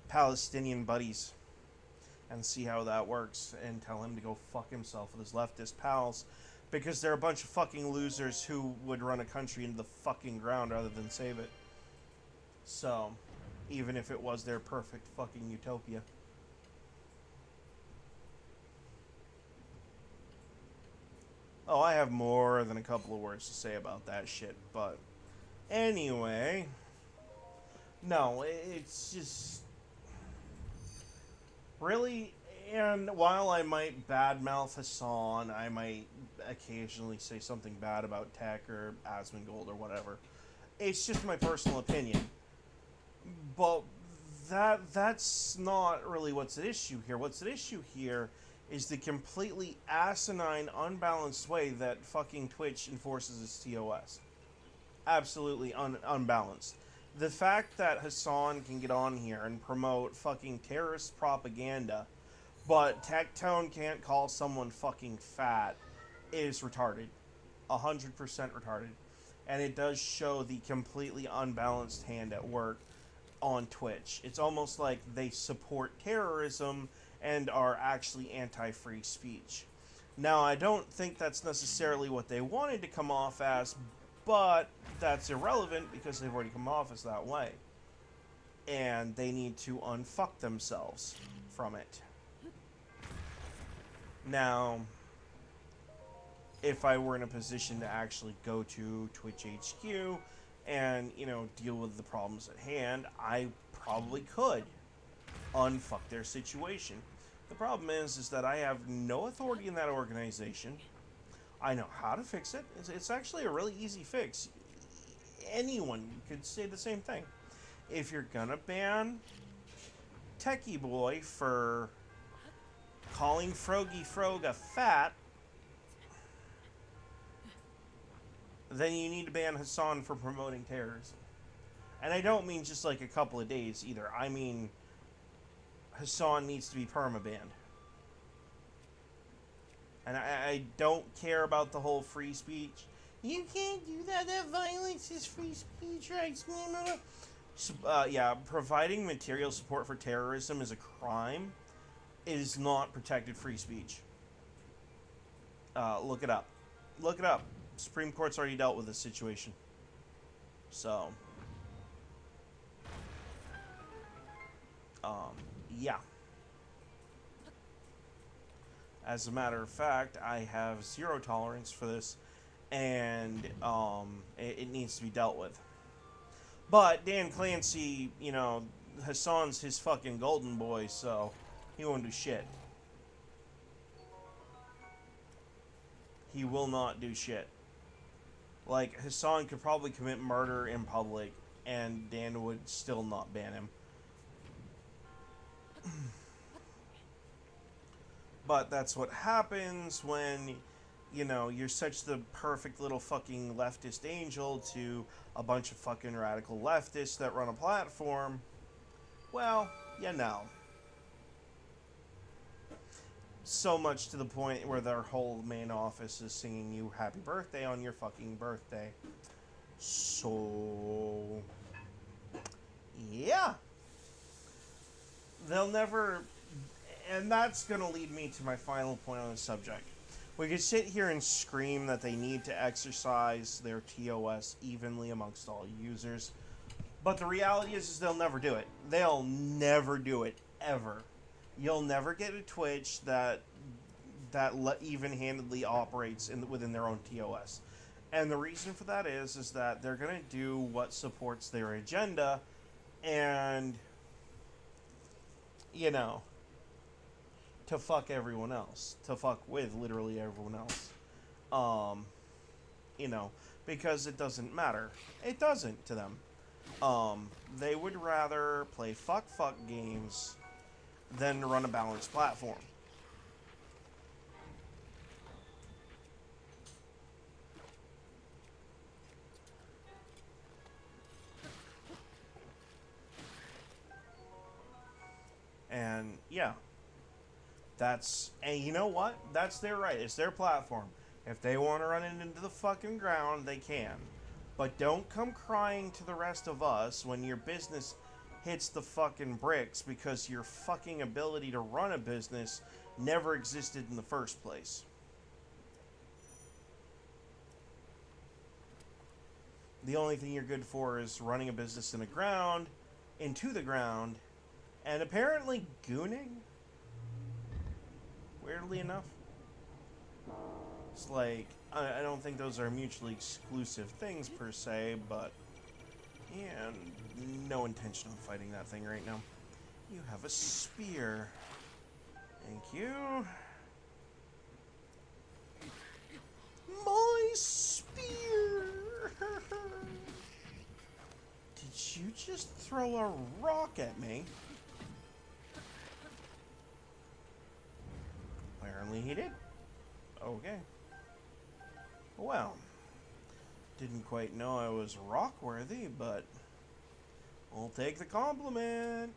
Palestinian buddies. And see how that works, and tell him to go fuck himself with his leftist pals, because they're a bunch of fucking losers who would run a country into the fucking ground rather than save it. So, even if it was their perfect fucking utopia. Oh, I have more than a couple of words to say about that shit, but anyway, no, it's just... Really, and while I might badmouth Hassan, I might occasionally say something bad about Tech or Asmongold or whatever. It's just my personal opinion. But that's not really what's at issue here. What's at issue here is the completely asinine, unbalanced way that fucking Twitch enforces its TOS. Absolutely unbalanced. The fact that Hassan can get on here and promote fucking terrorist propaganda, but Tectone can't call someone fucking fat, is retarded. 100% retarded. And it does show the completely unbalanced hand at work on Twitch. It's almost like they support terrorism and are actually anti-free speech. Now, I don't think that's necessarily what they wanted to come off as, but that's irrelevant because they've already come off as that way. And they need to unfuck themselves from it. Now, if I were in a position to actually go to Twitch HQ and, you know, deal with the problems at hand, I probably could unfuck their situation. The problem is that I have no authority in that organization. I know how to fix it. It's actually a really easy fix. Anyone could say the same thing. If you're gonna ban Techie Boy for calling Froggy Frog a fat, then you need to ban Hassan for promoting terrorism. And I don't mean just like a couple of days either. I mean Hassan needs to be permabanned. And I don't care about the whole free speech. You can't do that. That violates free speech rights. Yeah, providing material support for terrorism is a crime. It is not protected free speech. Look it up. Look it up. Supreme Court's already dealt with this situation. So, yeah. As a matter of fact, I have zero tolerance for this, and it needs to be dealt with. But Dan Clancy, you know, Hassan's his fucking golden boy, so he won't do shit. He will not do shit. Like, Hassan could probably commit murder in public, and Dan would still not ban him. But that's what happens when, you know, you're such the perfect little fucking leftist angel to a bunch of fucking radical leftists that run a platform. Well, you know. So much to the point where their whole main office is singing you happy birthday on your fucking birthday. So, yeah. They'll never... And that's going to lead me to my final point on the subject. We could sit here and scream that they need to exercise their TOS evenly amongst all users. But the reality is they'll never do it. They'll never do it, ever. You'll never get a Twitch that even-handedly operates within their own TOS. And the reason for that is that they're going to do what supports their agenda, and, you know, to fuck everyone else. To fuck with literally everyone else. You know, because it doesn't matter. It doesn't to them. They would rather play fuck games than run a balanced platform. And yeah, and you know what? That's their right. It's their platform. If they want to run it into the fucking ground, they can. But don't come crying to the rest of us when your business hits the fucking bricks because your fucking ability to run a business never existed in the first place. The only thing you're good for is running a business into the ground, and apparently gooning? Weirdly enough. It's like, I don't think those are mutually exclusive things per se, but yeah, no intention of fighting that thing right now. You have a spear. Thank you. My spear! Did you just throw a rock at me? Apparently he did. Okay. Well, didn't quite know I was rock-worthy, but I'll take the compliment.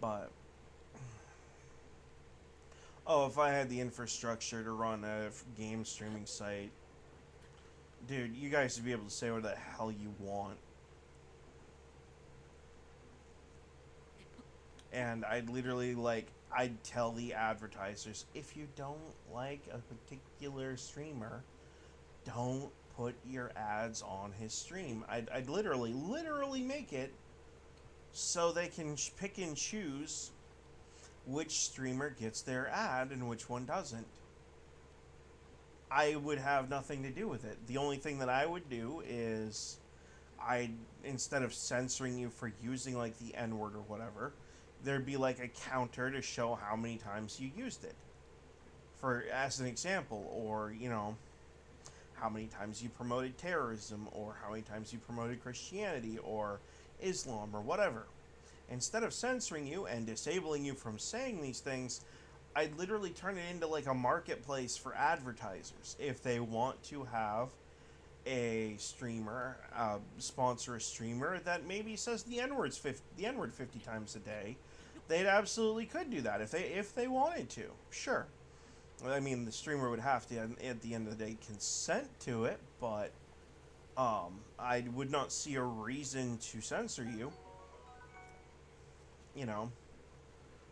But, oh, if I had the infrastructure to run a game streaming site, dude, you guys would be able to say what the hell you want. And I'd literally, I'd tell the advertisers, if you don't like a particular streamer, don't put your ads on his stream. I'd literally make it so they can pick and choose which streamer gets their ad and which one doesn't. I would have nothing to do with it. The only thing that I would do is instead of censoring you for using the N-word or whatever, there'd be a counter to show how many times you used it, as an example, or how many times you promoted terrorism, or how many times you promoted Christianity or Islam or whatever. Instead of censoring you and disabling you from saying these things, I'd literally turn it into a marketplace for advertisers. If they want to have a streamer sponsor a streamer that maybe says the N-word 50 times a day, they absolutely could do that if they wanted to. Sure. I mean, the streamer would have to, at the end of the day, consent to it, but I would not see a reason to censor you.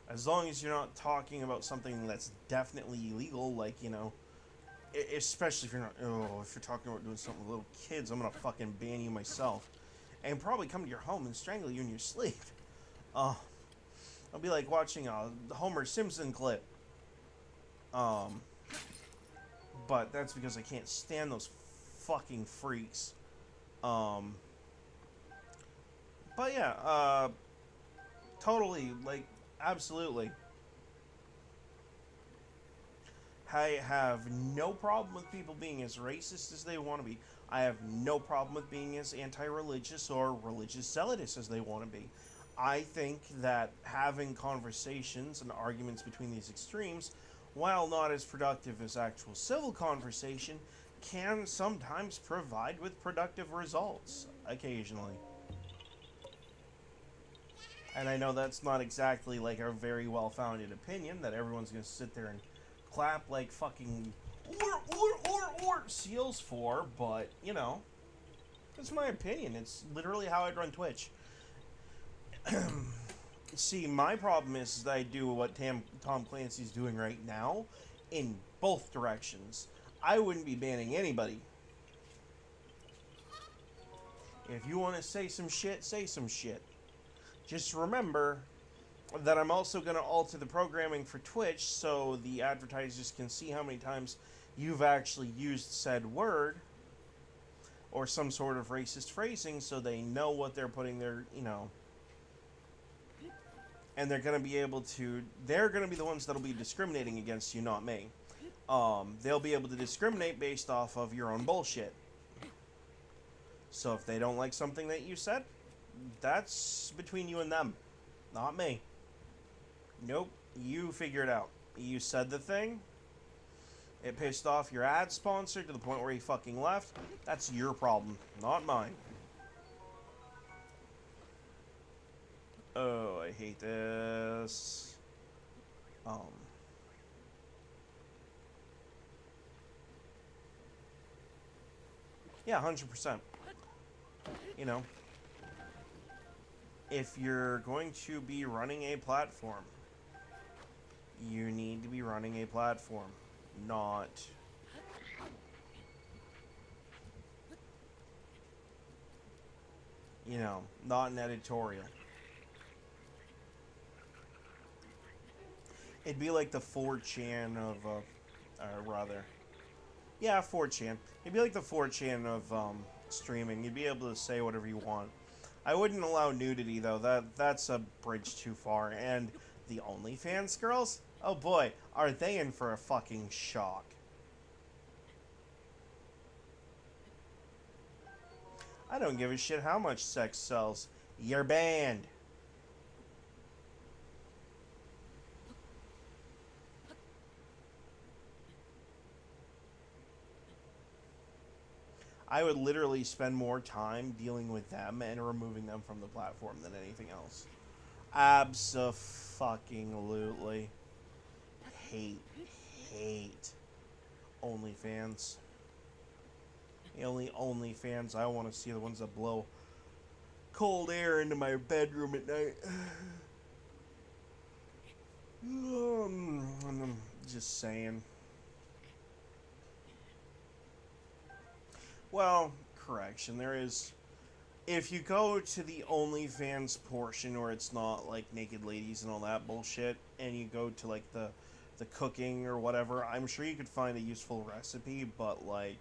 As long as you're not talking about something that's definitely illegal, especially if you're not, if you're talking about doing something with little kids, I'm gonna fucking ban you myself. And probably come to your home and strangle you in your sleep. I'll be like watching a Homer Simpson clip. But that's because I can't stand those fucking freaks. But yeah, totally, absolutely. I have no problem with people being as racist as they want to be. I have no problem with being as anti-religious or religious zealotous as they want to be. I think that having conversations and arguments between these extremes, while not as productive as actual civil conversation, can sometimes provide with productive results, occasionally. And I know that's not exactly like a very well-founded opinion that everyone's going to sit there and clap like fucking or seals for, but, you know, it's my opinion. It's literally how I'd run Twitch. See, my problem is that I do what Tom Clancy's doing right now in both directions. I wouldn't be banning anybody. If you want to say some shit, say some shit. Just remember that I'm also going to alter the programming for Twitch so the advertisers can see how many times you've actually used said word or some sort of racist phrasing so they know what they're putting their, you know. And they're going to be able to, they're going to be the ones that'll be discriminating against you, not me. They'll be able to discriminate based off of your own bullshit. So if they don't like something that you said, that's between you and them, not me. Nope, you figure it out. You said the thing, it pissed off your ad sponsor to the point where he fucking left. That's your problem, not mine. Oh, I hate this. Yeah, 100%. You know, if you're going to be running a platform, you need to be running a platform, not... you know, not an editorial. It'd be like the 4chan of, or rather... yeah, 4chan. It'd be like the 4chan of, streaming. You'd be able to say whatever you want. I wouldn't allow nudity, though. That's a bridge too far. And the OnlyFans girls? Oh boy, are they in for a fucking shock. I don't give a shit how much sex sells. You're banned. I would literally spend more time dealing with them and removing them from the platform than anything else. Abso-fucking-lutely. Hate OnlyFans. The only OnlyFans I want to see are the ones that blow cold air into my bedroom at night. I'm just saying. Well, correction, there is... if you go to the OnlyFans portion where it's not, like, naked ladies and all that bullshit, and you go to, like, the cooking or whatever, I'm sure you could find a useful recipe, but, like,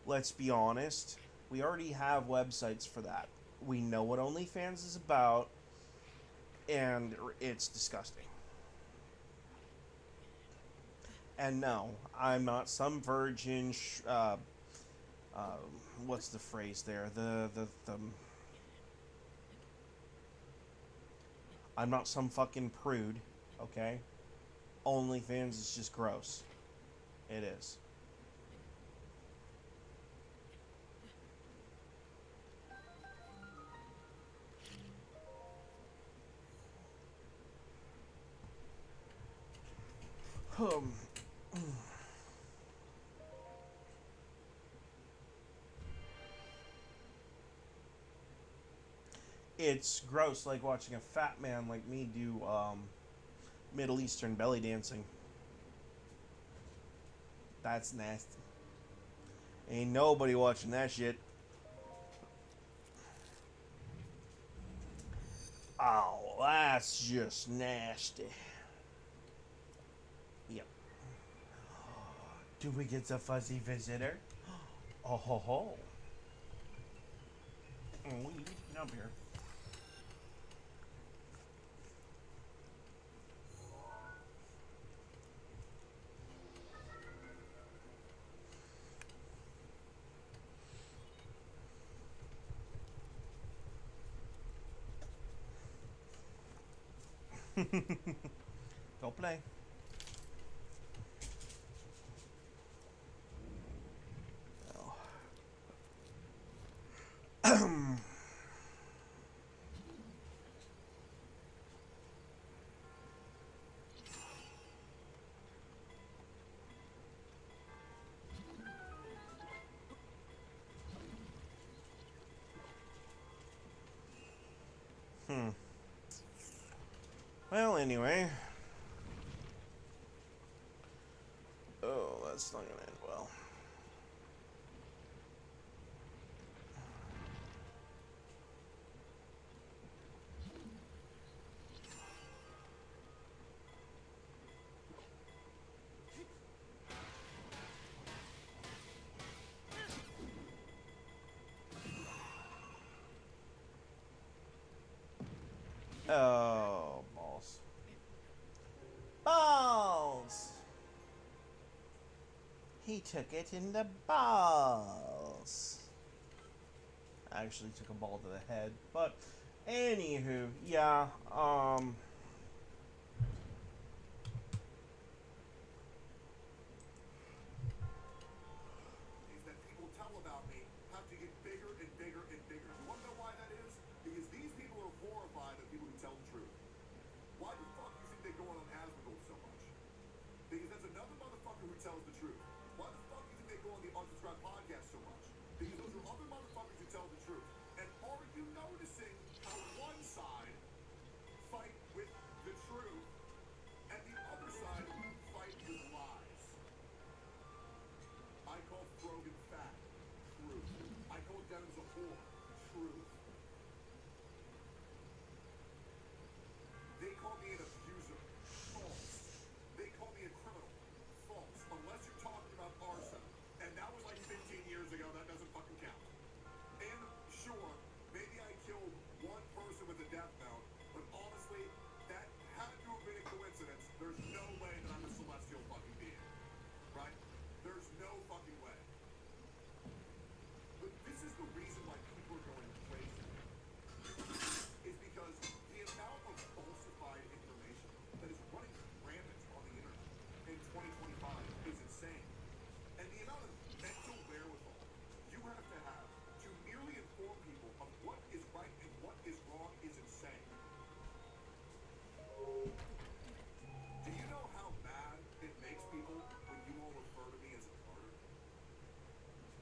let's be honest, we already have websites for that. We know what OnlyFans is about, and it's disgusting. And no, I'm not some virgin, what's the phrase there? I'm not some fucking prude, okay? OnlyFans is just gross. It is. It's gross, like watching a fat man like me do Middle Eastern belly dancing. That's nasty. Ain't nobody watching that shit. Oh, that's just nasty. Yep. Do we get the fuzzy visitor? Oh ho ho. Oh, you need to get up here. Go play. Oh. Well, anyway. Oh, that's not gonna end well. Oh, balls. Balls! He took it in the balls. I actually took a ball to the head, but anywho, yeah, Things that people tell about me have to get bigger and bigger and bigger. You want to know why that is? Because these people are horrified of people who tell the truth. Why the fuck do you think they go on Asmongold so much? Because that's another motherfucker who tells the truth. Why the fuck do you think they go on the Unsubscribed podcast so much? Because those are other motherfuckers who tell the truth. And are you noticing how one side fight with the truth and the other side fight with lies? I call Frogan fat. Truth. I call Devins a whore. Truth. They call me an abuser. False. They call me a criminal. False. Unless you're talking about arson. And that was like 15 years ago. That doesn't fucking count. And sure, maybe I killed one person with a death note, but honestly, that had to have been a coincidence. There's no way that I'm a celestial fucking being. Right? There's no fucking way. But this is the reason why people are going crazy. Is because the amount of falsified information that is running rampant on the internet in 2025 is insane. And the amount of mental wherewithal you have to merely inform people of what is right and what is wrong is insane. Do you know how mad it makes people when you all refer to me as a martyr?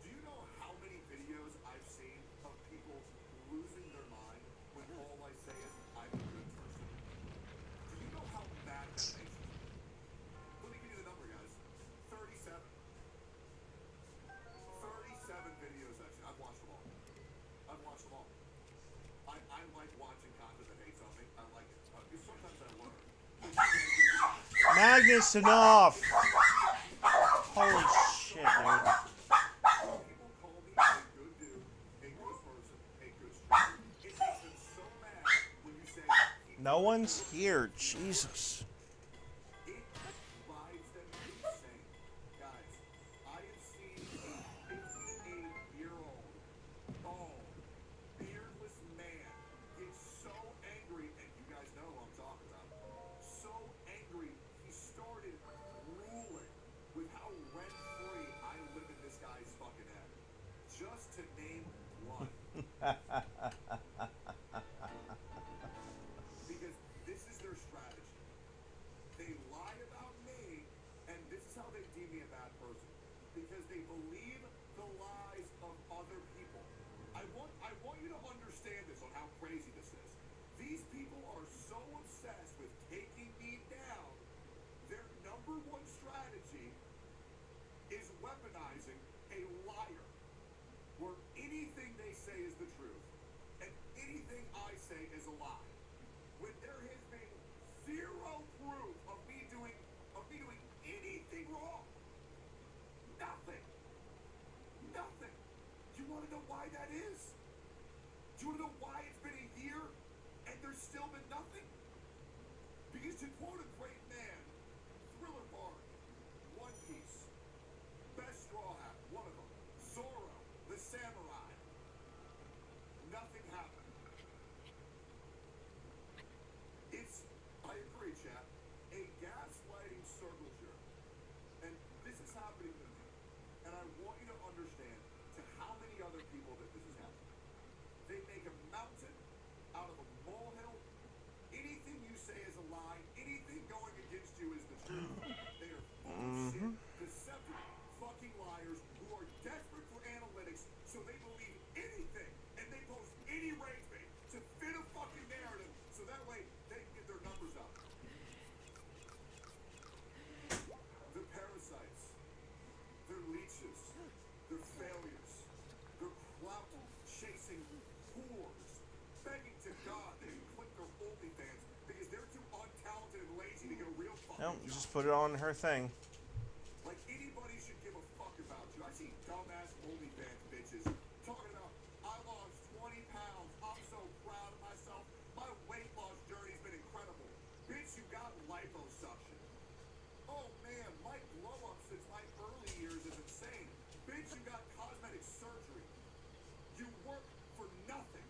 Do you know how many videos I've seen of people losing their mind when all I say is I'm a good person? Do you know how mad that makes you? Let me give you the number, guys. 37. 37 videos, actually. I've watched them all. I've watched them all. I like watching content that hates on me. I like it. Because sometimes I learn. Magnus, enough! Holy shit, dude. People call me a good dude, a good person, a good streamer. It makes them so mad when you say No one's here, Jesus. it drives them insane. Guys, I have seen a 58-year-old, bald, beardless man get so angry, and you guys know who I'm talking about. So angry, he started ruling with how rent-free I live in this guy's fucking head. Just to name one. Because this is their strategy. They lie about me, and this is how they deem me a bad person. Because they believe the lies of other people. I want you to understand this on how crazy this is. These people are so obsessed with taking me down, their number one strategy is weaponizing a liar. Where anything they say is the truth, and anything I say is a lie. When there has been zero proof of me doing anything wrong. Nothing. Nothing. Do you want to know why that is? Do you want to know why it's been a year and there's still been nothing? Because to quote a great man, Thriller Bark, One Piece, Best Straw Hat, one of them, Zoro, the Samurai, nothing happened. It's, I agree, chat, a gaslighting circle jerk. And this is happening to me. And I want you to understand to how many other people that this is happening. They make a mountain out of a molehill. Anything you say is a lie. Anything No, you just put it on her thing. Like anybody should give a fuck about you. I see dumbass OnlyFans bitches talking about, I lost 20 pounds. I'm so proud of myself. My weight loss journey's been incredible. Bitch, you got liposuction. Oh man, my glow up since my early years is insane. Bitch, you got cosmetic surgery. You work for nothing.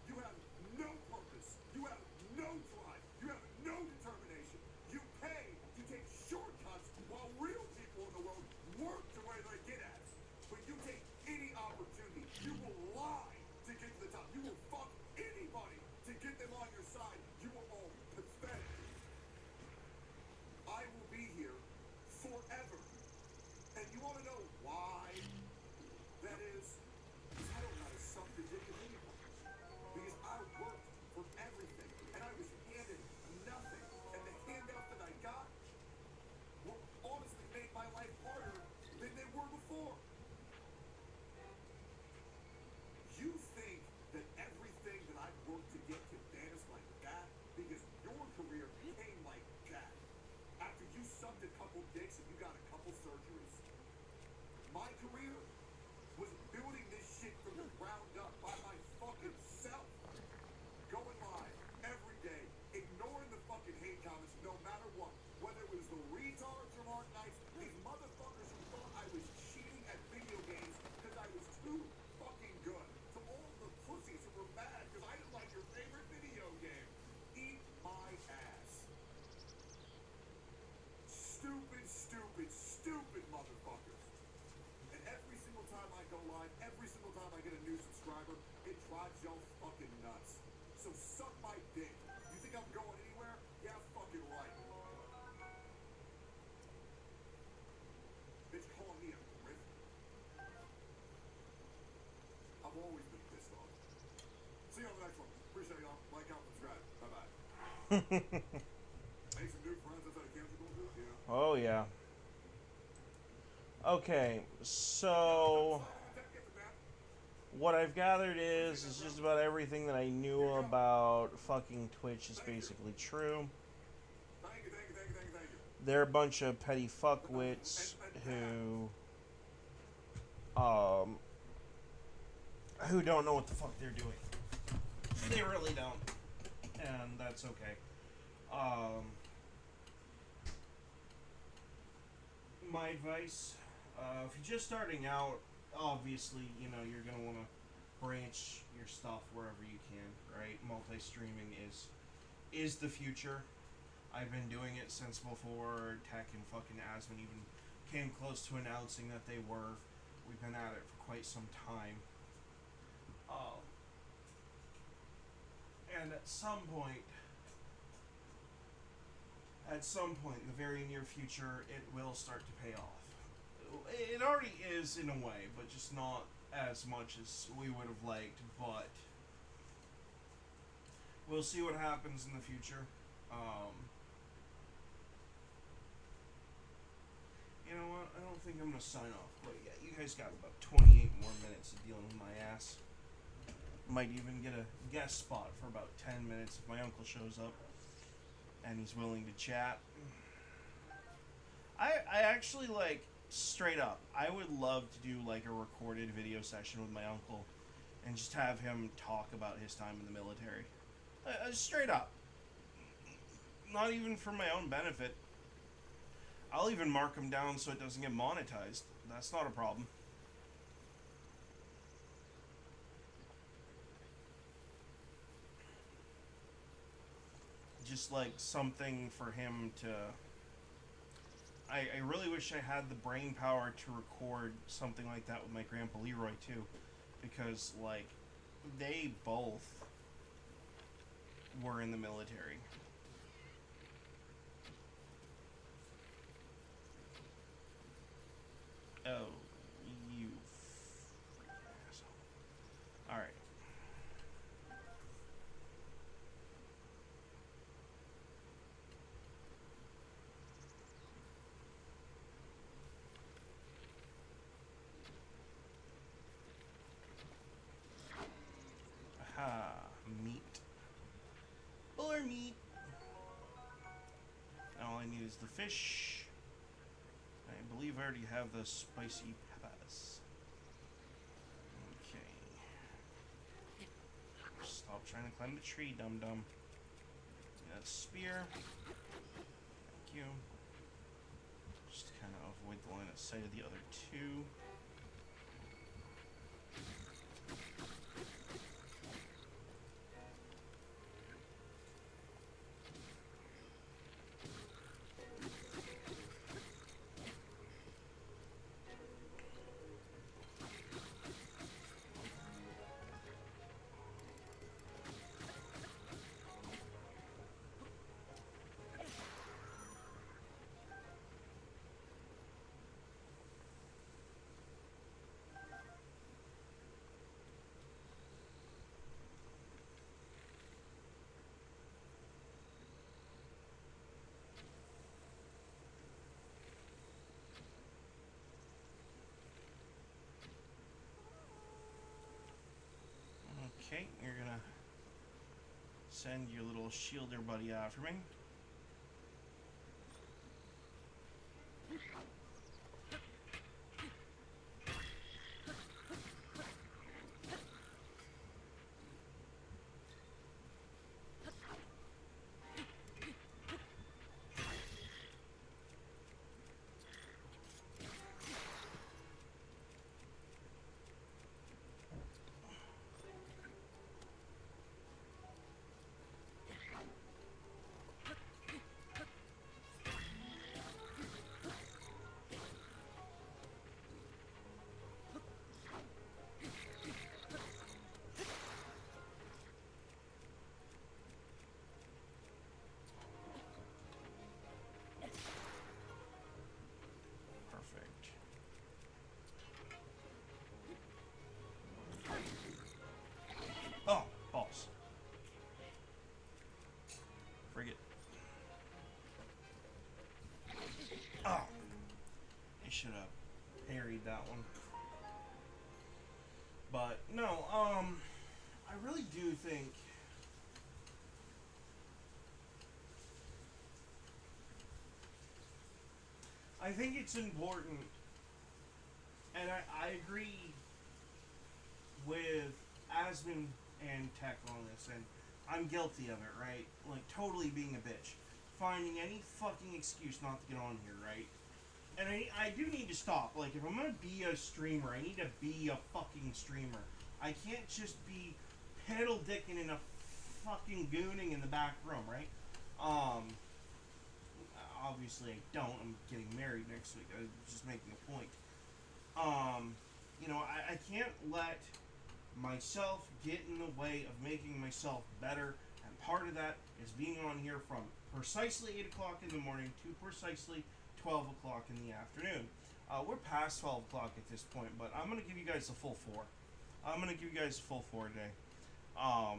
You have no purpose. You have no drive. You have no determination. You pay to take shortcuts while real people in the world work to where they get at. But you take any opportunity. You will lie to get to the top. You will fuck anybody to get them on your side. You are all pathetic. I will be here forever. And you want to know why that is? Because I don't know how to suck the dick of anybody. Because I worked for everything, and I was handed nothing. And the handouts that I got will honestly make my life harder than they were before. You think that everything that I've worked to get can vanish like that? Because your career came like that. After you sucked a couple dicks and you got a couple surgeries. My career was building this shit from the ground up by my fucking self. Going live every day, ignoring the fucking hate comments no matter what. Whether it was the retards or Mark Knights, these motherfuckers who thought I was cheating at video games because I was too fucking good. To all the pussies who were mad because I didn't like your favorite video game. Eat my ass. Stupid, stupid, stupid motherfuckers. And every single time I go live, every single time I get a new subscriber, it drives y'all fucking nuts. So suck my dick. You think I'm going anywhere? Yeah, fucking right. Bitch calling me a grift. I've always been pissed off. See you on the next one. Appreciate y'all. Like, comment, subscribe. Bye-bye. Make some new friends outside of camp you're going to? Yeah. Oh, yeah. Okay, so what I've gathered is just about everything that I knew about fucking Twitch is basically true. They're a bunch of petty fuckwits who don't know what the fuck they're doing. They really don't, and that's okay. My advice, if you're just starting out, obviously, you know, you're going to want to branch your stuff wherever you can, right? Multi-streaming is the future. I've been doing it since before Tech and fucking Asmon even came close to announcing that they were. We've been at it for quite some time. And at some point in the very near future, it will start to pay off. It already is in a way, but just not as much as we would have liked, but we'll see what happens in the future. You know what? I don't think I'm going to sign off quite yet. You guys got about 28 more minutes of dealing with my ass. Might even get a guest spot for about 10 minutes if my uncle shows up and he's willing to chat. I actually, like, straight up, I would love to do, like, a recorded video session with my uncle and just have him talk about his time in the military. Straight up. Not even for my own benefit. I'll even mark him down so it doesn't get monetized. That's not a problem. Just like something for him to... I really wish I had the brain power to record something like that with my grandpa Leroy too, because like they both were in the military. Oh, you asshole. All right. Aha, meat. Or meat. There's the fish. I believe I already have the spicy peppers. Okay. Stop trying to climb the tree, dum-dum. Got a spear. Thank you. Just kind of avoid the line of sight of the other two. Okay, you're gonna send your little shielder buddy after me. Perfect. Oh, balls. Frig it. Oh. I should have parried that one. But, no, I really do think it's important, and I agree with Asmon and Tech on this, and I'm guilty of it, right? Like, totally being a bitch. Finding any fucking excuse not to get on here, right? And I do need to stop. Like, if I'm gonna be a streamer, I need to be a fucking streamer. I can't just be pedal dicking in a fucking gooning in the back room, right? Obviously I don't. I'm getting married next week. I was just making a point. You know, I can't let myself get in the way of making myself better, and part of that is being on here from precisely 8 o'clock in the morning to precisely 12 o'clock in the afternoon. We're past 12 o'clock at this point, but I'm going to give you guys the full 4. I'm going to give you guys the full 4 today. I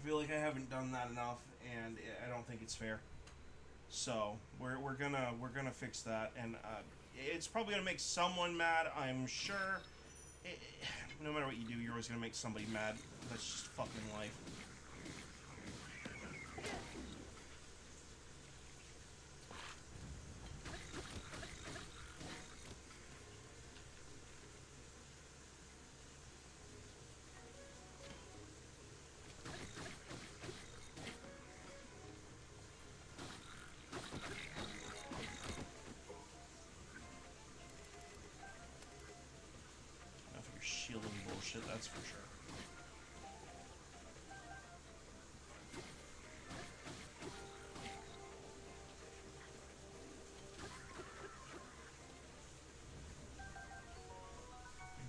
feel like I haven't done that enough, and I don't think it's fair. So we're gonna fix that, and it's probably gonna make someone mad, I'm sure. No matter what you do, you're always gonna make somebody mad. That's just fucking life. Shielding bullshit, that's for sure.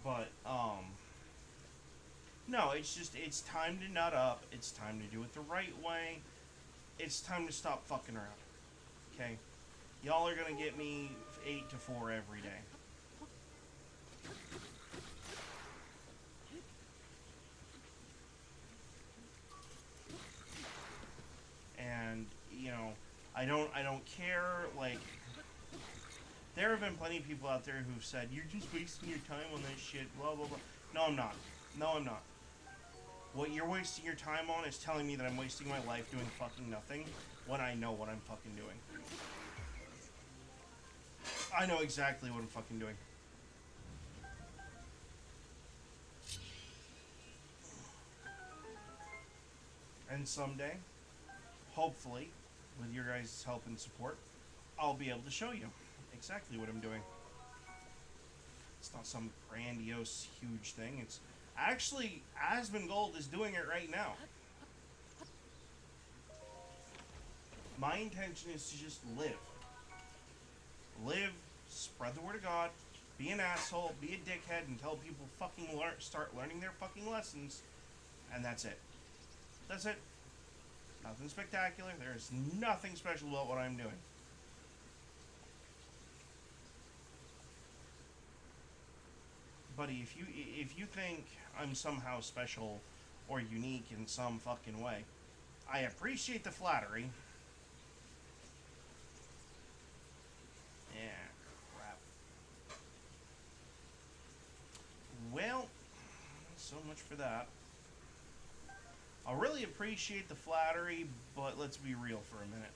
But, no, it's time to nut up. It's time to do it the right way. It's time to stop fucking around. Okay? Y'all are gonna get me 8 to 4 every day. And, you know, I don't care, like, there have been plenty of people out there who've said, you're just wasting your time on that shit, blah, blah, blah. No, I'm not. No, I'm not. What you're wasting your time on is telling me that I'm wasting my life doing fucking nothing when I know what I'm fucking doing. I know exactly what I'm fucking doing. And someday, hopefully, with your guys' help and support, I'll be able to show you exactly what I'm doing. It's not some grandiose, huge thing. It's actually, Asmongold is doing it right now. My intention is to just live. Live, spread the word of God, be an asshole, be a dickhead until people fucking start learning their fucking lessons, and that's it. That's it. Nothing spectacular. There is nothing special about what I'm doing. Buddy, if you think I'm somehow special or unique in some fucking way, I appreciate the flattery. Yeah, crap. Well, so much for that. I really appreciate the flattery, but let's be real for a minute.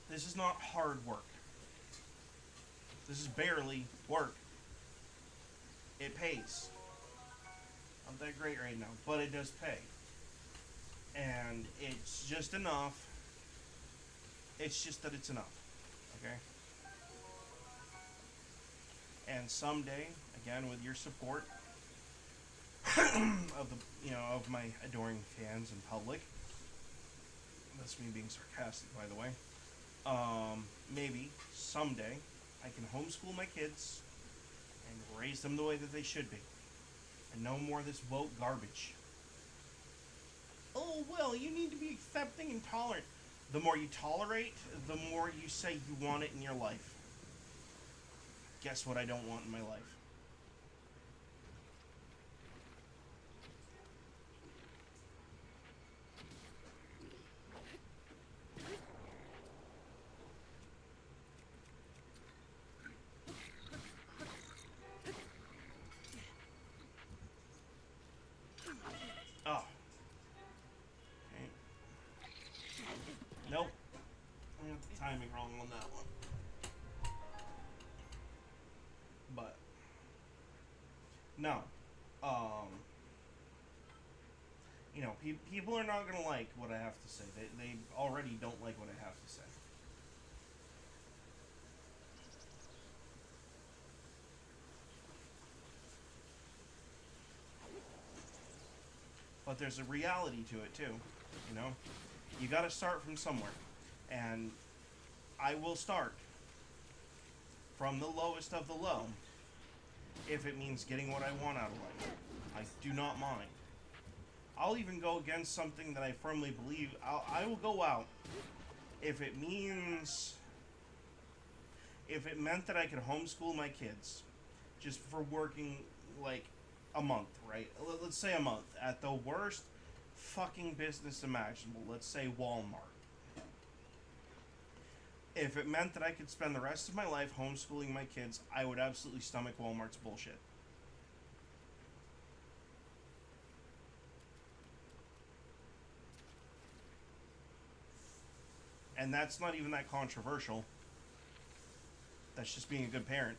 This is not hard work. This is barely work. It pays. Not that great right now, but it does pay. And it's just enough. It's just that it's enough. Okay? And someday, again, with your support of the, of my adoring fans in public, that's me being sarcastic, by the way. Maybe someday I can homeschool my kids and raise them the way that they should be, and no more of this woke garbage. Oh well, you need to be accepting and tolerant. The more you tolerate, the more you say you want it in your life. Guess what I don't want in my life? Oh. Okay. Nope. I got the timing wrong on that one. But no. People are not gonna like what I have to say. They already don't like what I have to say. But there's a reality to it too, You gotta start from somewhere. And I will start from the lowest of the low if it means getting what I want out of life. I do not mind. I'll even go against something that I firmly believe. I will go out if it meant that I could homeschool my kids just for working like a month, right? Let's say a month. At the worst fucking business imaginable, let's say Walmart. If it meant that I could spend the rest of my life homeschooling my kids, I would absolutely stomach Walmart's bullshit. And that's not even that controversial. That's just being a good parent.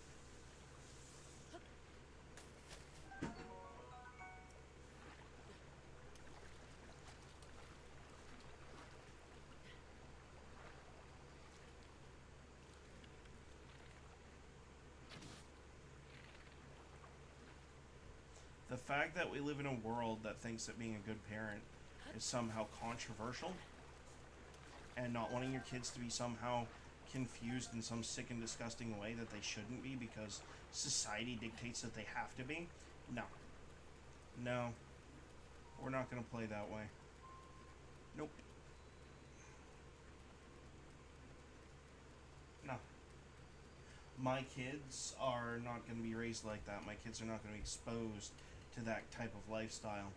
The fact that we live in a world that thinks that being a good parent is somehow controversial, and not wanting your kids to be somehow confused in some sick and disgusting way that they shouldn't be because society dictates that they have to be. No. No. We're not going to play that way. Nope. No. My kids are not going to be raised like that. My kids are not going to be exposed to that type of lifestyle.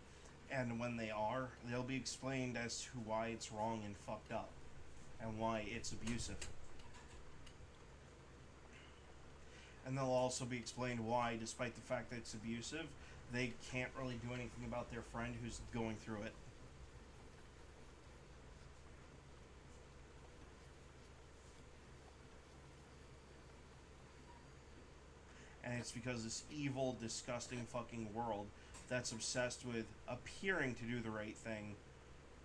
And when they are, they'll be explained as to why it's wrong and fucked up. And why it's abusive. And they'll also be explained why, despite the fact that it's abusive, they can't really do anything about their friend who's going through it. And it's because this evil, disgusting fucking world that's obsessed with appearing to do the right thing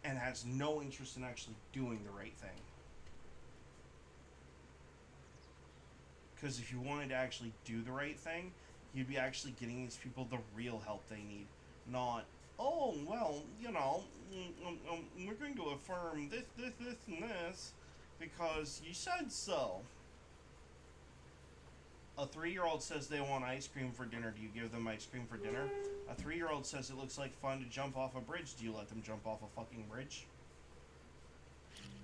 and has no interest in actually doing the right thing. Because if you wanted to actually do the right thing, you'd be actually getting these people the real help they need. Not, oh, well, you know, we're going to affirm this, and this, because you said so. A 3-year-old says they want ice cream for dinner. Do you give them ice cream for dinner? A 3-year-old says it looks like fun to jump off a bridge. Do you let them jump off a fucking bridge?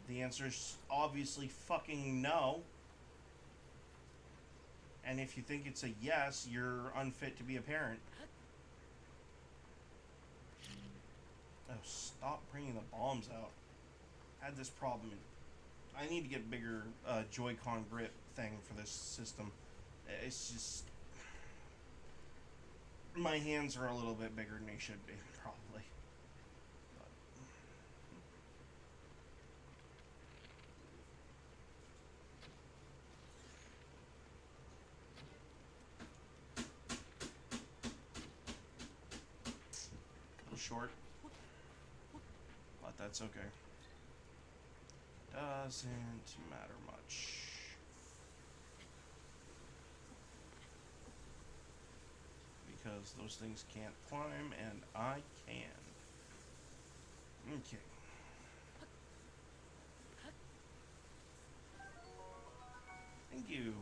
The answer is obviously fucking no. And if you think it's a yes, you're unfit to be a parent. Oh, stop bringing the bombs out. I had this problem. I need to get bigger Joy-Con grip thing for this system. It's just... my hands are a little bit bigger than they should be, probably. A little short. But that's okay. Doesn't matter much. Because those things can't climb, and I can. Okay. Thank you.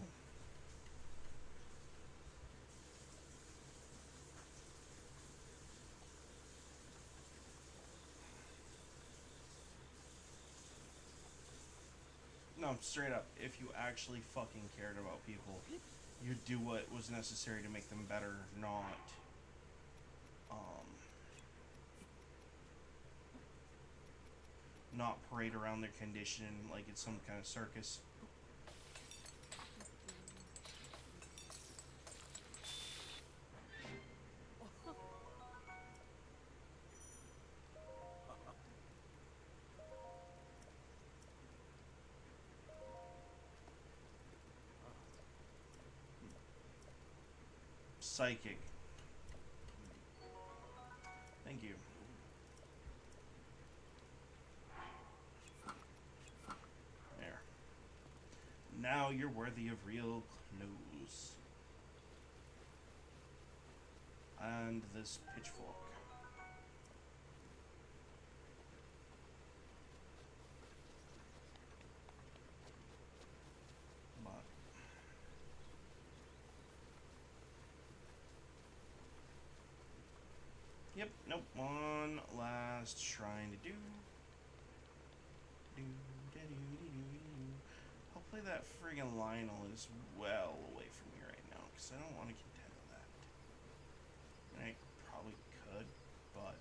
No, straight up, if you actually fucking cared about people, you'd do what was necessary to make them better, not parade around their condition like it's some kind of circus. Psychic. Thank you. There. Now you're worthy of real clues. And this pitchfork. Yep, nope, one last shrine to do. Hopefully that friggin' Lionel is well away from me right now, because I don't want to contend with that. And I probably could, but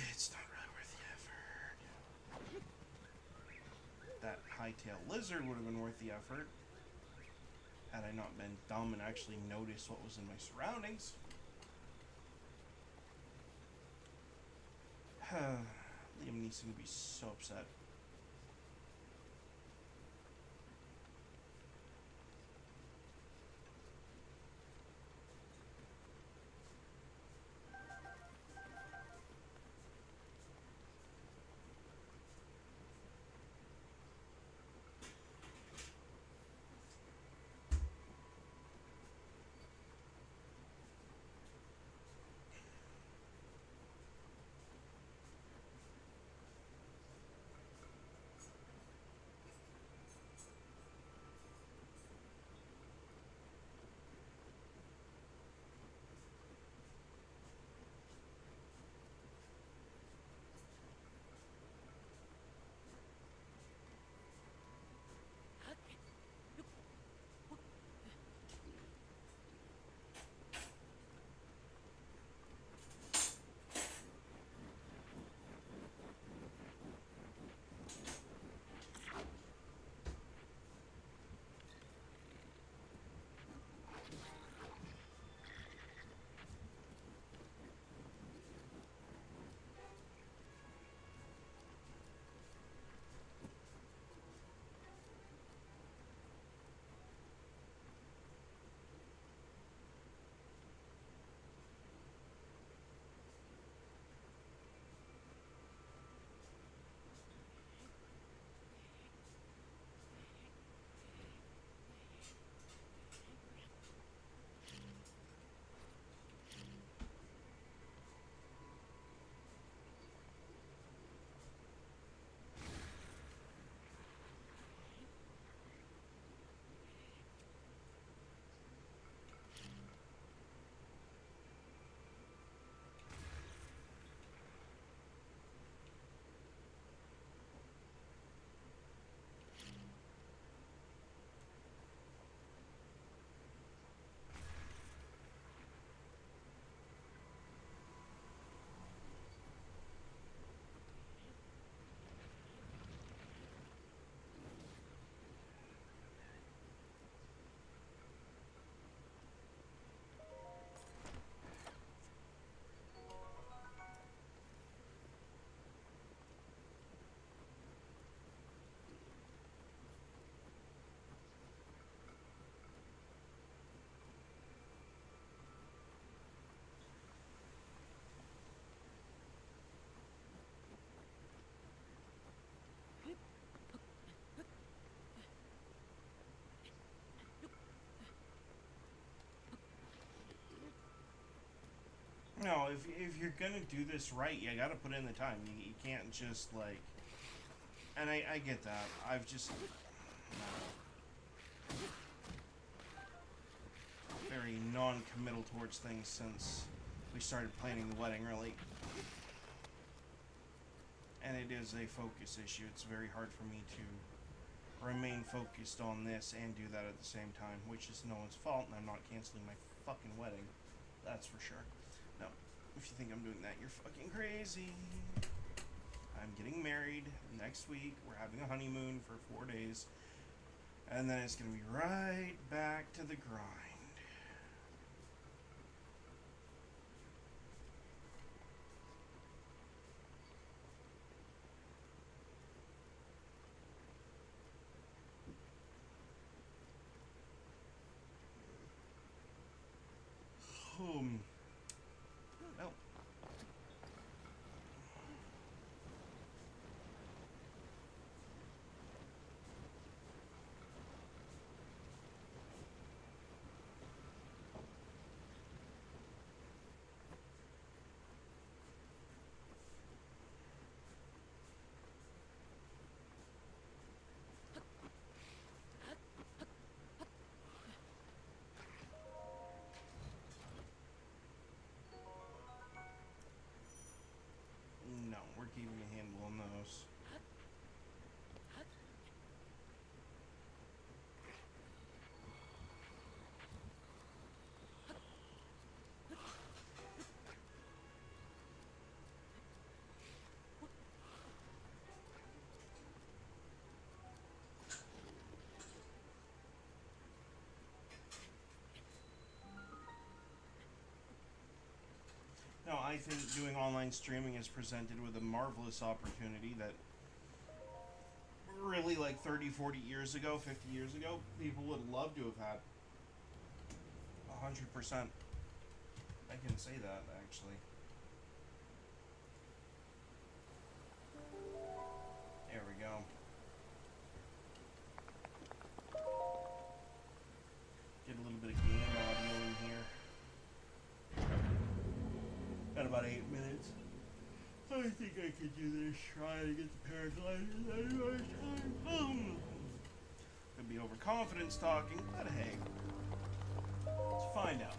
it's not really worth the effort. That hightail lizard would have been worth the effort, had I not been dumb and actually noticed what was in my surroundings. Liam Neeson would be so upset. No, if you're gonna do this right, you gotta put in the time. You can't just like. And I get that. I've just very non-committal towards things since we started planning the wedding, really. And it is a focus issue. It's very hard for me to remain focused on this and do that at the same time, which is no one's fault, and I'm not canceling my fucking wedding. That's for sure. No, if you think I'm doing that, you're fucking crazy. I'm getting married next week. We're having a honeymoon for 4 days. And then it's going to be right back to the grind. Well. No, we're keeping a handle on those. No, I think doing online streaming is presented with a marvelous opportunity that really like 30, 40 years ago, 50 years ago, people would love to have had. 100%. I can say that, actually. There we go. Get a little bit of game audio in here. Got about 8 minutes. I think I could do this. Try to get the paragliders out of my time. Could be overconfidence talking, but hey. Let's find out.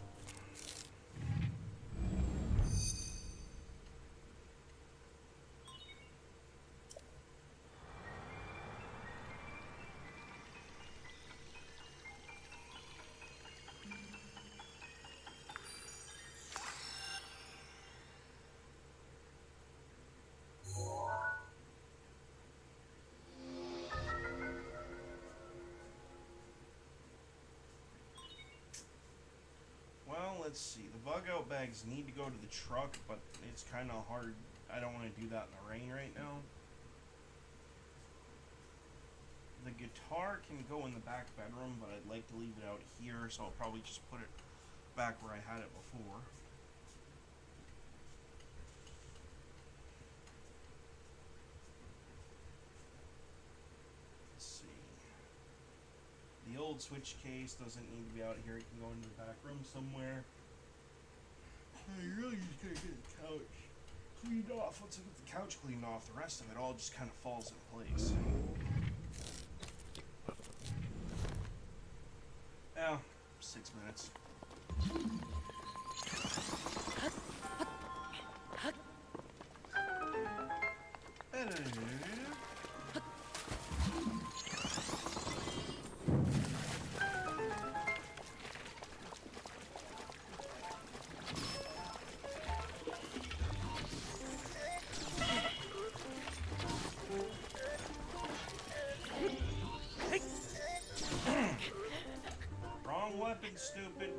Let's see. The bug out bags need to go to the truck, but it's kind of hard. I don't want to do that in the rain right now. The guitar can go in the back bedroom, but I'd like to leave it out here, so I'll probably just put it back where I had it before. Let's see. The old switch case doesn't need to be out here. It can go into the back room somewhere. I really just gotta get the couch cleaned off. Once I get the couch cleaned off, the rest of it all just kind of falls in place. Yeah, 6 minutes. Wrong weapon, stupid.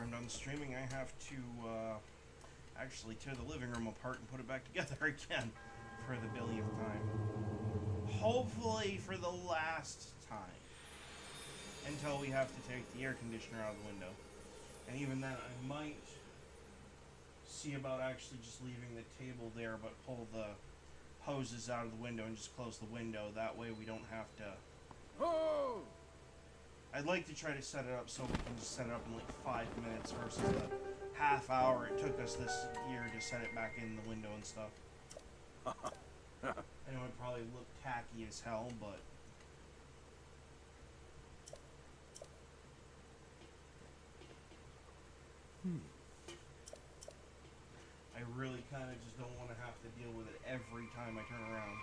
after I'm done streaming, I have to actually tear the living room apart and put it back together again for the billionth time. Hopefully for the last time. Until we have to take the air conditioner out of the window. And even then, I might see about actually just leaving the table there, but pull the hoses out of the window and just close the window. That way we don't have to... Oh! I'd like to try to set it up so we can just set it up in like 5 minutes versus the half hour it took us this year to set it back in the window and stuff. I know it probably look tacky as hell, but... I really kind of just don't want to have to deal with it every time I turn around.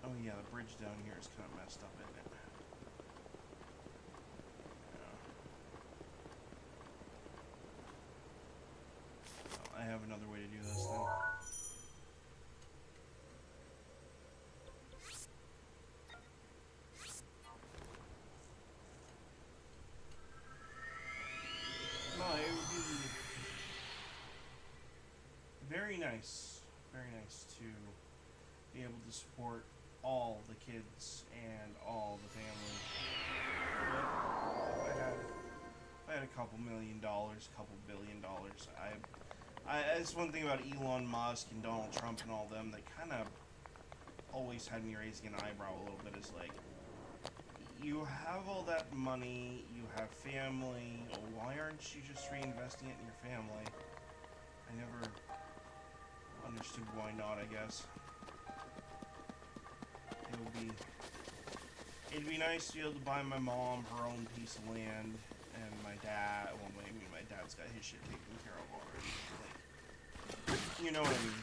Oh yeah, the bridge down here is kind of messed up, isn't it? Yeah. Oh, I have another way to do this then. No, it would be very nice to be able to support all the kids and all the family. But if I had a couple $1 million, couple $1 billion, it's one thing about Elon Musk and Donald Trump and all them that kind of always had me raising an eyebrow a little bit. Is like, you have all that money, you have family, why aren't you just reinvesting it in your family? I never understood why not, I guess. It'd be nice to be able to buy my mom her own piece of land, and my dad, well, maybe my dad's got his shit taken care of already. Like, you know what I mean.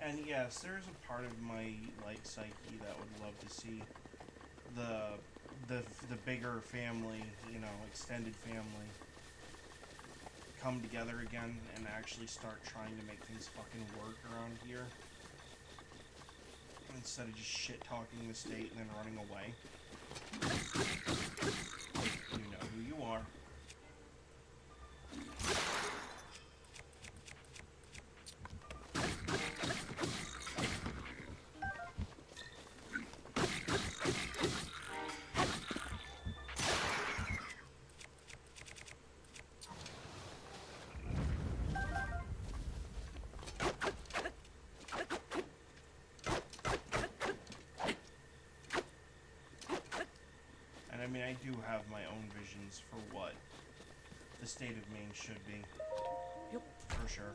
And yes, there's a part of my psyche that would love to see the bigger family, you know, extended family, come together again and actually start trying to make things fucking work around here. Instead of just shit talking the state and then running away. You know who you are. I mean, I do have my own visions for what the state of Maine should be. Yep. For sure.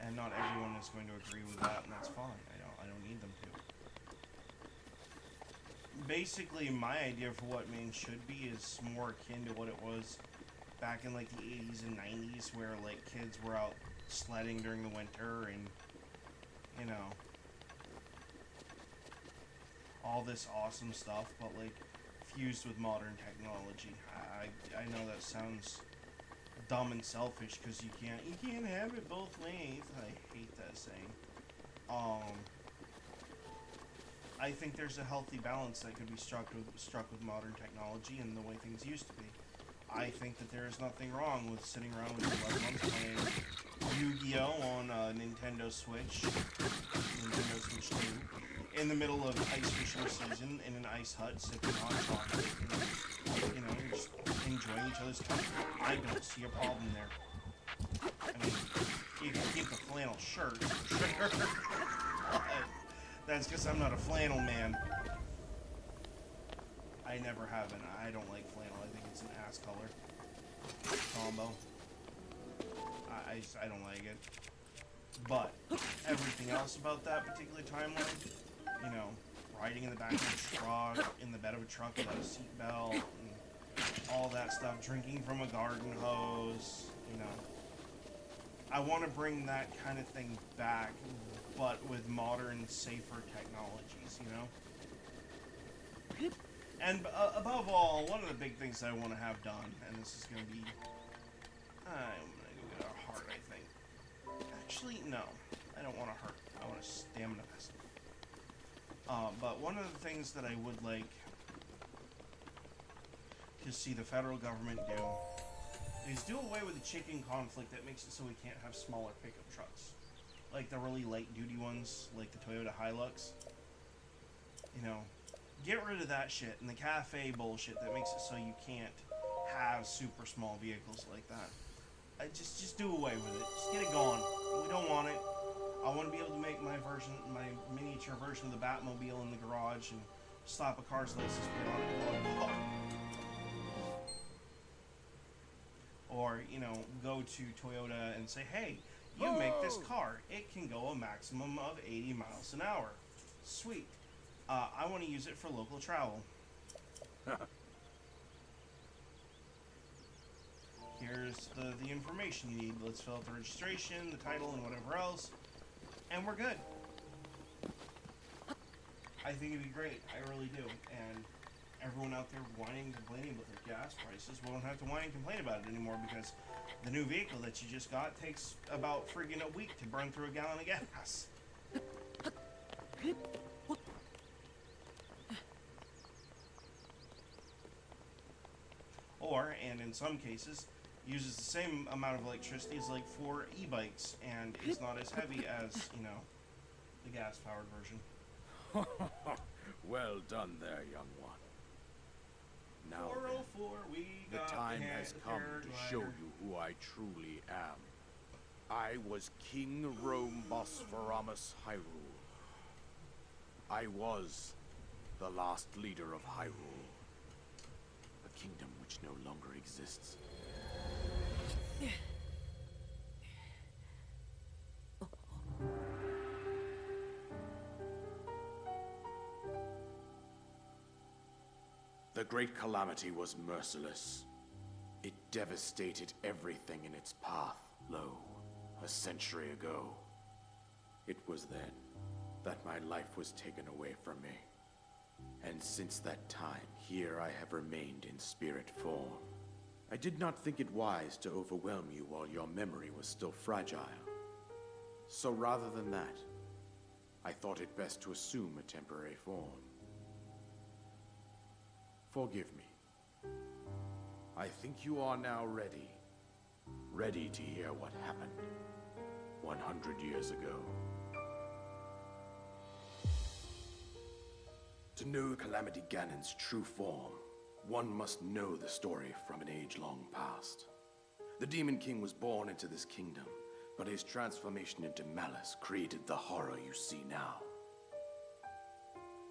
And not everyone is going to agree with that, and that's fine. I don't need them to. Basically, my idea for what Maine should be is more akin to what it was back in like the 80s and 90s, where like kids were out sledding during the winter and, you know, all this awesome stuff, but like fused with modern technology. I know that sounds dumb and selfish because you can't have it both ways. I hate that saying. I think there's a healthy balance that could be struck with modern technology and the way things used to be. I think that there is nothing wrong with sitting around with your loved ones playing Yu-Gi-Oh! On Nintendo Switch, Nintendo Switch 2, in the middle of ice fishing season in an ice hut, sipping hot chocolate. You know, you're just enjoying each other's company. I don't see a problem there. I mean, you can keep the flannel shirt, for sure. But that's because I'm not a flannel man. I never have been. I don't like flannel. I think it's an ass color combo. I don't like it. But everything else about that particular timeline, you know, riding in the back of a truck, in the bed of a truck without a seatbelt, and all that stuff, drinking from a garden hose, you know. I want to bring that kind of thing back, but with modern, safer technologies, you know? And above all, one of the big things I want to have done, and this is going to be... I'm going to go get a heart, I think. Actually, no. I don't want a heart. I want a stamina vest. But one of the things that I would like to see the federal government do is do away with the chicken conflict that makes it so we can't have smaller pickup trucks. Like the really light-duty ones, like the Toyota Hilux. You know, get rid of that shit and the cafe bullshit that makes it so you can't have super small vehicles like that. Just do away with it. Just get it gone. We don't want it. I want to be able to make my miniature version of the Batmobile in the garage and slap a car's license plate on it and call it car. Or, you know, go to Toyota and say, hey, you make this car. It can go a maximum of 80 miles an hour. Sweet. I want to use it for local travel. Here's the information you need. Let's fill out the registration, the title, and whatever else. And we're good. I think it'd be great. I really do. And everyone out there whining and complaining about their gas prices won't have to whine and complain about it anymore, because the new vehicle that you just got takes about friggin' a week to burn through a gallon of gas. Or, and in some cases, uses the same amount of electricity as like 4 e-bikes, and is not as heavy as, you know, the gas-powered version. Well done there, young one. Now 404, we the got time the has come to show you who I truly am. I was King Rome Bosphoramus Hyrule. I was the last leader of Hyrule, a kingdom which no longer exists. The Great Calamity was merciless. It devastated everything in its path, lo, a century ago. It was then that my life was taken away from me. And since that time, here I have remained in spirit form. I did not think it wise to overwhelm you while your memory was still fragile. So rather than that, I thought it best to assume a temporary form. Forgive me. I think you are now ready. Ready to hear what happened 100 years ago. To know Calamity Ganon's true form, one must know the story from an age long past. The Demon King was born into this kingdom, but his transformation into malice created the horror you see now.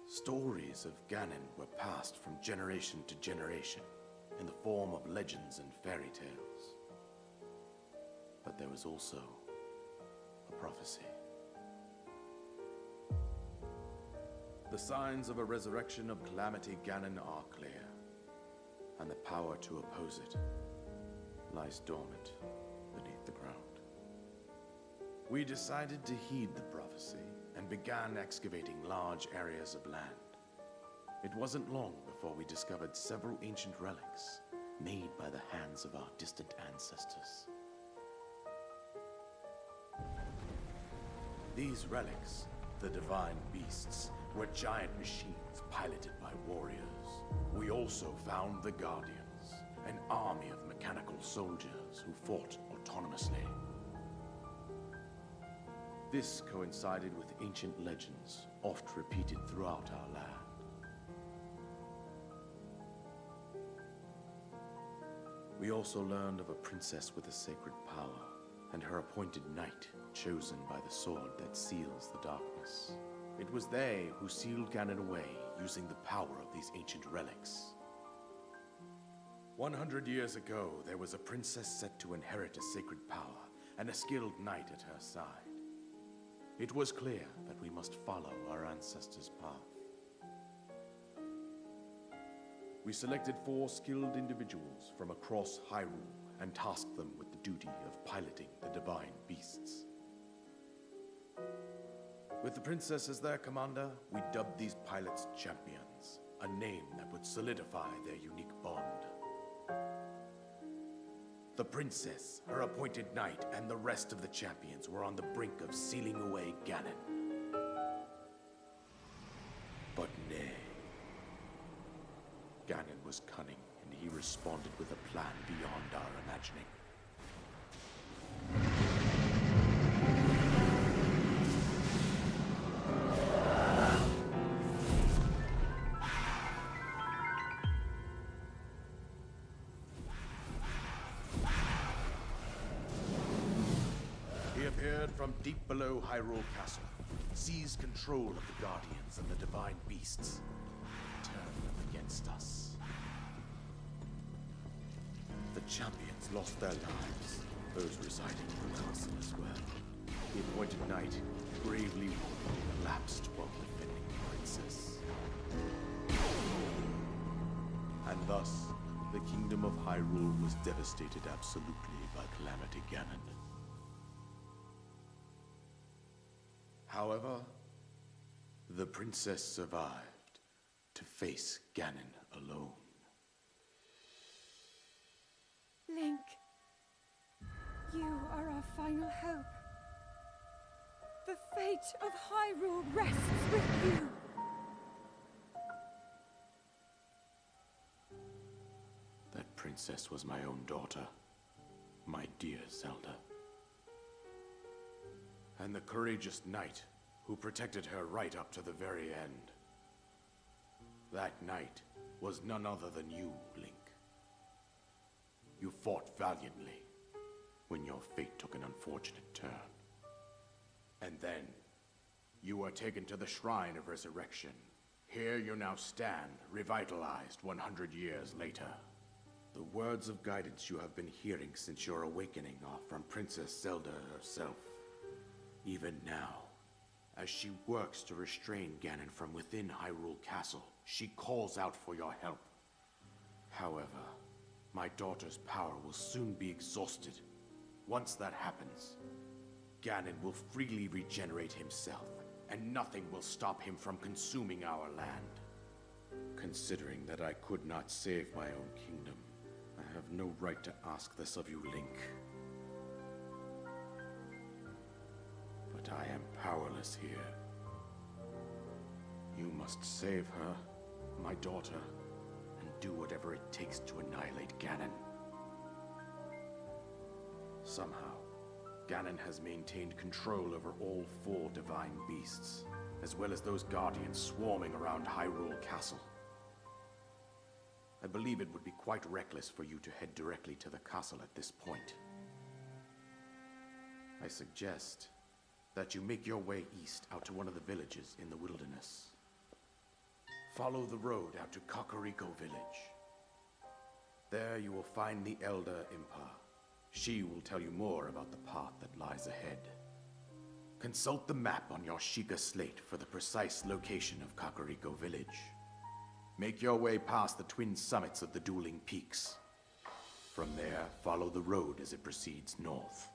Stories of Ganon were passed from generation to generation in the form of legends and fairy tales. But there was also a prophecy. The signs of a resurrection of Calamity Ganon are clear, and the power to oppose it lies dormant beneath the ground. We decided to heed the prophecy and began excavating large areas of land. It wasn't long before we discovered several ancient relics made by the hands of our distant ancestors. These relics, the divine beasts, were giant machines piloted by warriors. We also found the Guardians, an army of mechanical soldiers who fought autonomously. This coincided with ancient legends, oft repeated throughout our land. We also learned of a princess with a sacred power, and her appointed knight, chosen by the sword that seals the darkness. It was they who sealed Ganon away using the power of these ancient relics. 100 years ago, there was a princess set to inherit a sacred power, and a skilled knight at her side. It was clear that we must follow our ancestors' path. We selected 4 skilled individuals from across Hyrule and tasked them with the duty of piloting the divine beasts. With the princess as their commander, we dubbed these pilots champions, a name that would solidify their unique bond. The princess, her appointed knight, and the rest of the champions were on the brink of sealing away Ganon. But nay. Ganon was cunning, and he responded with a plan beyond our imagining. He appeared from deep below Hyrule Castle, seized control of the Guardians and the Divine Beasts, turned them against us. The champions lost their lives, those residing in the castle as well. The appointed knight bravely collapsed while defending the princess. And thus, the kingdom of Hyrule was devastated absolutely by Calamity Ganon. However, the princess survived to face Ganon alone. Link, you are our final hope. The fate of Hyrule rests with you. That princess was my own daughter, my dear Zelda. And the courageous knight who protected her right up to the very end. That knight was none other than you, Link. You fought valiantly when your fate took an unfortunate turn. And then, you were taken to the Shrine of Resurrection. Here you now stand, revitalized 100 years later. The words of guidance you have been hearing since your awakening are from Princess Zelda herself. Even now, as she works to restrain Ganon from within Hyrule Castle, she calls out for your help. However, my daughter's power will soon be exhausted. Once that happens, Ganon will freely regenerate himself, and nothing will stop him from consuming our land. Considering that I could not save my own kingdom, I have no right to ask this of you, Link. But I am powerless here. You must save her, my daughter, and do whatever it takes to annihilate Ganon. Somehow, Ganon has maintained control over all 4 divine beasts, as well as those guardians swarming around Hyrule Castle. I believe it would be quite reckless for you to head directly to the castle at this point. I suggest that you make your way east out to one of the villages in the wilderness. Follow the road out to Kakariko Village. There you will find the Elder Impa. She will tell you more about the path that lies ahead. Consult the map on your Sheikah slate for the precise location of Kakariko Village. Make your way past the twin summits of the dueling peaks. From there, follow the road as it proceeds north.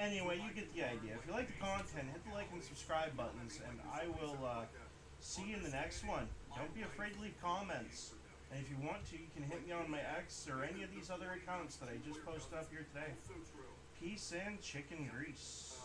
Anyway, you get the idea. If you like the content, hit the like and subscribe buttons, and I will see you in the next one. Don't be afraid to leave comments. And if you want to, you can hit me on my X or any of these other accounts that I just posted up here today. Peace and chicken grease.